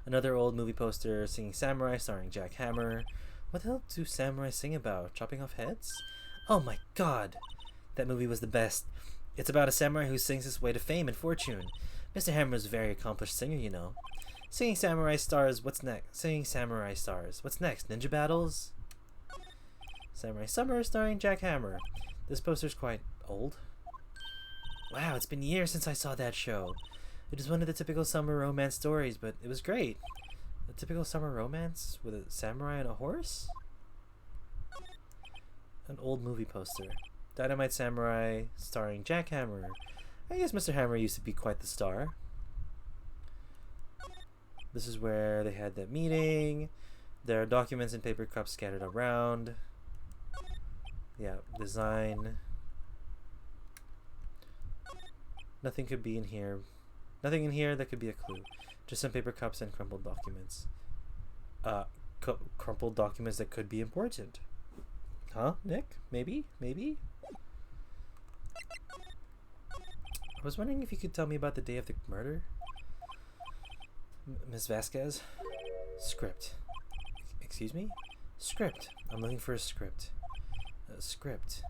[SPEAKER 1] Another old movie poster, Singing Samurai, starring Jack Hammer. What the hell do samurai sing about? Chopping off heads? Oh my god! That movie was the best. It's about a samurai who sings his way to fame and fortune. Mr. Hammer's a very accomplished singer, you know. Singing Samurai stars, what's next? Singing Samurai stars, what's next? Ninja battles? Samurai Summer starring Jack Hammer. This poster's quite old. Wow, it's been years since I saw that show. It was one of the typical summer romance stories, but it was great. A typical summer romance with a samurai and a horse? An old movie poster. Dynamite Samurai starring Jack Hammer. I guess Mr. Hammer used to be quite the star. This is where they had that meeting. There are documents and paper cups scattered around. Yeah, design. Nothing could be in here. Nothing in here that could be a clue. Just some paper cups and crumpled documents. Crumpled documents that could be important. Huh, Nick? Maybe? Maybe? I was wondering if you could tell me about the day of the murder? Ms. Vasquez? Script. Excuse me? Script. I'm looking for a script. A script.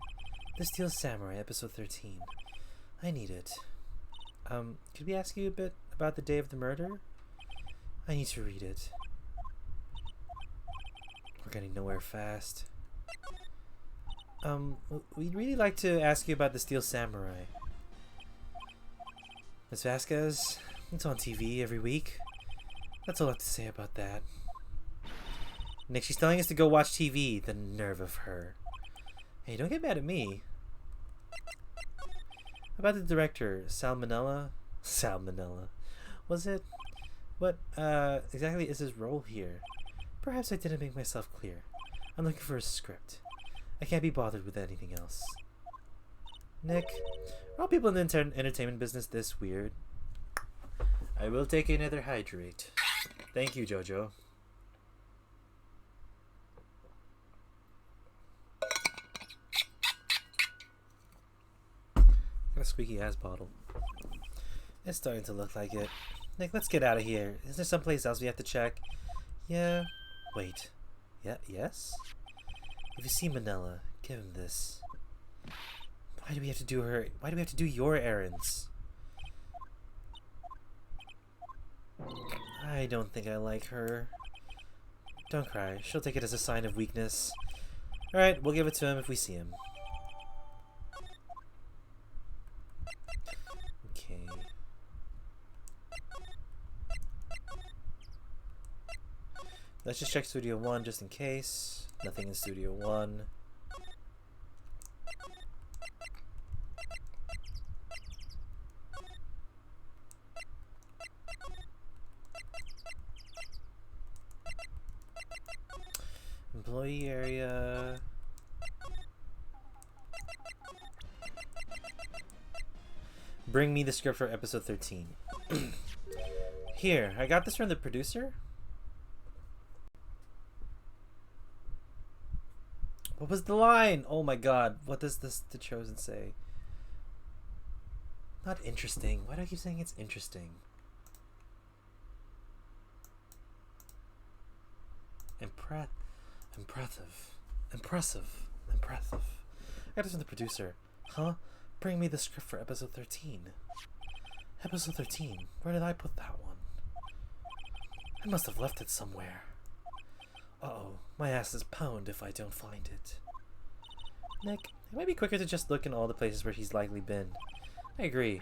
[SPEAKER 1] The Steel Samurai, episode 13. I need it. Could we ask you a bit about the day of the murder? I need to read it. We're getting nowhere fast. We'd really like to ask you about the Steel Samurai. Ms. Vasquez, it's on TV every week. That's all I have to say about that. Nick, she's telling us to go watch TV. The nerve of her. Hey, don't get mad at me. About the director, Salmonella? Salmonella. Was it? What, exactly is his role here? Perhaps I didn't make myself clear. I'm looking for a script. I can't be bothered with anything else. Nick, are all people in the entertainment business this weird? I will take another hydrate. Thank you, Jojo. Got a squeaky ass bottle. It's starting to look like it. Nick, let's get out of here. Is there someplace else we have to check? Yeah. Wait. Yeah, yes? If you see Manila, give him this. Why do we have to do her? Why do we have to do your errands? I don't think I like her. Don't cry. She'll take it as a sign of weakness. Alright, we'll give it to him if we see him. Okay. Let's just check Studio 1 just in case. Nothing in Studio 1. Employee area. Bring me the script for episode 13. Here, I got this from the producer. What was the line? Oh my god, what does this The Chosen say? Not interesting. Why do I keep saying it's interesting? Impressive. Impressive. Impressive. I got this from the producer. Huh? Bring me the script for episode 13. Episode 13? Where did I put that one? I must have left it somewhere. Uh-oh. My ass is pwned if I don't find it. Nick, it might be quicker to just look in all the places where he's likely been. I agree.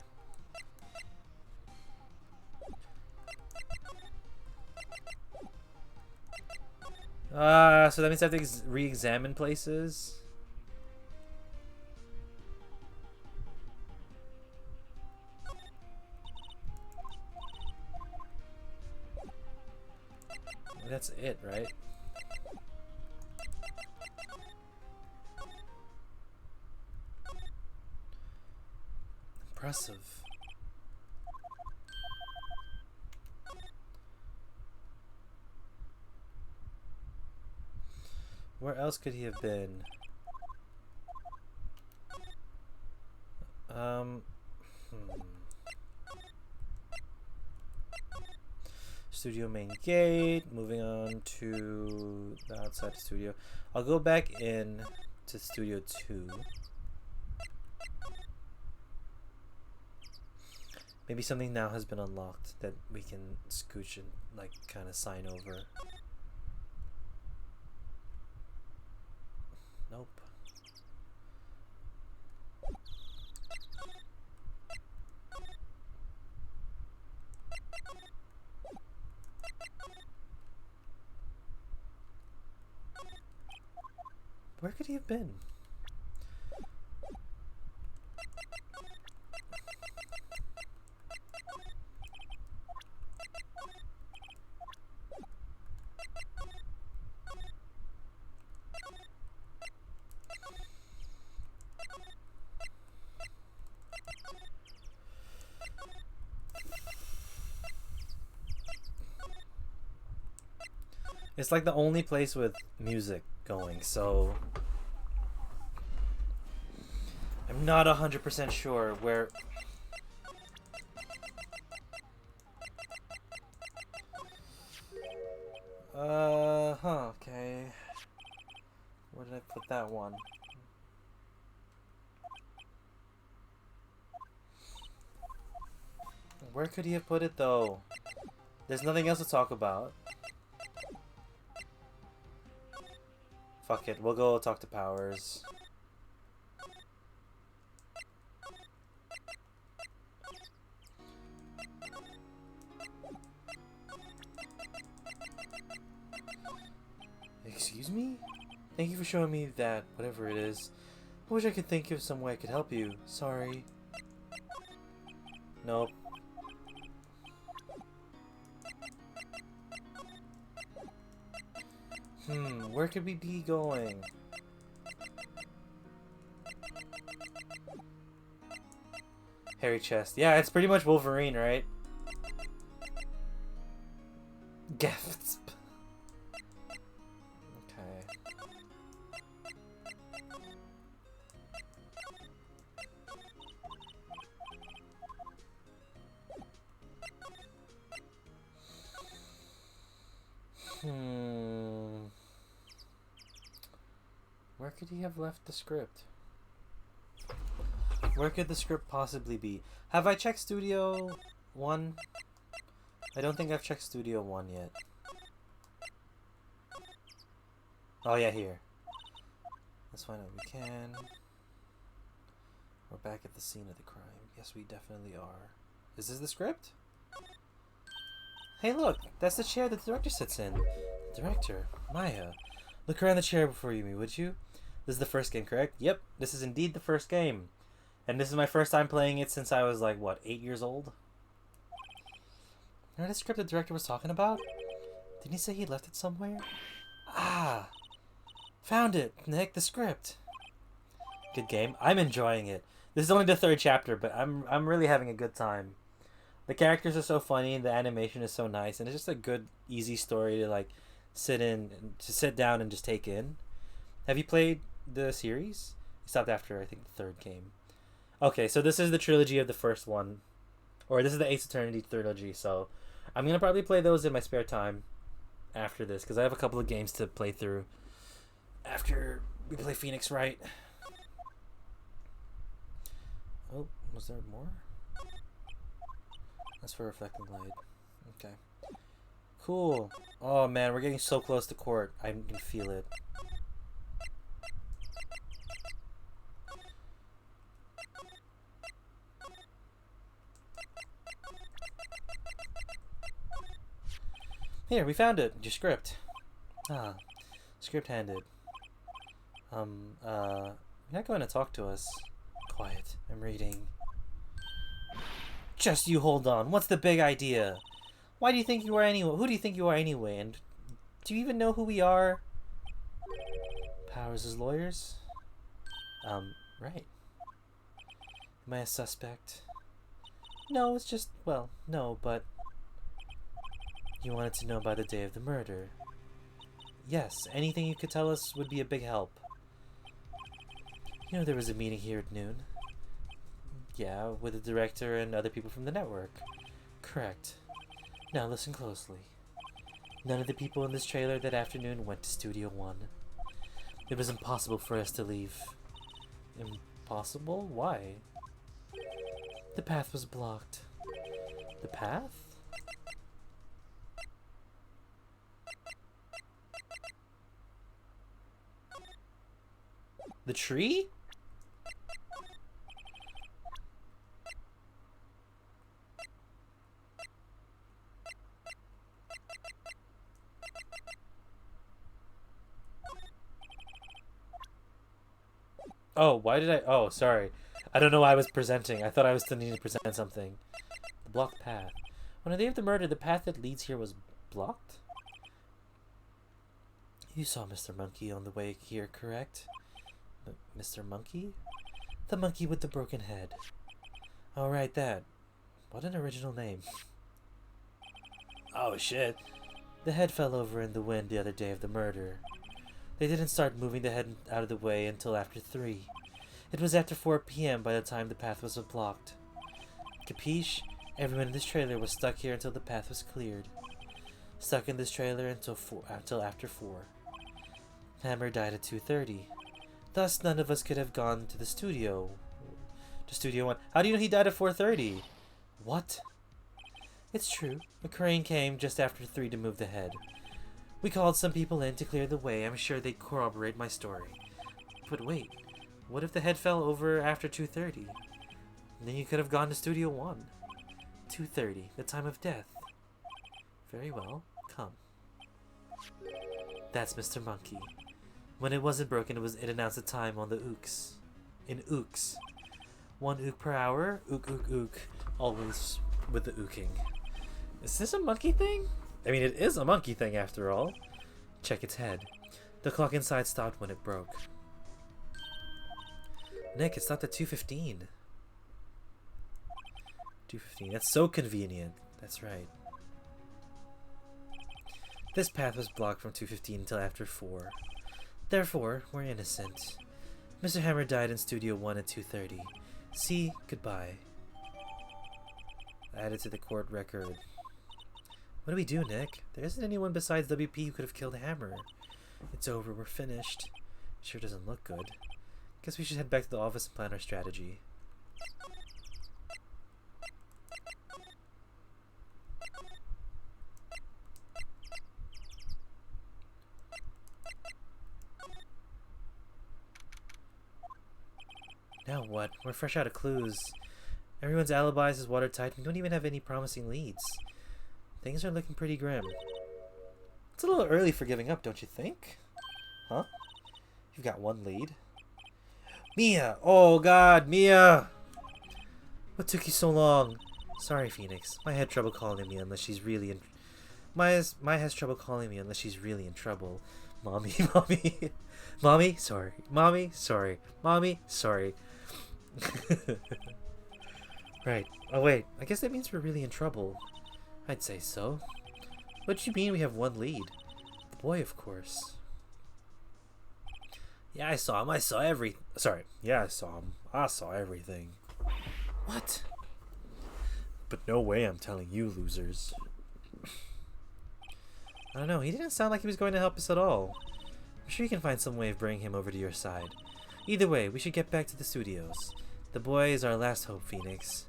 [SPEAKER 1] So that means I have to re-examine places? That's it, right? Impressive. Where else could he have been? Studio main gate. Moving on to the outside studio. I'll go back in to Studio 2. Maybe something now has been unlocked that we can scooch and like kind of sign over. Nope. Where could he have been? It's like the only place with music going, so I'm not 100% sure where. Okay. Where did I put that one? Where could he have put it though? There's nothing else to talk about. Fuck it, we'll go talk to Powers. Excuse me? Thank you for showing me that, whatever it is. I wish I could think of some way I could help you. Sorry. Nope. Where could we be going? Hairy chest. Yeah, it's pretty much Wolverine, right? Gasp. Okay. Where could he have left the script? Where could the script possibly be? Have I checked Studio 1? I don't think I've checked Studio 1 yet. Oh yeah, here. Let's find out if we can. We're back at the scene of the crime. Yes, we definitely are. Is this the script? Hey look, that's the chair that the director sits in. Director, Maya. Look around the chair before you meet, would you? This is the first game, correct? Yep, this is indeed the first game. And this is my first time playing it since I was like, what, 8 years old? Remember the script the director was talking about? Didn't he say he left it somewhere? Ah! Found it, Nick, the script. Good game. I'm enjoying it. This is only the 3rd chapter, but I'm really having a good time. The characters are so funny, the animation is so nice, and it's just a good, easy story to like sit down and just take in. Have you played the series? You stopped after I think the 3rd game. Okay, so this is the trilogy of the first one, or this is the Ace Attorney trilogy. So I'm gonna probably play those in my spare time after this because I have a couple of games to play through. after we play Phoenix Wright. Oh, was there more? That's for reflecting light. Okay. Cool. Oh man, we're getting so close to court. I can feel it. Here, we found it. Your script. Ah, script handed. You're not going to talk to us. Quiet. I'm reading. Just you hold on. What's the big idea? Why do you think you are anyway? Who do you think you are anyway? And do you even know who we are? Powers as lawyers? Right. Am I a suspect? No, it's just, well, no, but... You wanted to know by the day of the murder. Yes, anything you could tell us would be a big help. You know there was a meeting here at noon? Yeah, with the director and other people from the network. Correct. Now listen closely. None of the people in this trailer that afternoon went to Studio One. It was impossible for us to leave. Impossible? Why? The path was blocked. The path? The tree? Oh, why did I... Oh, sorry. I don't know why I was presenting. I thought I was still needing to present something. The blocked path. On the day of the murder, the path that leads here was blocked? You saw Mr. Monkey on the way here, correct? Mr. Monkey? The monkey with the broken head. Oh, right, that. What an original name. Oh, shit. The head fell over in the wind the other day of the murder. They didn't start moving the head out of the way until after 3. It was after 4 p.m. by the time the path was blocked. Capiche? Everyone in this trailer was stuck here until the path was cleared. Stuck in this trailer until after 4. Hammer died at 2:30. Thus, none of us could have gone to the studio. To Studio One. How do you know he died at 4:30? What? It's true. A crane came just after 3 to move the head. We called some people in to clear the way. I'm sure they'd corroborate my story. But wait, what if the head fell over after 2:30? Then you could have gone to Studio One. 2:30, the time of death. Very well, come. That's Mr. Monkey. When it wasn't broken, it announced the time on the ooks. In ooks. 1 ook per hour, ook, ook, ook. Always with the ooking. Is this a monkey thing? I mean, it is a monkey thing after all. Check its head. The clock inside stopped when it broke. Nick, it stopped at 2:15. 2:15. That's so convenient. That's right. This path was blocked from 2:15 until after 4. Therefore, we're innocent. Mr. Hammer died in Studio 1 at 2:30. See, goodbye. Added to the court record. What do we do, Nick? There isn't anyone besides WP who could have killed Hammer. It's over, we're finished. Sure doesn't look good. Guess we should head back to the office and plan our strategy. Now what? We're fresh out of clues. Everyone's alibis is watertight. We don't even have any promising leads. Things are looking pretty grim. It's a little early for giving up, don't you think? Huh? You've got 1 lead. Mia! Oh god, Mia! What took you so long? Sorry, Phoenix. Maya had trouble calling me unless she's really in... Maya has trouble calling me unless she's really in trouble. Mommy, mommy. Mommy, sorry. Mommy, sorry. Mommy, sorry. Right. Oh wait, I guess that means we're really in trouble. I'd say so. What do you mean we have 1 lead? The boy, of course. Yeah, I saw him. I saw Sorry. Yeah, I saw him. I saw everything. What? But no way I'm telling you, losers. I don't know. He didn't sound like he was going to help us at all. I'm sure you can find some way of bringing him over to your side. Either way, we should get back to the studios. The boy is our last hope, Phoenix.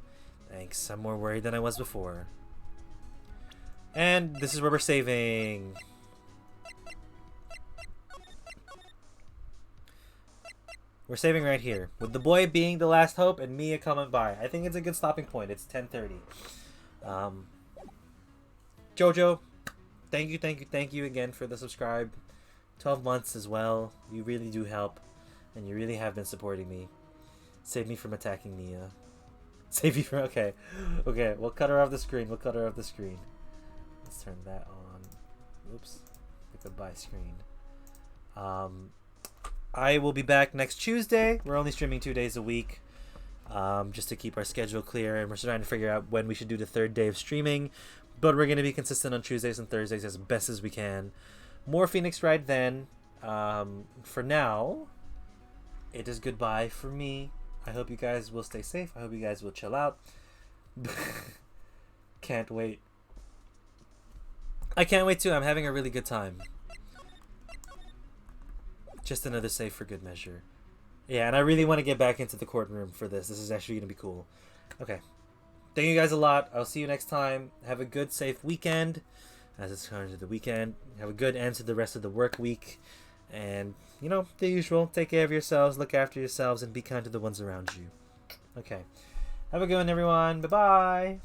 [SPEAKER 1] Thanks, I'm more worried than I was before. And this is where we're saving. We're saving right here, with the boy being the last hope and Mia coming by. I think it's a good stopping point. It's 10:30. Jojo, thank you again for the subscribe. 12 months as well. You really do help, and you really have been supporting me. Save me from attacking Mia. Save you from... Okay, we'll cut her off the screen. Let's turn that on. Oops, the goodbye screen. I will be back next Tuesday. We're only streaming 2 days a week, just to keep our schedule clear, and we're trying to figure out when we should do the third day of streaming, but we're going to be consistent on Tuesdays and Thursdays as best as we can. More Phoenix Wright then. For now, it is goodbye for me. I hope you guys will stay safe. I hope you guys will chill out. Can't wait. I can't wait too. I'm having a really good time. Just another save for good measure. Yeah, and I really want to get back into the courtroom for this. This is actually going to be cool. Okay. Thank you guys a lot. I'll see you next time. Have a good, safe weekend. As it's coming to the weekend. Have a good end to the rest of the work week. And, you know, the usual. Take care of yourselves. Look after yourselves. And be kind to the ones around you. Okay. Have a good one, everyone. Bye-bye.